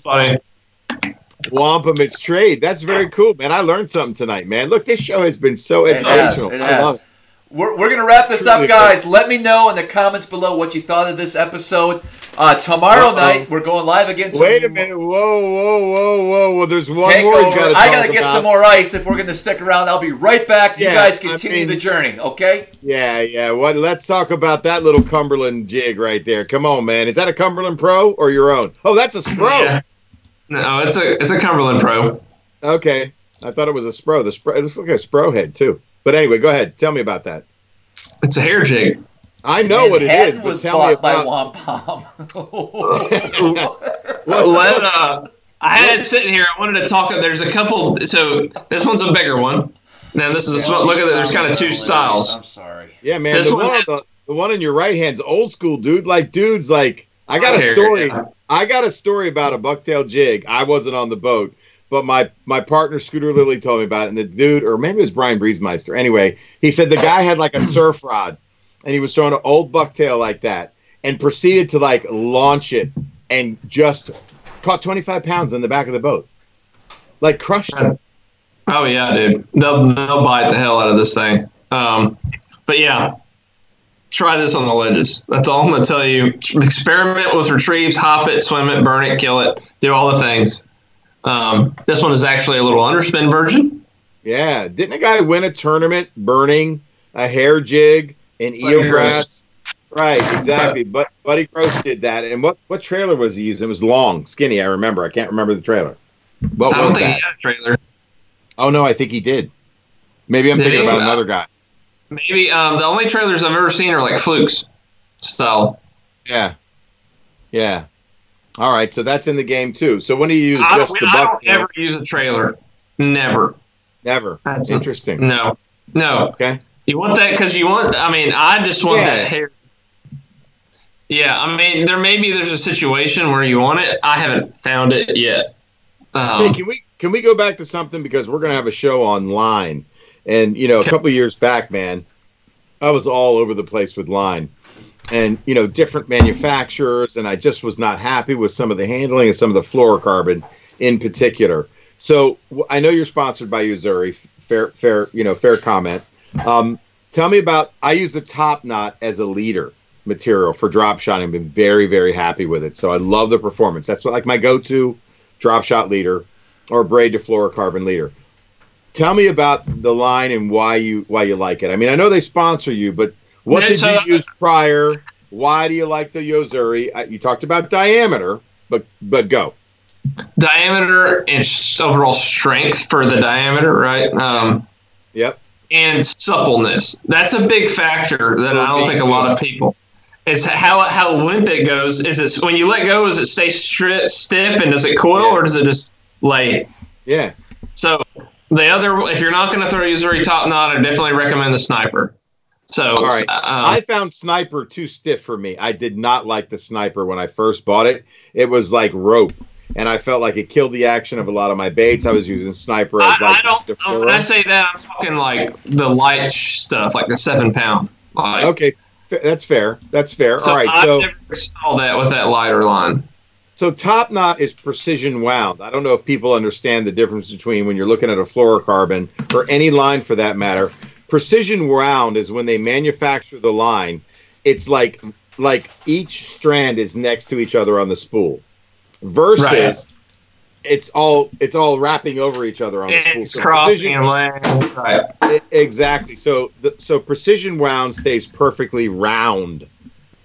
Funny. Wampum, it's trade. That's very cool, man. I learned something tonight, man. Look, this show has been so educational. I love it. We're going to wrap this up, guys. Let me know in the comments below what you thought of this episode. Tomorrow night, we're going live again. Wait a minute. Whoa. Well, there's one more I got to get some more ice if we're going to stick around. I'll be right back. You guys continue the journey, okay? Yeah. Let's talk about that little Cumberland jig right there. Come on, man. Is that a Cumberland Pro or your own? Oh, that's a Spro. Yeah. No, it's a Cumberland Pro. Okay. I thought it was a Spro. It looks like a Spro head, too. But anyway, go ahead. Tell me about that. It's a hair jig. I know what it is, but tell me about. I had it sitting here. I wanted to talk. There's a couple. So this one's a bigger one. Now this is a look at it. There's kind of two styles. I'm sorry. Yeah, man. The one on your right hand's old school, dude. Like dudes, like I got a story. Yeah. I got a story about a bucktail jig. I wasn't on the boat. But my partner, Scooter Lilly, told me about it. And the dude, or maybe it was Brian Breezemeister. Anyway, he said the guy had like a surf rod. And he was throwing an old bucktail like that. And proceeded to like launch it. And just caught 25 pounds in the back of the boat. Like crushed it. Oh, yeah, dude. They'll bite the hell out of this thing. But yeah. Try this on the ledges. That's all I'm going to tell you. Experiment with retrieves. Hop it, swim it, burn it, kill it. Do all the things. This one is actually a little underspin version. Yeah. Didn't a guy win a tournament burning a hair jig and eelgrass? Right, exactly. But Buddy Gross did that. And what trailer was he using? It was long, skinny, I remember. I can't remember the trailer. I don't think he had a trailer. Oh, no, I think he did. Maybe I'm thinking about another guy. Maybe the only trailers I've ever seen are like Flukes style. Yeah. All right, so that's in the game too. So when do you use just the buck? I don't ever use a trailer. Never. That's interesting. No. Okay. You want that because you want. I mean, I just want that hair. Yeah, I mean, there's a situation where you want it. I haven't found it yet. Hey, can we go back to something, because we're gonna have a show online, and a couple of years back, man, I was all over the place with line. And, different manufacturers, and I just was not happy with some of the handling and some of the fluorocarbon in particular. So I know you're sponsored by Uzuri. Fair comment. Tell me about, I use the Top Knot as a leader material for drop shot. I've been very, very happy with it. So I love the performance. That's like my go-to drop shot leader or braid to fluorocarbon leader. Tell me about the line and why you like it. I mean, I know they sponsor you, but what did you use prior? Why do you like the Uzuri? You talked about diameter, but go. Diameter and overall strength for the diameter, right? Yep. And suppleness. That's a big factor that I don't think a lot of people. Is how limp it goes. Is it when you let go? Does it stay stiff and does it coil or does it just lay? Yeah. So if you're not going to throw a Uzuri Top Knot, I definitely recommend the Sniper. So, all right. I found Sniper too stiff for me. I did not like the Sniper when I first bought it. It was like rope, and I felt like it killed the action of a lot of my baits. I was using Sniper as when I say that, I'm talking like the light stuff, like the 7-pound. Okay, that's fair. So all right. I never saw that with that lighter line. So Top Knot is precision wound. I don't know if people understand the difference between when you're looking at a fluorocarbon or any line for that matter. Precision wound is when they manufacture the line. It's like each strand is next to each other on the spool, versus it's all wrapping over each other on the spool. It's crossing and laying. Right. Exactly. So precision wound stays perfectly round,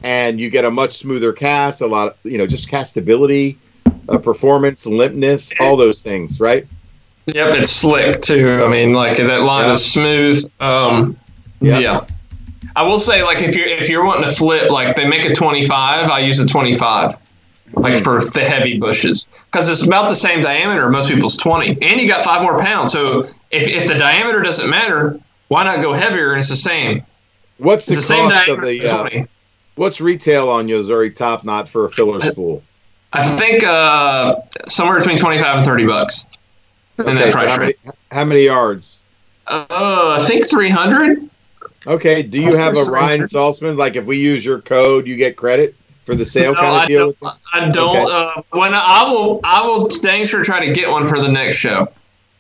and you get a much smoother cast. A lot of just castability, performance, limpness, all those things. Right. Yep, it's slick too. I mean, like that line is smooth. Yeah. I will say, like if you're wanting to flip, like they make a 25, I use a 25. like for the heavy bushes, because it's about the same diameter. Most people's 20, and you got 5 more pounds. So if the diameter doesn't matter, why not go heavier? And it's the same. What's the cost of the? What's retail on Yo-Zuri top knot for a filler spool? I think somewhere between $25 and $30 in that price range. How many yards? I think 300. Okay. Do you have a Ryan Salzman? Like, if we use your code, you get credit for the sale kind of deal? I don't. Okay. When I will dang sure try to get one for the next show.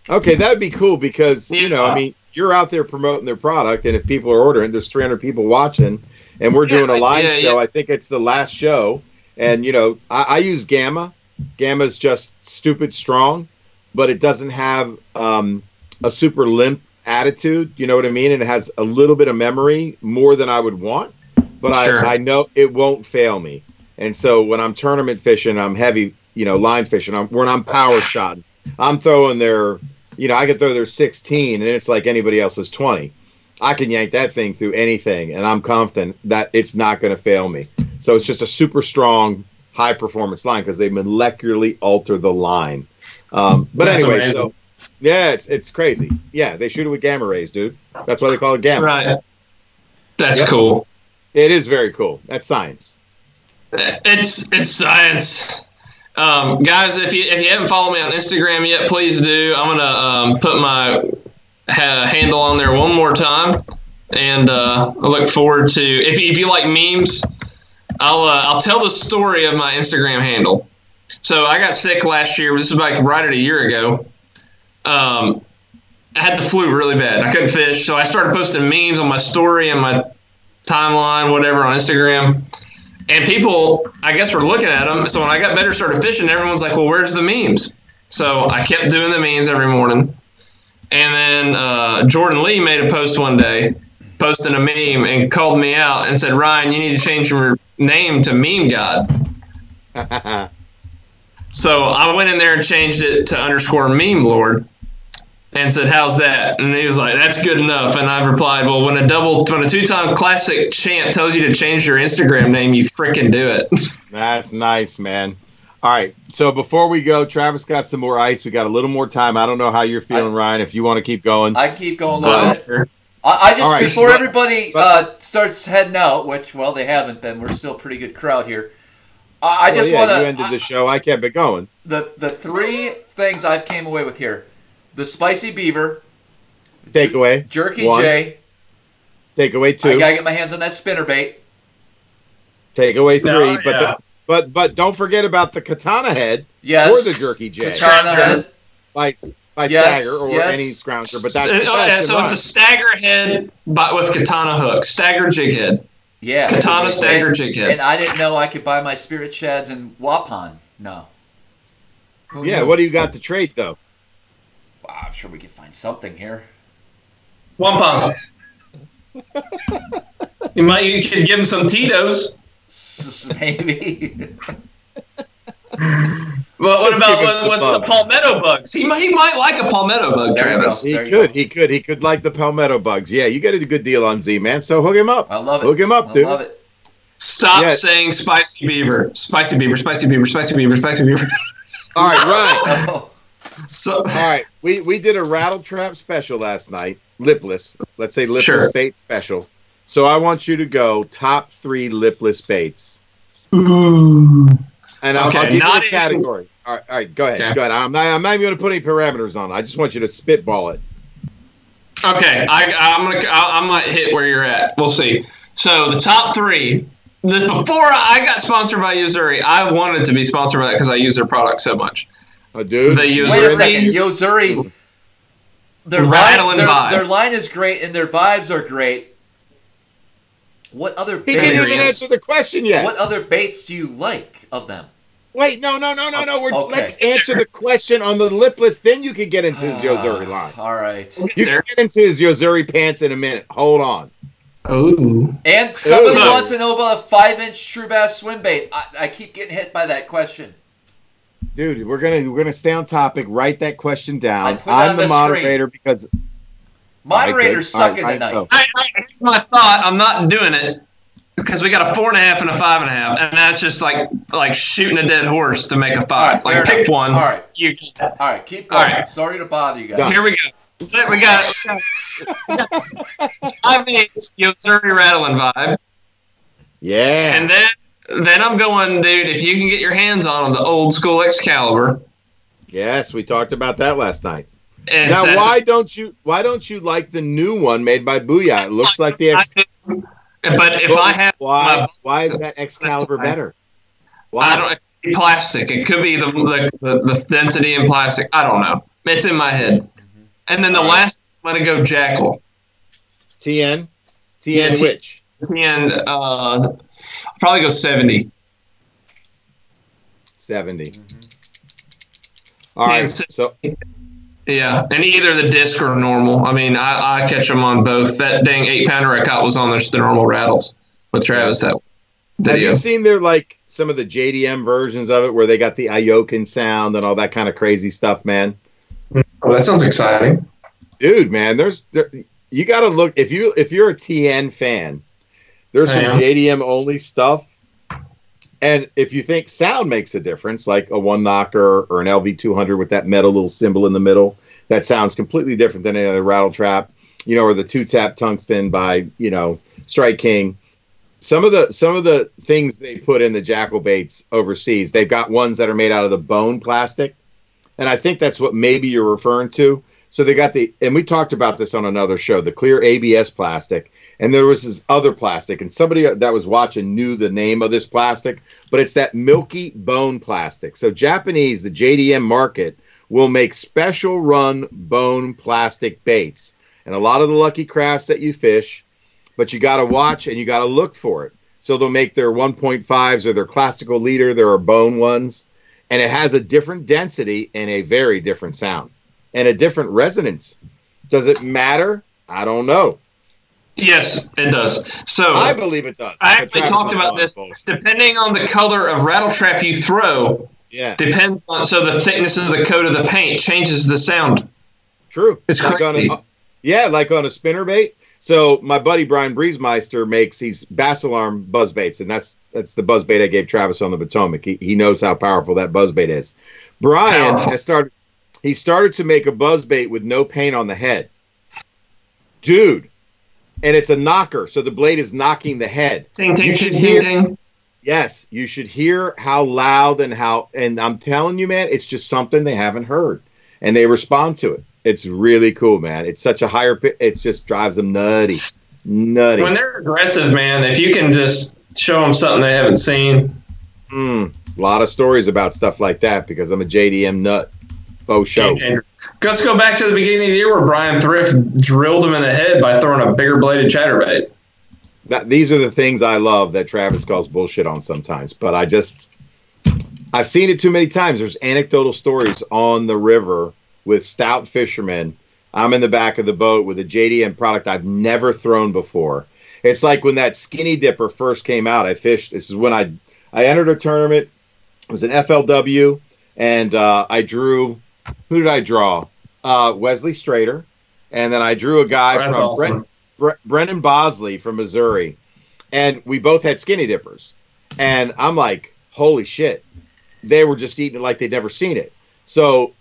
Okay, that would be cool because I mean, you're out there promoting their product, and if people are ordering, there's 300 people watching, and we're doing a live show. I think it's the last show, and I use Gamma. Gamma's just stupid strong, but it doesn't have a super limp attitude. You know what I mean? And it has a little bit of memory, more than I would want, but I know it won't fail me. And so when I'm tournament fishing, I'm heavy, line fishing. When I'm power shotting, I'm throwing their, I can throw their 16, and it's like anybody else's 20. I can yank that thing through anything, and I'm confident that it's not going to fail me. So it's just a super strong, high performance line because they molecularly alter the line. But anyway, so yeah, it's crazy. Yeah, they shoot it with gamma rays, dude. That's why they call it gamma. Right. That's cool. It is very cool. That's science. It's science. Guys, if you haven't followed me on Instagram yet, please do. I'm gonna put my handle on there one more time, and I look forward to if you like memes. I'll tell the story of my Instagram handle. So I got sick last year. This was like right at a year ago. I had the flu really bad. I couldn't fish, so I started posting memes on my story and my timeline, whatever, on Instagram. And people, I guess, were looking at them. So when I got better, started fishing, everyone's like, well, where's the memes? So I kept doing the memes every morning. And then Jordan Lee made a post one day, posting a meme, and called me out and said, Ryan, you need to change your name to Meme God. So I went in there and changed it to _Meme Lord and said, how's that? And he was like, that's good enough. And I replied, well, when a 2-time classic champ tells you to change your Instagram name, you freaking do it. That's nice, man. All right. So before we go, Travis got some more ice. We got a little more time. I don't know how you're feeling, Ryan, if you want to keep going. I keep going a little bit. I just, before everybody starts heading out, which, well, they haven't been. We're still a pretty good crowd here. I just want to. You ended the show. I kept it going. The 3 things I've came away with here: the spicy beaver, takeaway, jerky J, takeaway 2. I gotta get my hands on that spinnerbait. Takeaway 3, but don't forget about the katana head or the jerky J. Katana head by stagger or any scrounger, but that's so it's a stagger head, but with katana hook, stagger jig head. Yeah, katana stagger jig head. And I didn't know I could buy my spirit shads in Waupun. No. Who knew? What do you got to trade though? Wow, I'm sure we could find something here. Waupun. You could give him some Tito's. Maybe. Well, what about what's the palmetto bugs? He might like a palmetto bug, Travis. He could like the palmetto bugs. Yeah, you get a good deal on Z, man. So hook him up. I love it. Hook him up, dude. I love it. Stop saying spicy beaver. Spicy beaver, spicy beaver, spicy beaver, spicy beaver. All right, right. So, all right, we did a rattle trap special last night. Lipless. Let's say lipless bait special. So I want you to go top 3 lipless baits. Ooh. And I'll give you a category. All right, go ahead. Okay. Go ahead. I'm not even going to put any parameters on. I just want you to spitball it. Okay, I'm gonna hit where you're at. We'll see. So the top 3. Before I got sponsored by Yo-Zuri, I wanted to be sponsored by that because I use their product so much. Oh, dude. Wait a second, Yo-Zuri. Their line is great and their vibes are great. What other baits? He didn't even answer the question yet. What other baits do you like of them? Wait, no. Let's answer the question on the lipless, then you can get into his Yo-Zuri line. All right. You can get into his Yo-Zuri pants in a minute. Hold on. Ooh. And somebody wants to know about a 5-inch true bass swim bait. I keep getting hit by that question. Dude, we're gonna stay on topic. Write that question down. I'm the moderator because moderators sucking tonight. My thought. I'm not doing it because we got a 4.5 and a 5.5, and that's just like shooting a dead horse to make a 5. Like pick one. All right. All right, keep going. All right. Sorry to bother you guys. Here we go. We got 5 days, Missouri rattling vibe. Yeah. And then I'm going, dude, if you can get your hands on the old school Excalibur. Yes, we talked about that last night. And now, why don't you like the new one made by Booyah? It looks like the But if I have why is that Excalibur better? Why? I don't. It could be plastic. It could be the density in plastic. I don't know. It's in my head. And then the last, let it go Jackal. TN which? TN. Probably go 70. 70. All right. So. Yeah, and either the disc or normal. I mean, I catch them on both. That dang 8-pounder I caught was on the normal rattles with Travis. That video. Have you seen their some of the JDM versions of it where they got the Iokin sound and all that kind of crazy stuff, man? Oh, that sounds exciting, dude. Man, you got to look if you're a TN fan. There's some JDM only stuff, and if you think sound makes a difference, like a one knocker or an LV200 with that metal little symbol in the middle, that sounds completely different than any other rattle trap, or the 2-tap tungsten by, Strike King. Some of the things they put in the Jackal baits overseas, they've got ones that are made out of the bone plastic, and I think that's what maybe you're referring to. So they got and we talked about this on another show, the clear ABS plastic, and there was this other plastic, and somebody that was watching knew the name of this plastic, but it's that milky bone plastic. So Japanese, the JDM market, will make special run bone plastic baits. And a lot of the Lucky Crafts that you fish, but you got to watch and you got to look for it. So they'll make their 1.5s or their classical leader. There are bone ones, and it has a different density and a very different sound and a different resonance. Does it matter? I don't know. Yes, it does. So I believe it does. I actually talked about this. Depending on the color of rattle trap you throw, depends on. So the thickness of the coat of the paint changes the sound. True. It's crazy. Like on a spinnerbait. So my buddy Brian Breezemeister makes these bass alarm buzz baits, and that's the buzz bait I gave Travis on the Potomac. He knows how powerful that buzz bait is. Brian has started. He started to make a buzz bait with no paint on the head, dude. And it's a knocker, so the blade is knocking the head. Ting, ting, ting, ting, ting. Yes, you should hear how loud and I'm telling you, man, it's just something they haven't heard, and they respond to it. It's really cool, man. It's such a higher pitch. It just drives them nutty. When they're aggressive, man, if you can just show them something they haven't seen. A lot of stories about stuff like that because I'm a JDM nut. Oh, show. Let's go back to the beginning of the year where Brian Thrift drilled him in the head by throwing a bigger bladed chatterbait. These are the things I love that Travis calls bullshit on sometimes, but I've seen it too many times. There's anecdotal stories on the river with stout fishermen. I'm in the back of the boat with a JDM product I've never thrown before. It's like when that skinny dipper first came out. I fished. This is when I entered a tournament. It was an FLW, and I drew. Who did I draw? Wesley Strader, and then I drew a guy from awesome. Brennan Bosley from Missouri, and we both had skinny dippers. And I'm like, holy shit. They were just eating it like they'd never seen it. So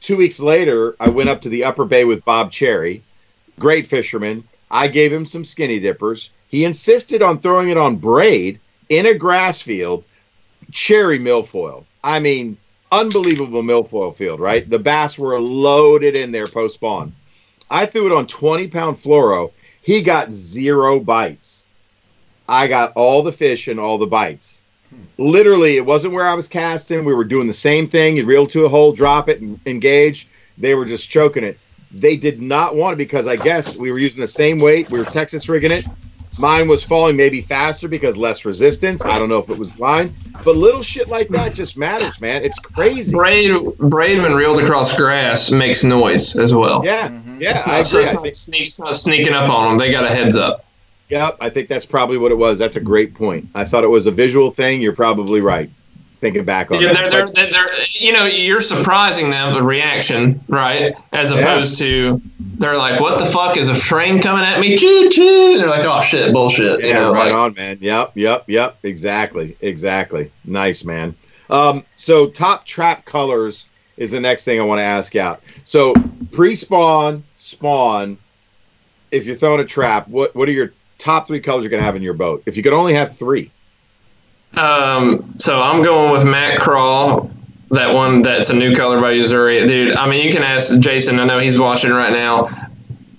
2 weeks later, I went up to the Upper Bay with Bob Cherry, great fisherman. I gave him some skinny dippers. He insisted on throwing it on braid in a grass field, cherry milfoil. I mean, unbelievable milfoil field, right? The bass were loaded in there post-spawn. I threw it on 20-pound fluoro. He got 0 bites. I got all the fish and all the bites. Literally, it wasn't where I was casting. We were doing the same thing. You reel to a hole, drop it, and engage. They were just choking it. They did not want it because I guess we were using the same weight. We were Texas rigging it. Mine was falling maybe faster because less resistance. I don't know if it was mine. But little shit like that just matters, man. It's crazy. Braid when reeled across grass makes noise as well. Yeah, yeah. It's not sneaking up on them. They got a heads up. Yep, I think that's probably what it was. That's a great point. I thought it was a visual thing. You're probably right. Thinking back on they're you're surprising them with reaction, right? As opposed to they're like, what the fuck is a train coming at me? Choo choo. They're like, oh shit, bullshit. Yeah, right on, man. Yep. Exactly. Nice, man. So top trap colors is the next thing I want to ask out. So pre-spawn, spawn, if you're throwing a trap, what are your top 3 colors you're gonna have in your boat? If you could only have 3. So I'm going with Matt Crawl, that one that's a new color by Uzuri. Dude, I mean, you can ask Jason. I know he's watching right now.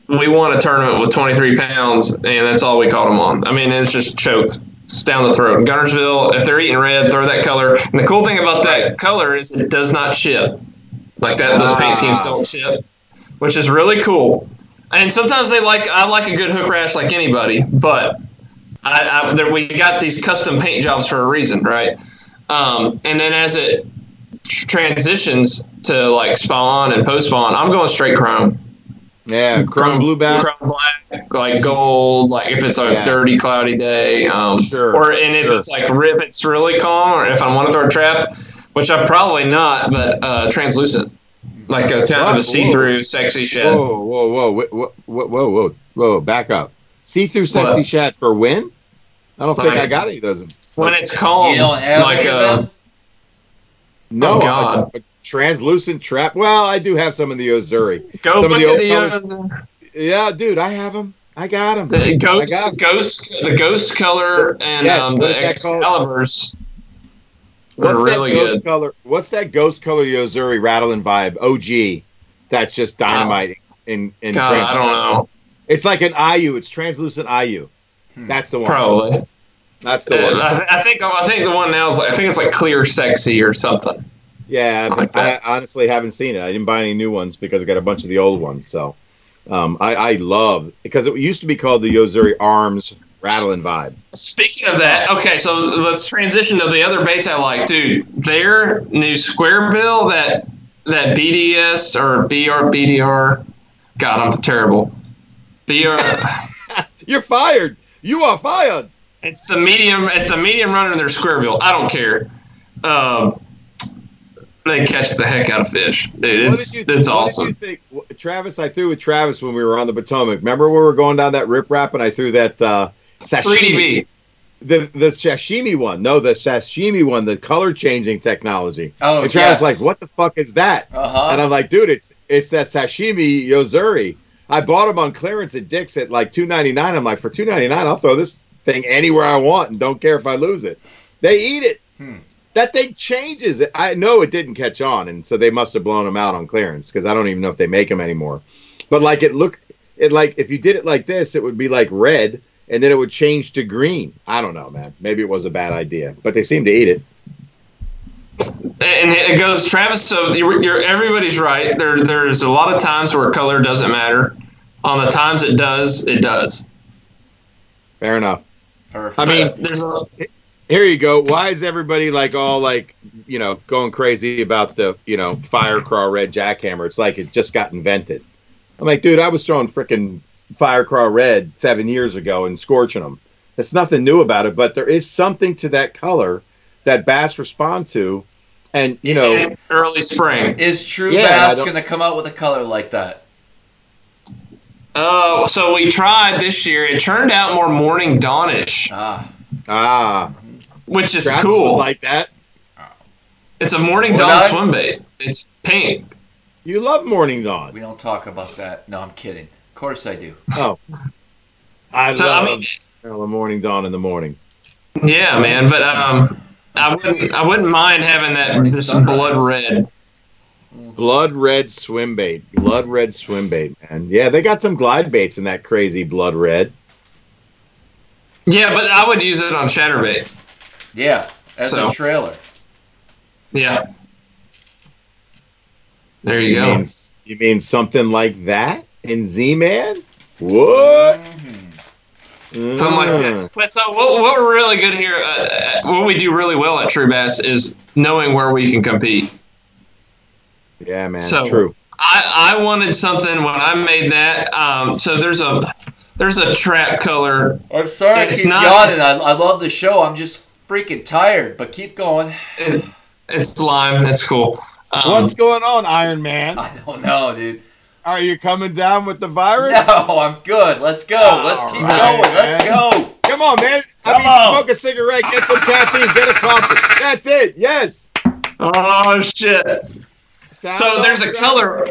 We won a tournament with 23 pounds, and that's all we caught them on. I mean, it's just choked. It's down the throat. Gunnersville, if they're eating red, throw that color. And the cool thing about that color is it does not chip. Like that, those paint schemes don't chip, which is really cool. And sometimes I like a good hook rash like anybody, but we got these custom paint jobs for a reason, right? And then as it transitions to like spawn and post spawn, I'm going straight chrome. Yeah, chrome blue back, chrome black, like gold. Like if it's a dirty, cloudy day, if it's like if it's really calm, or if I want to throw a trap, which I'm probably not, but translucent, like a kind of a see-through, sexy shed. Whoa! Back up. See-through sexy shad for when? I don't think I got any of those. When it's calm, you don't have any of them? No, oh, God. A translucent trap. Well, I do have some in the Uzuri. Go some look of at the colors. Yeah, dude, I have them. I got them. The ghost color and the Excaliburs are really good. Color? What's that ghost color Uzuri rattling vibe? OG. That's just dynamite in God, I don't know. It's like an IU. It's translucent IU. That's the one. Probably. That's the one. I think the one now is like, I think it's like clear sexy or something. Yeah, I honestly haven't seen it. I didn't buy any new ones because I got a bunch of the old ones. So I love, because it used to be called the Uzuri Arms Rattling Vibe. Speaking of that, okay, so let's transition to the other baits I like, dude. Their new square bill, that BDS or BDR. God, I'm terrible. BR. You're fired. You are fired. It's the medium runner in their square bill. I don't care. They catch the heck out of fish, dude. It's awesome. What did you think, Travis? I threw with Travis when we were on the Potomac. Remember when we were going down that riprap and I threw that sashimi? 3DB. The sashimi one. No, the sashimi one. The color changing technology. Oh, and Travis was like, "What the fuck is that?" And I'm like, "Dude, it's that sashimi Uzuri. I bought them on clearance at Dick's at like $2.99. I'm like, for $2.99, I'll throw this thing anywhere I want and don't care if I lose it. They eat it. That thing changes it. I know it didn't catch on, and so they must have blown them out on clearance because I don't even know if they make them anymore. But like it like if you did it like this, it would be like red, and then it would change to green. I don't know, man. Maybe it was a bad idea, but they seem to eat it. And it goes, Travis. So everybody's right. There's a lot of times where color doesn't matter. On the times it does, it does. Fair enough. Perfect. I mean, here you go. Why is everybody like all like, going crazy about the, fire craw red jackhammer? It's like it just got invented. I'm like, dude, I was throwing freaking fire craw red 7 years ago and scorching them. There's nothing new about it, but there is something to that color that bass respond to. And, early spring. Is True Bass going to come out with a color like that? Oh, so we tried this year. It turned out more morning dawnish. Which is cool. Like that. It's a morning dawn swim bait. It's pink. You love morning dawn. We don't talk about that. No, I'm kidding. Of course I do. Oh, I love the morning dawn in the morning. Yeah, man. But I wouldn't mind having that just blood red. Blood red swim bait. Blood red swim bait, man. Yeah, they got some glide baits in that crazy blood red. Yeah, but I would use it on chatterbait. Yeah, as a trailer. Yeah. There you go. You mean something like that in Z-Man? What? Something like that. But so what we're really good here, what we do really well at True Bass is knowing where we can compete. Yeah, man. So true. I wanted something when I made that. So there's a trap color. I'm sorry, I keep yawning. I love the show. I'm just freaking tired, but keep going. It's lime. That's cool. What's going on, Iron Man? I don't know, dude. Are you coming down with the virus? No, I'm good. Let's go. Let's keep going. Let's go. Come on, man. Smoke a cigarette, get some caffeine, get a coffee. That's it. Yes. Oh shit. So there's a color.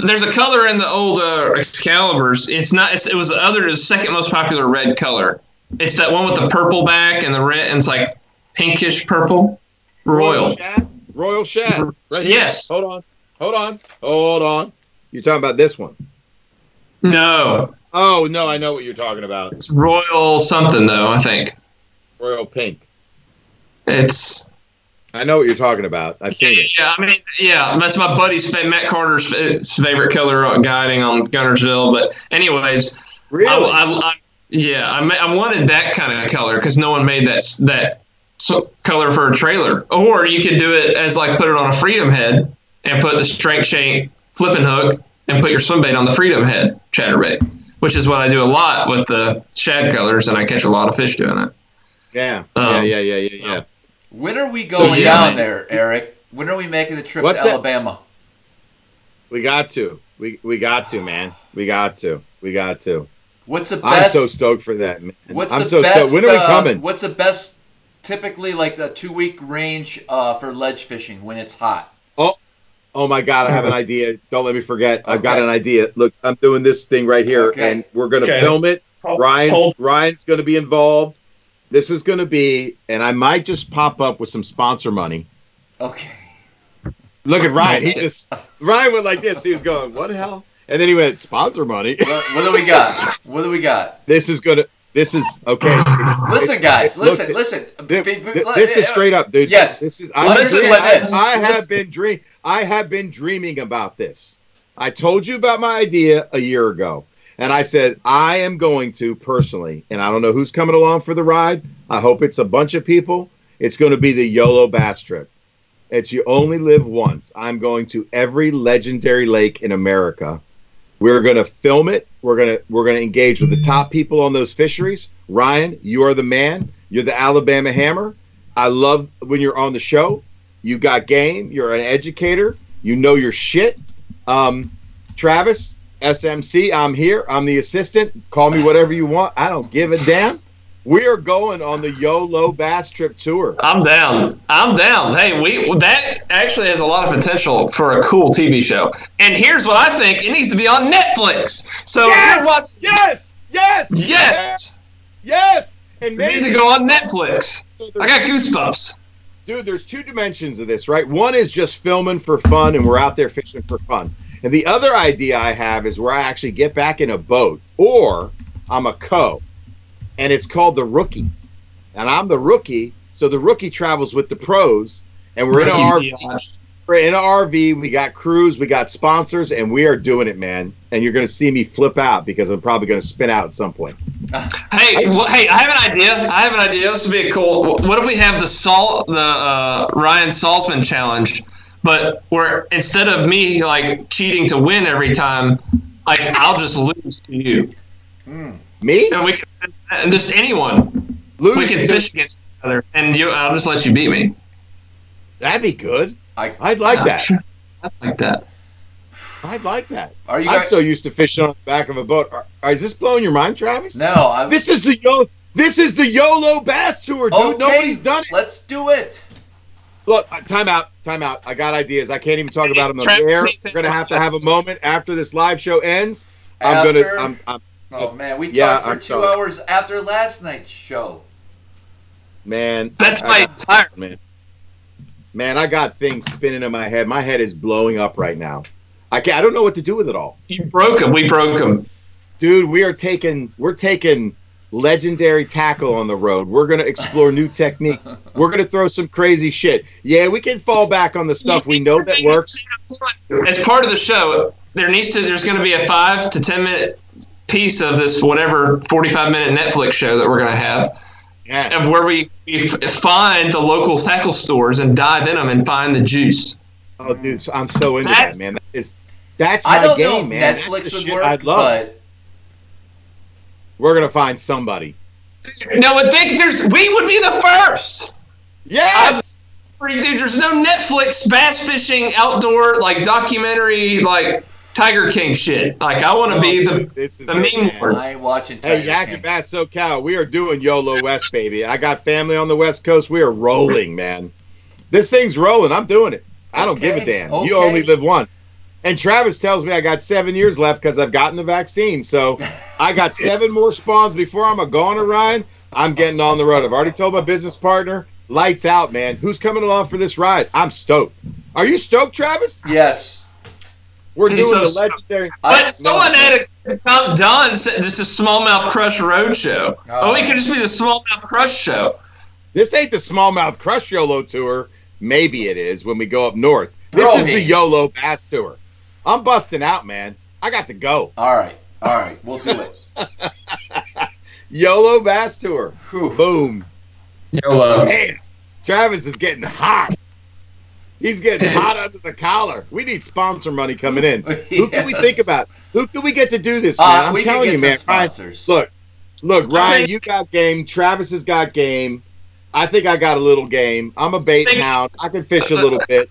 There's a color in the old Excaliburs. It was the second most popular red color. It's that one with the purple back and the red, and it's like pinkish purple. Royal Shad. Right yes. Here. Hold on. You're talking about this one? No. Oh no, I know what you're talking about. It's Royal something though, I think. Royal Pink. I know what you're talking about. I've seen it. Yeah, that's my buddy's Matt Carter's favorite color guiding on Gunnersville. But anyways, really, I wanted that kind of color because no one made that color for a trailer. Or you could do it as like put it on a Freedom head and put the strength chain flipping hook and put your swim bait on the Freedom head chatterbait, which is what I do a lot with the shad colors, and I catch a lot of fish doing it. Yeah. When are we going down there, Eric? When are we making the trip to Alabama? We got to. We got to, man. We got to. What's the best? I'm so stoked for that, man. Stoked. When are we coming? What's the best, typically like the 2-week range for ledge fishing when it's hot? Oh my God, I have an idea. Don't let me forget. Okay. I've got an idea. Look, I'm doing this thing right here, and we're going to film it. Ryan's going to be involved. This is going to be, and I might just pop up with some sponsor money. Okay. Look at Ryan. Ryan went like this. He was going, what the hell? And then he went, sponsor money. What do we got? This is okay. Listen, guys. Listen. This is straight up, dude. Yes. I have been dreaming about this. I told you about my idea a year ago. And I said, I am going to personally, and I don't know who's coming along for the ride. I hope it's a bunch of people. It's going to be the YOLO Bass Trip. It's you only live once. I'm going to every legendary lake in America. We're going to film it. We're going to engage with the top people on those fisheries. Ryan, you are the man. You're the Alabama Hammer. I love when you're on the show. You got game. You're an educator. You know your shit. Travis, SMC, I'm here. I'm the assistant. Call me whatever you want. I don't give a damn. We are going on the YOLO Bass Trip tour. I'm down. Hey, that actually has a lot of potential for a cool TV show. And here's what I think: it needs to be on Netflix. So yes. And it needs to go on Netflix. I got goosebumps. Dude, there's two dimensions of this, right? One is just filming for fun, and we're out there fishing for fun. And the other idea I have is where I actually get back in a boat, or I'm a co, and it's called The Rookie. And I'm the rookie, so the rookie travels with the pros, and we're in an RV. We're in an RV, we got crews, we got sponsors, and we are doing it, man. And you're going to see me flip out because I'm probably going to spin out at some point. Hey, I have an idea. This would be cool. What if we have the Ryan Salzman challenge, but where instead of me like cheating to win every time, like I'll just lose to you. Me? And we can just anyone. We can fish against each other, and I'll just let you beat me. That'd be good. I'd like that. Sure. I'd like that. I'd like that. I'm so used to fishing on the back of a boat. Is this blowing your mind, Travis? No. This is the YOLO Bass Tour, dude. Okay, nobody's done it. Let's do it. Look, time out. I got ideas. I can't even talk about them on the air. We're gonna have a moment after this live show ends. Oh man, we talked for 2 hours after last night's show. Man, that's my tired, man. Man, I got things spinning in my head. My head is blowing up right now. I don't know what to do with it all. You broke them. We broke them. Dude, we're taking legendary tackle on the road. We're going to explore new techniques. We're going to throw some crazy shit. Yeah, we can fall back on the stuff we know that works. As part of the show, there's going to be a 5 to 10 minute piece of this whatever 45-minute Netflix show that we're going to have. Yeah. Of where we find the local tackle stores and dive in them and find the juice. Oh, dude, I'm so into that, man. That's my game, man. Netflix would work, but we're gonna find somebody. No, I think we would be the first. Yes. Dude, there's no Netflix bass fishing outdoor like documentary like Tiger King shit. Like I want to be the meme lord. I ain't watching Tiger Hey, Yak King. and Bass SoCal, we are doing YOLO West, baby. I got family on the West Coast. We are rolling, man. This thing's rolling. I'm doing it. I don't give a damn. Okay. You only live once. And Travis tells me I got 7 years left because I've gotten the vaccine. So I got 7 more spawns before I'm a goner, Ryan. I'm getting on the road. I've already told my business partner, lights out, man. Who's coming along for this ride? I'm stoked. Are you stoked, Travis? Yes. We're He's doing so the legendary. But someone had a Tom Don said this is Smallmouth Crush Road Show. Oh, it could just be the Smallmouth Crush Show. This ain't the Smallmouth Crush YOLO Tour. Maybe it is when we go up north. This is the YOLO Bass Tour. I'm busting out, man. I got to go. All right. We'll do it. YOLO Bass Tour. Whew. Boom. YOLO. Man, Travis is getting hot. He's getting hot under the collar. We need sponsor money coming in. Who can we think about? Who can we get to do this, man? I'm telling you, man. Ryan, look, Ryan, you got game. Travis has got game. I think I got a little game. I'm a bait hound. I can fish a little bit.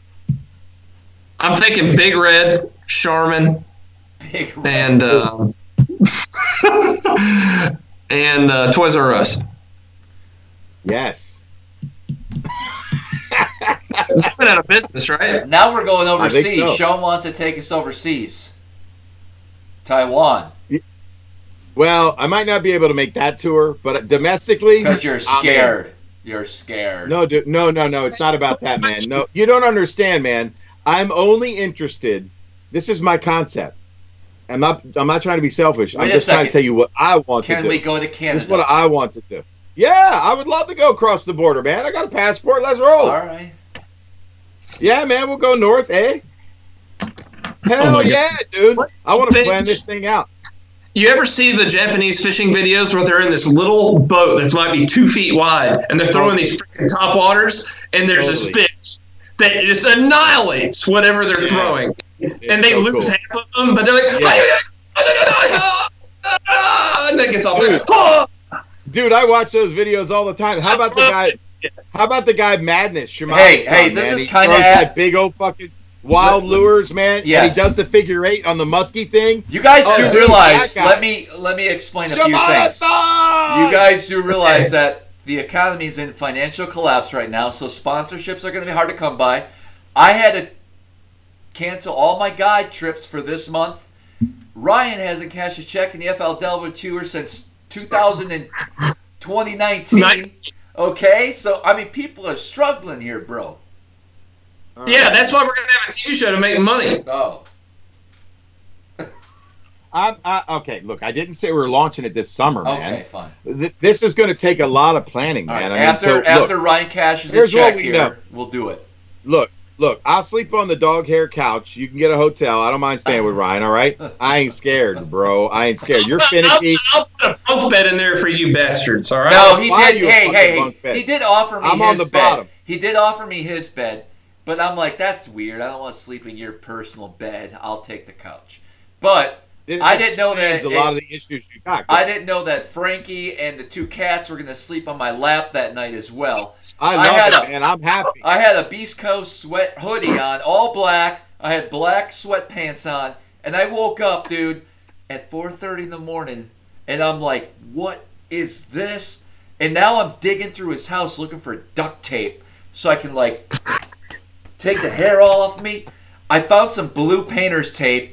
I'm thinking Big Red, Charmin, and and Toys R Us. Yes. It's been out of business, right? Now we're going overseas. So. Sean wants to take us overseas. Taiwan. Well, I might not be able to make that tour, but domestically, because you're scared. You're scared. No, dude, no. It's not about that, man. No, you don't understand, man. I'm only interested. This is my concept. I'm not trying to be selfish. I'm just trying to tell you what I want to do. Can we go to Canada? This is what I want to do. Yeah, I would love to go across the border, man. I got a passport. Let's roll. All right. Yeah, man, we'll go north, eh? Hell yeah, dude. I want to plan this thing out. You ever see the Japanese fishing videos where they're in this little boat that might be 2 feet wide, and they're throwing these freaking top waters, and there's this fish that just annihilates whatever they're throwing, and they lose half of them, but they're like, and then it gets off. Dude, I watch those videos all the time. How about the guy? How about the guy Madness? Hey, this is kind of that big old fucking wild lures, man. Yes. And he does the figure 8 on the musky thing. You guys do realize. Let me explain a few things. You guys do realize that the economy is in financial collapse right now, so sponsorships are going to be hard to come by. I had to cancel all my guide trips for this month. Ryan hasn't cashed a check in the FL Delaware Tour since 2019. Okay, so I mean, people are struggling here, bro. Yeah, that's why we're gonna have a TV show to make money. Oh. Okay, look, I didn't say we were launching it this summer, man. Okay, fine. This is going to take a lot of planning, man. Right. After Ryan cashes a check here, we'll do it. Look, I'll sleep on the dog hair couch. You can get a hotel. I don't mind staying with Ryan, all right? I ain't scared, bro. I ain't scared. You're finicky. I'll put a bunk bed in there for you bastards, all right? No, he did. Hey. He did offer me I'm on the bottom. He did offer me his bed, but I'm like, that's weird. I don't want to sleep in your personal bed. I'll take the couch. But I didn't know that a lot of the issues you got. I didn't know that Frankie and the 2 cats were going to sleep on my lap that night as well. I love it, man. I'm happy. I had a Beast Coast sweat hoodie on, all black. I had black sweatpants on, and I woke up, dude, at 4:30 in the morning, and I'm like, what is this? And now I'm digging through his house looking for duct tape so I can, like, take the hair all off me. I found some blue painter's tape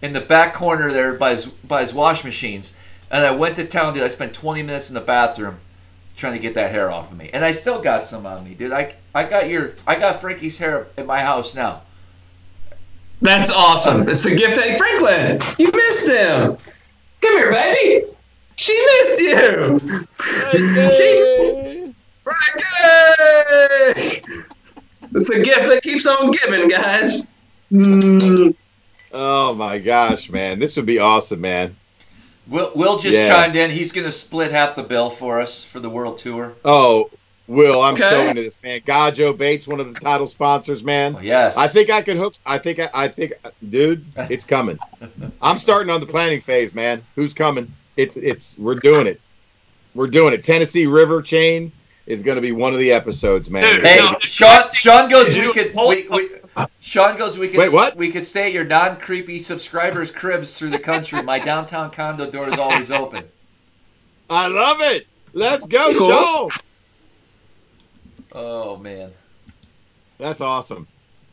in the back corner there by his wash machines, and I went to town, dude. I spent 20 minutes in the bathroom trying to get that hair off of me, and I still got some on me, dude. I got Frankie's hair at my house now. That's awesome. It's a gift. Hey, Franklin, you missed him. Come here, baby. She missed you. Frankie. It's a gift that keeps on giving, guys. Oh my gosh, man. This would be awesome, man. Will just chimed in. He's going to split half the bill for us for the World Tour. Oh, Will, I'm so into this, man. Gajo Bait's one of the title sponsors, man. Oh, yes. I think I could hook. I think, dude, it's coming. I'm starting on the planning phase, man. Who's coming? We're doing it. We're doing it. Tennessee River Chain is going to be one of the episodes, man. Dude, Hey, Sean goes. Sean goes. We could. Wait, what? We could stay at your non-creepy subscribers' cribs through the country. My downtown condo door is always open. I love it. Let's go, Cool. Sean. Oh man, That's awesome.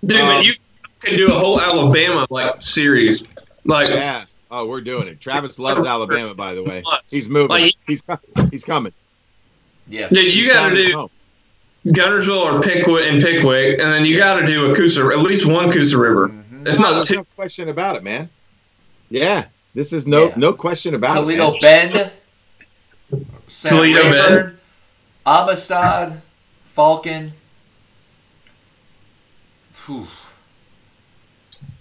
Dude, but you can do a whole Alabama series. Yeah. Oh, we're doing it. Travis loves Alabama, by the way. He's moving. He's coming. yeah. Dude, you got to do Guntersville or Pickwick, and then you got to do at least one Coosa River. Mm-hmm. If not There's two. no question about it, man. Yeah, this is no question about Toledo it. Man. Bend, Toledo Bend, Amistad, Falcon,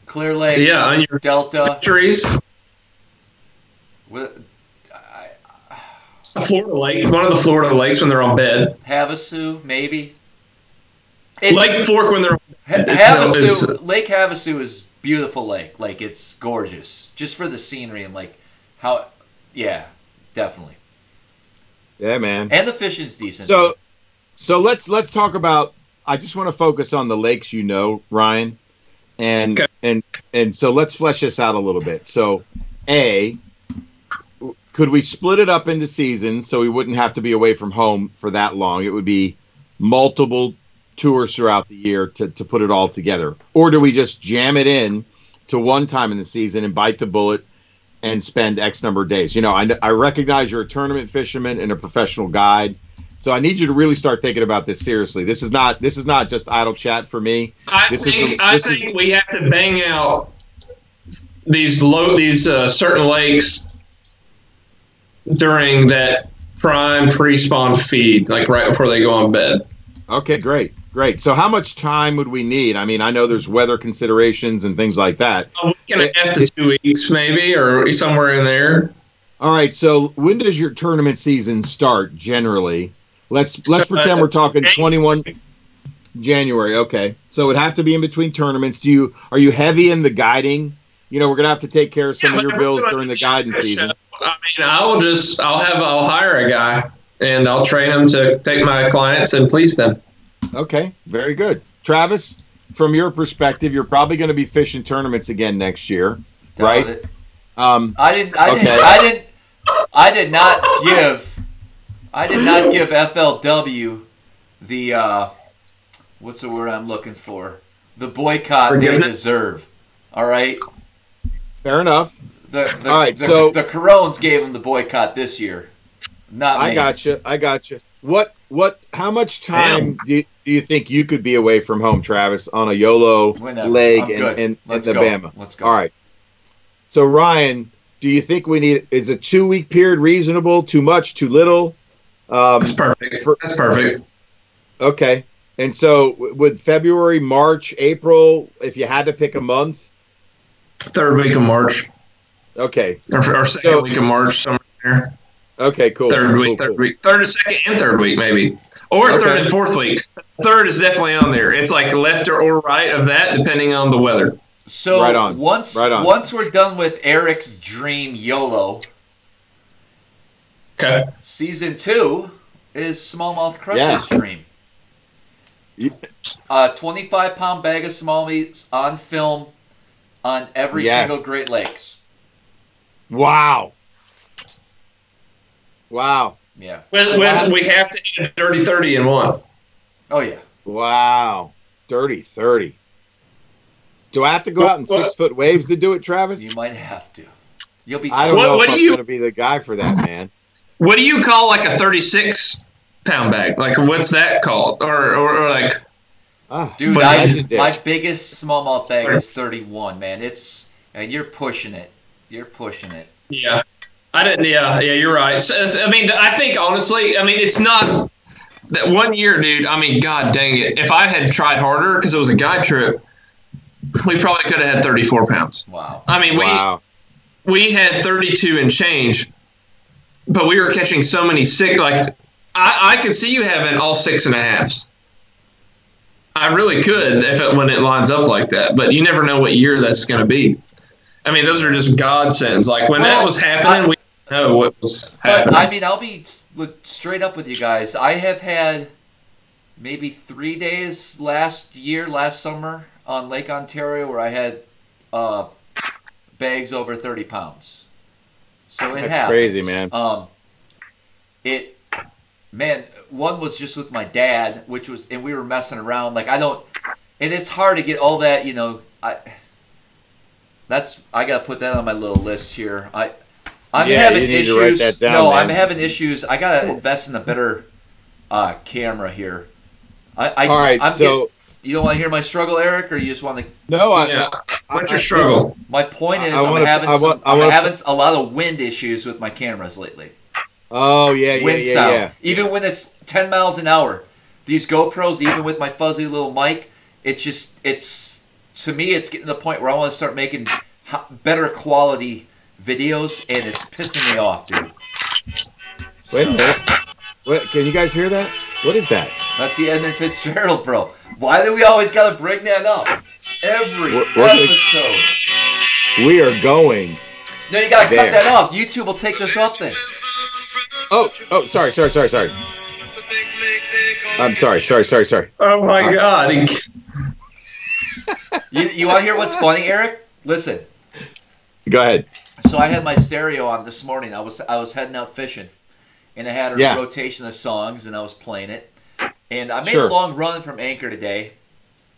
Clear Lake, yeah, on your Delta. trees. With, Florida Lake, one of the Florida lakes when they're on bed. Havasu, maybe. Lake Fork when they're on bed. Havasu, Lake Havasu is beautiful lake. Like, it's gorgeous. Just for the scenery and, like, how... Yeah, definitely. Yeah, man. And the fishing's decent. So let's talk about... I just want to focus on the lakes, Ryan. And so let's flesh this out a little bit. So, could we split it up into seasons so we wouldn't have to be away from home for that long? It would be multiple tours throughout the year to put it all together. Or do we just jam it in to one time in the season and bite the bullet and spend X number of days? I recognize you're a tournament fisherman and a professional guide. So I need you to really start thinking about this seriously. This is not just idle chat for me. I think we have to bang out these certain lakes during that prime pre-spawn feed, like right before they go on bed. Okay, great. So how much time would we need? I mean, I know there's weather considerations and things like that. A week and a half to 2 weeks, maybe, or somewhere in there. All right. So when does your tournament season start generally? Let's pretend we're talking 21 January. Okay. So it would have to be in between tournaments. Are you heavy in the guiding? We're gonna have to take care of some of your bills during the guiding season. I mean, I'll hire a guy and I'll train him to take my clients and please them. Okay, very good. Travis, from your perspective, you're probably going to be fishing tournaments again next year, right? I did not give FLW the what's the word I'm looking for? The boycott they deserve. All right. Fair enough. All right. So the Corones gave them the boycott this year. Not me. I got you. How much time do you think you could be away from home, Travis, on a YOLO leg in Alabama? Let's go. All right. So Ryan, do you think is a 2 week period reasonable? Too much? Too little? That's perfect. That's perfect. Okay. And so with February, March, April, if you had to pick a month? Third week of March. Okay. Or second week of March, somewhere there. Okay, cool. Third week. Third, second, and third week, maybe. Or third and fourth week. Third is definitely on there. It's like left or right of that, depending on the weather. So right on. Once we're done with Eric's dream YOLO, okay. Season 2 is Smallmouth Crush's dream. 25-pound bag of small meats on film on every single Great Lakes. Wow. Yeah. When we have to eat a dirty 30 in one. Oh, yeah. Wow. Dirty 30. Do I have to go out in 6-foot waves to do it, Travis? You might have to. You'll be. I don't know if I'm going to be the guy for that, man. What do you call like a 36-pound bag? Like what's that called? Or like? Dude, my biggest smallmouth bag is 31, man. And you're pushing it. Yeah. I didn't. Yeah, you're right. So, I mean, I think honestly, it's not that 1 year, dude. I mean, God dang it! If I had tried harder, because it was a guide trip, we probably could have had 34 pounds. Wow. I mean, we had 32 and change, but we were catching so many sick. Like, I could see you having all 6.5s. I really could when it lines up like that, but you never know what year that's going to be. I mean, those are just godsends. Like when that was happening, know what was But happening. I mean, I'll be straight up with you guys. I have had maybe 3 days last summer on Lake Ontario where I had bags over 30 pounds. So it That's happened. crazy, man. One was just with my dad, and we were messing around. Like and it's hard to get all that, I gotta put that on my little list here. I'm having you need issues. to write that down, no, man. I'm having issues. I gotta invest in a better camera here. All right, you don't want to hear my struggle, Eric, or you just want to? No, What's your struggle? My point is, I'm having a lot of wind issues with my cameras lately. Oh Wind sound. Even when it's 10 miles an hour, these GoPros, even with my fuzzy little mic, to me, it's getting to the point where I want to start making better quality videos, and it's pissing me off, dude. Wait a minute. What? Can you guys hear that? What is that? That's the Edmund Fitzgerald, bro. Why do we always gotta bring that up? Every episode. We are going. No, you gotta cut that off. YouTube will take this off then. Oh, sorry. I'm sorry. Oh my God. You want to hear what's funny, Eric? Listen. Go ahead. So I had my stereo on this morning. I was heading out fishing, and I had a rotation of songs, and I was playing it. And I made a long run from Anchor today.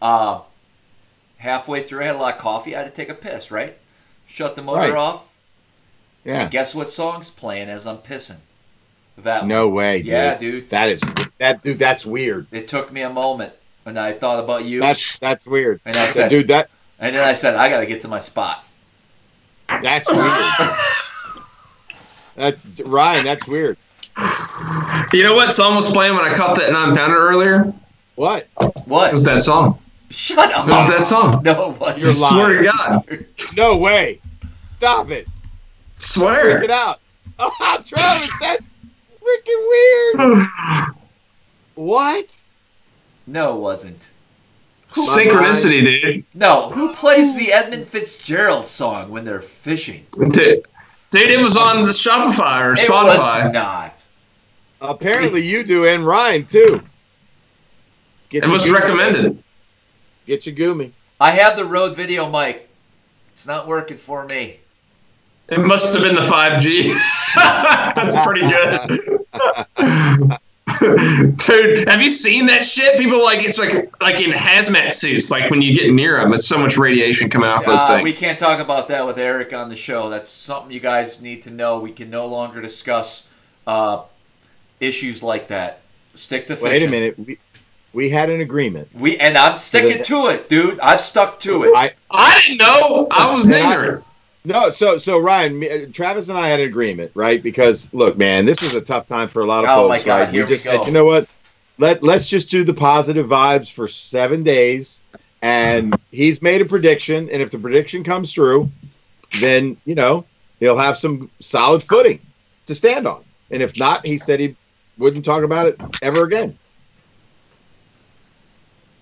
Halfway through, I had a lot of coffee. I had to take a piss, right? Shut the motor off. Yeah. And guess what song's playing as I'm pissing? No way, dude. Yeah, dude. That's weird. It took me a moment, and I thought about you. That's weird. And I said, dude, And then I said, I got to get to my spot. That's weird. Ryan. That's weird. You know what song was playing when I caught that 9-pounder earlier? What? It was that song. Shut up. It was that song. No, it wasn't. You're lying. Swear to God. No way. Stop it. Swear. Freak it out. Oh, Travis, that's freaking weird. What? No, it wasn't. Synchronicity, dude. No, who plays the Edmund Fitzgerald song when they're fishing? Dude, it was on the Shopify or Spotify. It was not. Apparently you do, and Ryan, too. It was recommended. Get your goomy. I have the Rode video mic. It's not working for me. It must have been the 5G. That's pretty good. Dude, have you seen that shit? People it's like in hazmat suits. Like when you get near them, it's so much radiation coming off those things. We can't talk about that with Eric on the show. That's something you guys need to know. We can no longer discuss issues like that. Stick to fishing. Wait a minute. We had an agreement. And I'm sticking to it, dude. I've stuck to it. I didn't know. I was ignorant. No, so Ryan, Travis and I had an agreement, right? Because look, man, this was a tough time for a lot of folks. My God, right? We just said, you know what? Let's just do the positive vibes for 7 days. And he's made a prediction, and if the prediction comes through, then he'll have some solid footing to stand on. And if not, he said he wouldn't talk about it ever again.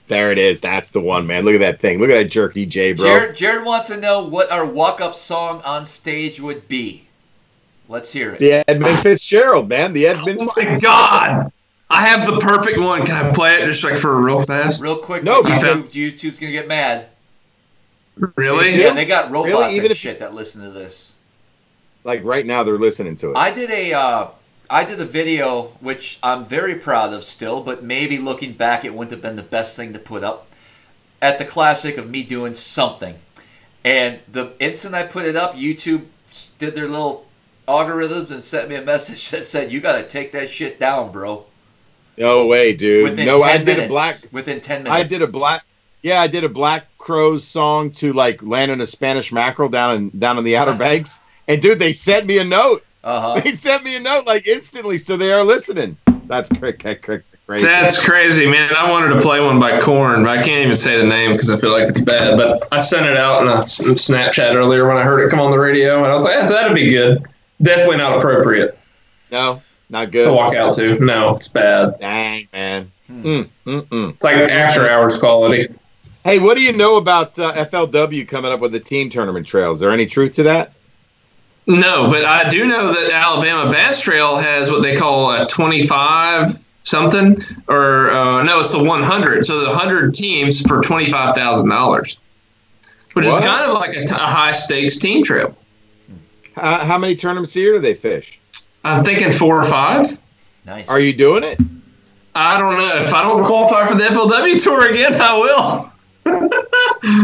There it is. That's the one, man. Look at that thing. Look at that jerky J, bro. Jared wants to know what our walk-up song on stage would be. Let's hear it. The Edmund Fitzgerald, man. The Edmund Fitzgerald. My God. I have the perfect one. Can I play it just for real fast? Real quick. No, YouTube's going to get mad. Really? Yeah, they got robots Even and shit that listen to this. Like right now, they're listening to it. I did a video, which I'm very proud of still, but maybe looking back, it wouldn't have been the best thing to put up. At the classic of me doing something. And the instant I put it up, YouTube did their little algorithms and sent me a message that said, you got to take that shit down, bro. No way, dude. Within 10 I did minutes. Within 10 minutes. I did a Black Crowes song to land on a Spanish mackerel down in the Outer Banks. And dude, they sent me a note. They sent me a note instantly, so they are listening. That's crazy. That's crazy, man. I wanted to play one by Korn, but I can't even say the name because I feel like it's bad. But I sent it out in a Snapchat earlier when I heard it come on the radio, and I was like, that'd be good. Definitely not appropriate. No, not good. To walk out to. No, it's bad. Dang, man. It's like after hours quality. Hey, what do you know about FLW coming up with the team tournament trail? Is there any truth to that? No, but I do know that Alabama Bass Trail has what they call a 25 something, or no, it's the 100. So the 100 teams for $25,000, which is kind of like a high stakes team trail. How many tournaments a year do they fish? I'm thinking 4 or 5. Nice. Are you doing it? I don't know. If I don't qualify for the FLW tour again, I will.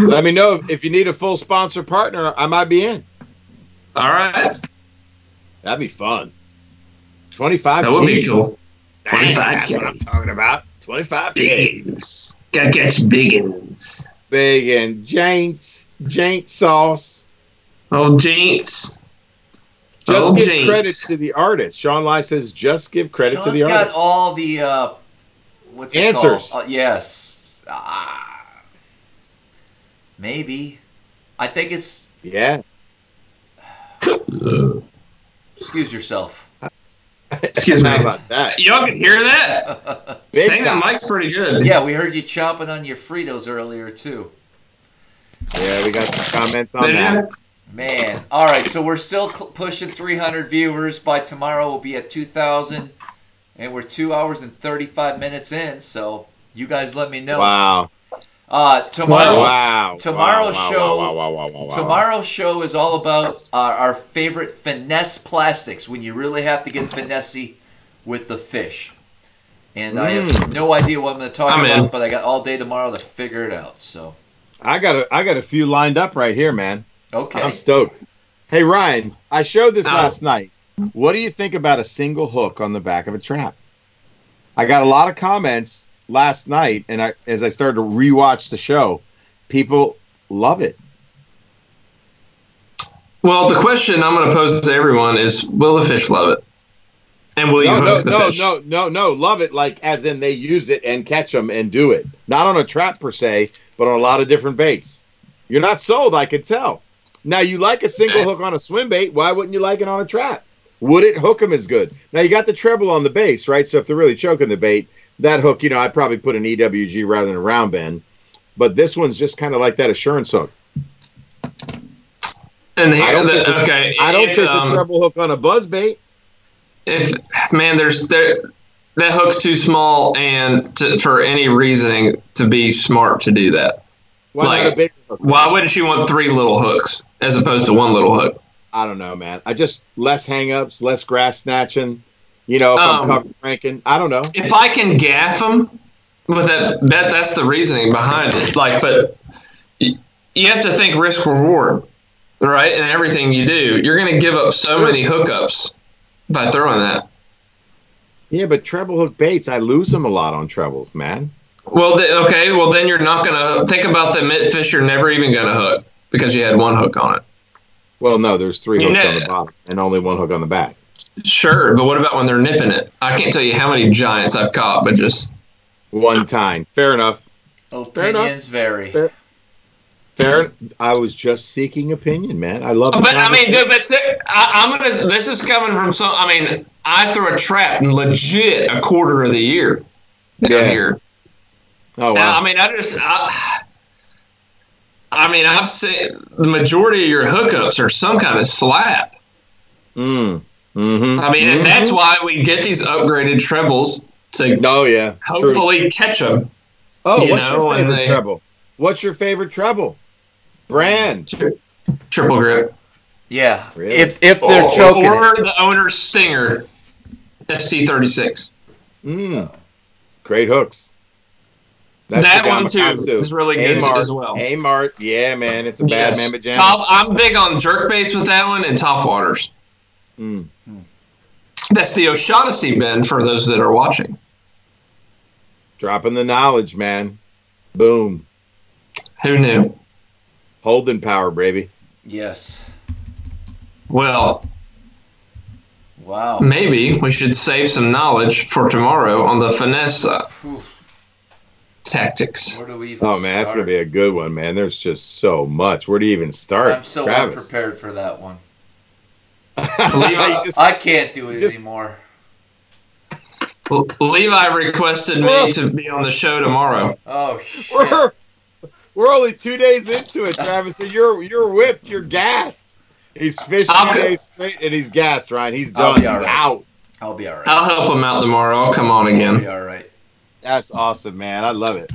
Let me know if you need a full sponsor partner. I might be in. All right. That'd be fun. 25. That would be cool. 25. That's what I'm talking about. 25 biggins. Gotta catch biggins. Biggin. Jaint sauce. Oh, Jaints. Just give credit to the artist. Sean Lai says, just give credit to the artist. Sean's got all the what's it answers. Called? Yes. Maybe. I think it's. Yeah. Excuse yourself. Excuse me. How about that? Y'all can hear that? I think the mic's pretty good. Yeah, we heard you chomping on your Fritos earlier, too. Yeah, we got some comments on that. Man. All right, so we're still pushing 300 viewers. By tomorrow, we'll be at 2,000. And we're 2 hours and 35 minutes in, so you guys let me know. Wow. Tomorrow's show is all about our favorite finesse plastics when you really have to get finessey with the fish. And I have no idea what I'm going to talk about, but I got all day tomorrow to figure it out. So I got a few lined up right here, man. Okay. I'm stoked. Hey Ryan, I showed this last night. What do you think about a single hook on the back of a trap? I got a lot of comments last night, and as I started to rewatch the show, people love it. Well, the question I'm going to pose to everyone is, will the fish love it? And will you hook the fish? No, love it, like as in they use it and catch them and do it. Not on a trap per se, but on a lot of different baits. You're not sold, I can tell. Now, you like a single hook on a swim bait. Why wouldn't you like it on a trap? Would it hook them as good? Now, you got the treble on the base, right? So if they're really choking the bait, that hook, I'd probably put an EWG rather than a round bend. But this one's just kind of like that assurance hook. And I don't fish a treble hook on a buzz bait. That hook's too small and for any reasoning to be smart to do that. Why not a bigger hook? Why wouldn't you want 3 little hooks as opposed to 1 little hook? I don't know, man. I just less hang-ups, less grass snatching. If I'm cover cranking, I don't know. If I can gaff them with that's the reasoning behind it. But you have to think risk reward, right? And everything you do, you're going to give up so many hookups by throwing that. Yeah, but treble hook baits, I lose them a lot on trebles, man. Well, then you're not going to think about the mitt fish. You're never even going to hook because you had 1 hook on it. Well, no, there's 3 hooks on the bottom and only 1 hook on the back. Sure, but what about when they're nipping it? I can't tell you how many giants I've caught, but just one time. Fair enough. Opinions vary. Fair. I was just seeking opinion, man. I love it. But this is coming from some. I throw a trap legit a quarter of the year down here. Oh wow. I've seen the majority of your hookups are some kind of slap. And that's why we get these upgraded trebles to hopefully catch them. Oh, what's your favorite treble? What's your favorite treble? Brand. Triple grip. Yeah. Really? If they're choking or the owner's Stinger ST36. Great hooks. That one too is really good as well. A-Mart, yeah, man, it's a bad man pajama. I'm big on jerk baits with that one and top waters. That's the O'Shaughnessy bend for those that are watching. Dropping the knowledge, man. Boom. Who knew? Holding power, baby. Yes. Well. Wow. Maybe we should save some knowledge for tomorrow on the finesse tactics. Where do we man, that's going to be a good one, man. There's just so much. Where do you even start? I'm so unprepared for that one. Levi, I can't do it anymore. Levi requested me to be on the show tomorrow. Oh, shit. We're only 2 days into it, Travis, and you're whipped. You're gassed. He's fished 2 days straight and he's gassed, Ryan. He's done. He's out. I'll be all right. I'll help him out tomorrow. I'll come on again. I'll be all right. That's awesome, man. I love it.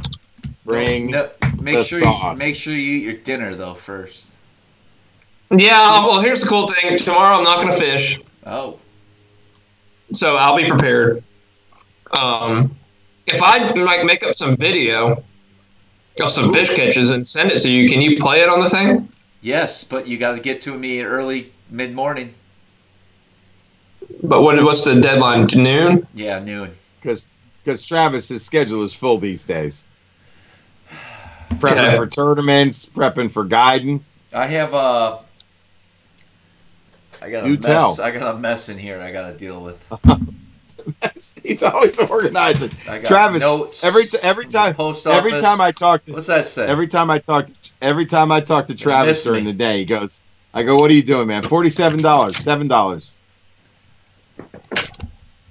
Bring make sure sauce. Make sure you eat your dinner though first. Yeah. Well, here's the cool thing. Tomorrow I'm not going to fish. Oh. So I'll be prepared. If I make up some video of some fish catches and send it to you, can you play it on the thing? Yes, but you got to get to me early, mid-morning. But what's the deadline? Noon? Yeah, noon. Because Travis's schedule is full these days. Prepping for tournaments, prepping for guiding. I have I got a mess in here I got to deal with. He's always organizing. Travis, notes, every time I talk to, what's that say? Every time I talk to Travis during the day, he goes, I go, what are you doing, man? $47, $7.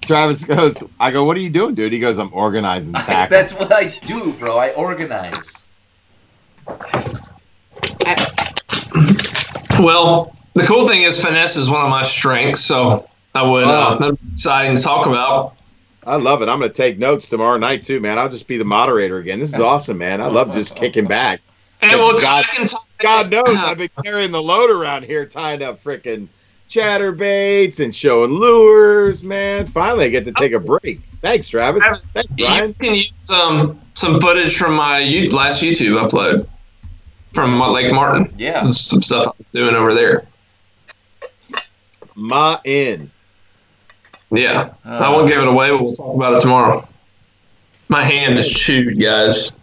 Travis goes, I go, what are you doing, dude? He goes, I'm organizing tackle. That's what I do, bro. I organize. Well, the cool thing is finesse is one of my strengths, so I would that'd be exciting to talk about. I love it. I'm going to take notes tomorrow night too, man. I'll just be the moderator again. This is awesome, man. I love just kicking back. And well, God knows I've been carrying the load around here, tying up freaking chatterbaits and showing lures, man. Finally, I get to take a break. Thanks, Travis. Thanks, Brian. You can use some footage from my last YouTube upload from Lake Martin. Yeah. Some stuff I'm doing over there. Yeah. I won't give it away, but we'll talk about it tomorrow. My hand is chewed, guys.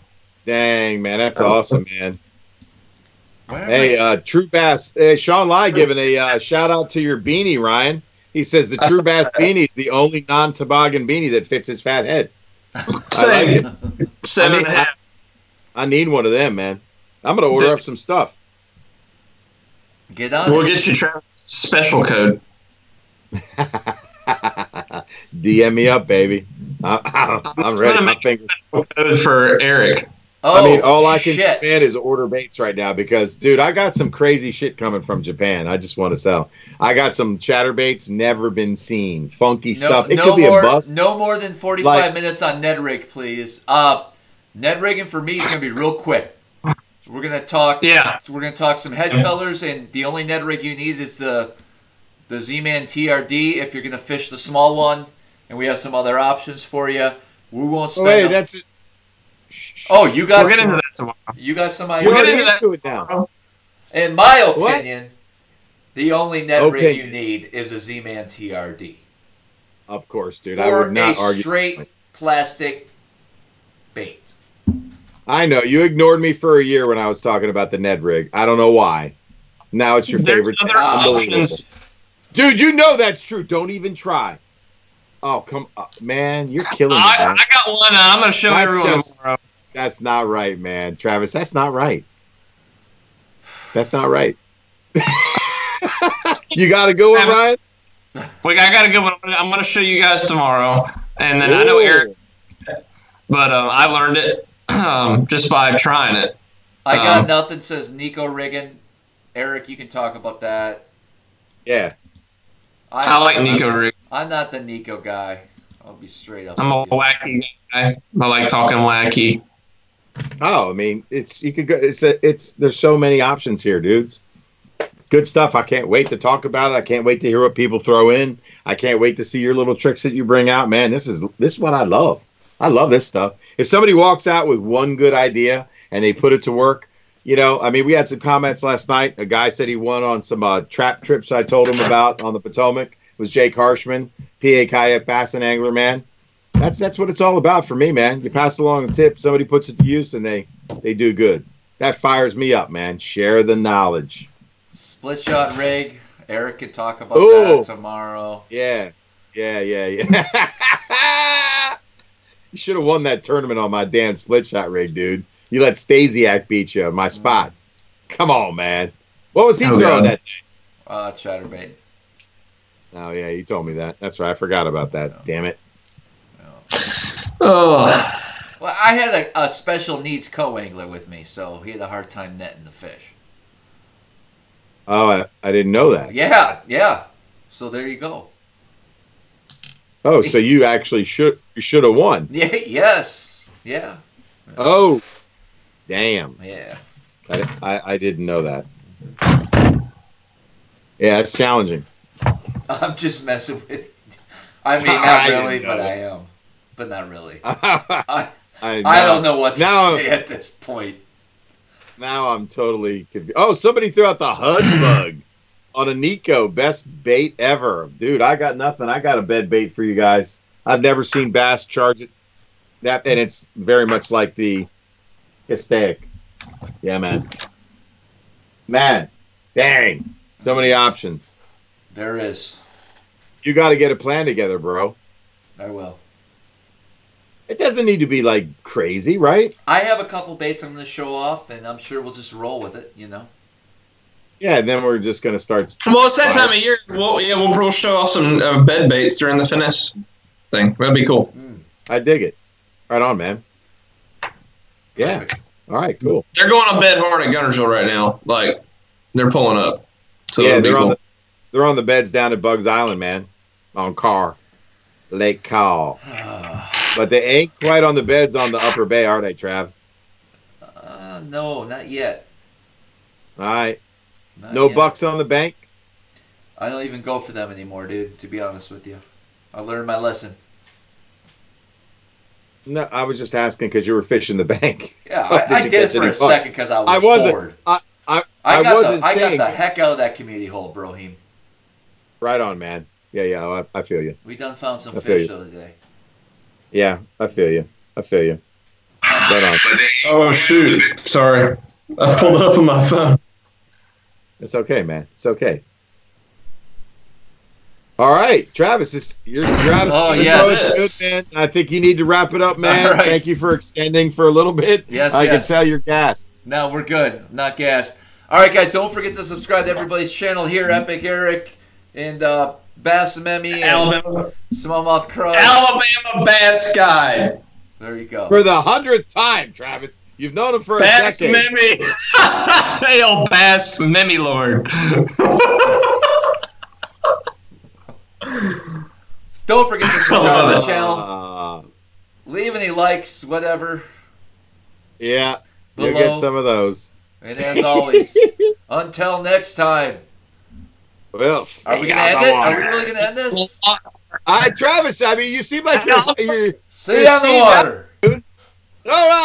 Dang, man. That's awesome, man. Hey, True Bass. Sean Lai giving a shout out to your beanie, Ryan. He says the True Bass beanie is the only non-toboggan beanie that fits his fat head. I like it. 7.5. I need one of them, man. I'm going to order up some stuff. Get on We'll get you Travis special code. DM me up, baby. I'm ready. My fingers. Code for Eric. I mean, all I can demand is order baits right now because, dude, I got some crazy shit coming from Japan. I just want to sell. I got some chatterbaits never been seen. Funky stuff. It could be a bust. No more than 45 minutes on Ned Rig, please. Ned rigging for me is going to be real quick. We're going to talk. Yeah. We're going to talk some head colors, and the only Ned rig you need is the Z-Man TRD if you're going to fish the small one, and we have some other options for you. We won't spend. Wait, that's it. Oh, you got. We'll get into that tomorrow. You got some ideas. We'll get into it now. In my opinion, the only Ned rig you need is a Z-Man TRD. Of course, dude. I would not argue. Straight plastic bait. I know. You ignored me for a year when I was talking about the Ned rig. I don't know why. Now it's your favorite. Other options. Dude, you know that's true. Don't even try. Oh, come on. Man, you're killing me, man. I got one. I'm going to show everyone tomorrow. That's not right, man. Travis, that's not right. That's not right. You got a good one, Ryan? I got a good one. I'm going to show you guys tomorrow. And then I know Eric, but I learned it just by trying it. I got nothing, says Nico Riggin. Eric, you can talk about that. Yeah. I like Nico Riggin. I'm not the Nico guy. I'll be straight up. I'm a wacky guy. I like talking wacky. Oh, I mean, there's so many options here, dudes. Good stuff. I can't wait to talk about it. I can't wait to hear what people throw in. I can't wait to see your little tricks that you bring out, man. This is what I love. I love this stuff. If somebody walks out with one good idea and they put it to work, you know, I mean, we had some comments last night. A guy said he won on some trap trips I told him about on the Potomac. It was Jake Harshman, PA Kayak Bass and Angler, man. That's what it's all about for me, man. You pass along a tip, somebody puts it to use, and they do good. That fires me up, man. Share the knowledge. Split shot rig. Eric can talk about that tomorrow. Yeah. You should have won that tournament on my damn split shot rig, dude. You let Stasiak beat you on my spot. Come on, man. What was he throwing that day? Chatterbait. Oh, yeah, you told me that. That's right. I forgot about that. Damn it. Oh. Well, I had a special needs co-angler with me, so he had a hard time netting the fish. Oh, I didn't know that. Yeah. So there you go. Oh, so you actually should have won. Yeah. Yes. Yeah. Oh, damn. Yeah. I didn't know that. Yeah, it's challenging. I'm just messing with you. I mean, not really, but I am. But not really. I don't know what to say at this point. Now I'm totally confused. Oh, somebody threw out the Hudge bug on a Nico. Best bait ever. Dude, I got nothing. I got a bed bait for you guys. I've never seen bass charge it. And it's very much like the Castaic. Yeah, man. Man, dang. So many options. There is. You got to get a plan together, bro. I will. It doesn't need to be like crazy, right? I have a couple baits I'm going to show off, and I'm sure we'll just roll with it, you know? Yeah, and then we're just going to start. Well, it's that time of year. We'll show off some bed baits during the finesse thing. That'd be cool. I dig it. Right on, man. Yeah. Perfect. All right, cool. They're going on bed hard at Guntersville right now. Like, they're pulling up. So yeah, they're on the beds down at Bugs Island, man. On Lake Carr. But they ain't quite on the beds on the Upper Bay, are they, Trav? No, not yet. All right. Not No yet. bucks on the bank? I don't even go for them anymore, dude, to be honest with you. I learned my lesson. No, I was just asking because you were fishing the bank. Yeah, So I did for a second because I was bored. I got the heck out of that community hole, Brohim. Right on, man. Yeah, I feel you. We done found some fish the other day. Yeah, I feel you. Right on. Oh, shoot. Sorry. I pulled it up on my phone. It's okay, man. It's okay. All right, Travis, you're out of Oh, yes. Good, man. I think you need to wrap it up, man. All right. Thank you for extending for a little bit. Yes, I can tell you're gassed. No, we're good. Not gassed. All right, guys, don't forget to subscribe to everybody's channel here, Epic Eric and Bassamemi and Alabama. Smallmouth Crow. Alabama Bass Guide. There you go. For the 100th time, Travis. You've known him for a Bass decade. Mimi. Hail Bass Mimi Lord. Don't forget to subscribe to the channel. Leave any likes, whatever. Yeah, below. you'll get some of those. And as always, until next time. Well, Are we going to end it? Are we really going to end this? Travis, I mean, you seem like you're See you on the water. All right.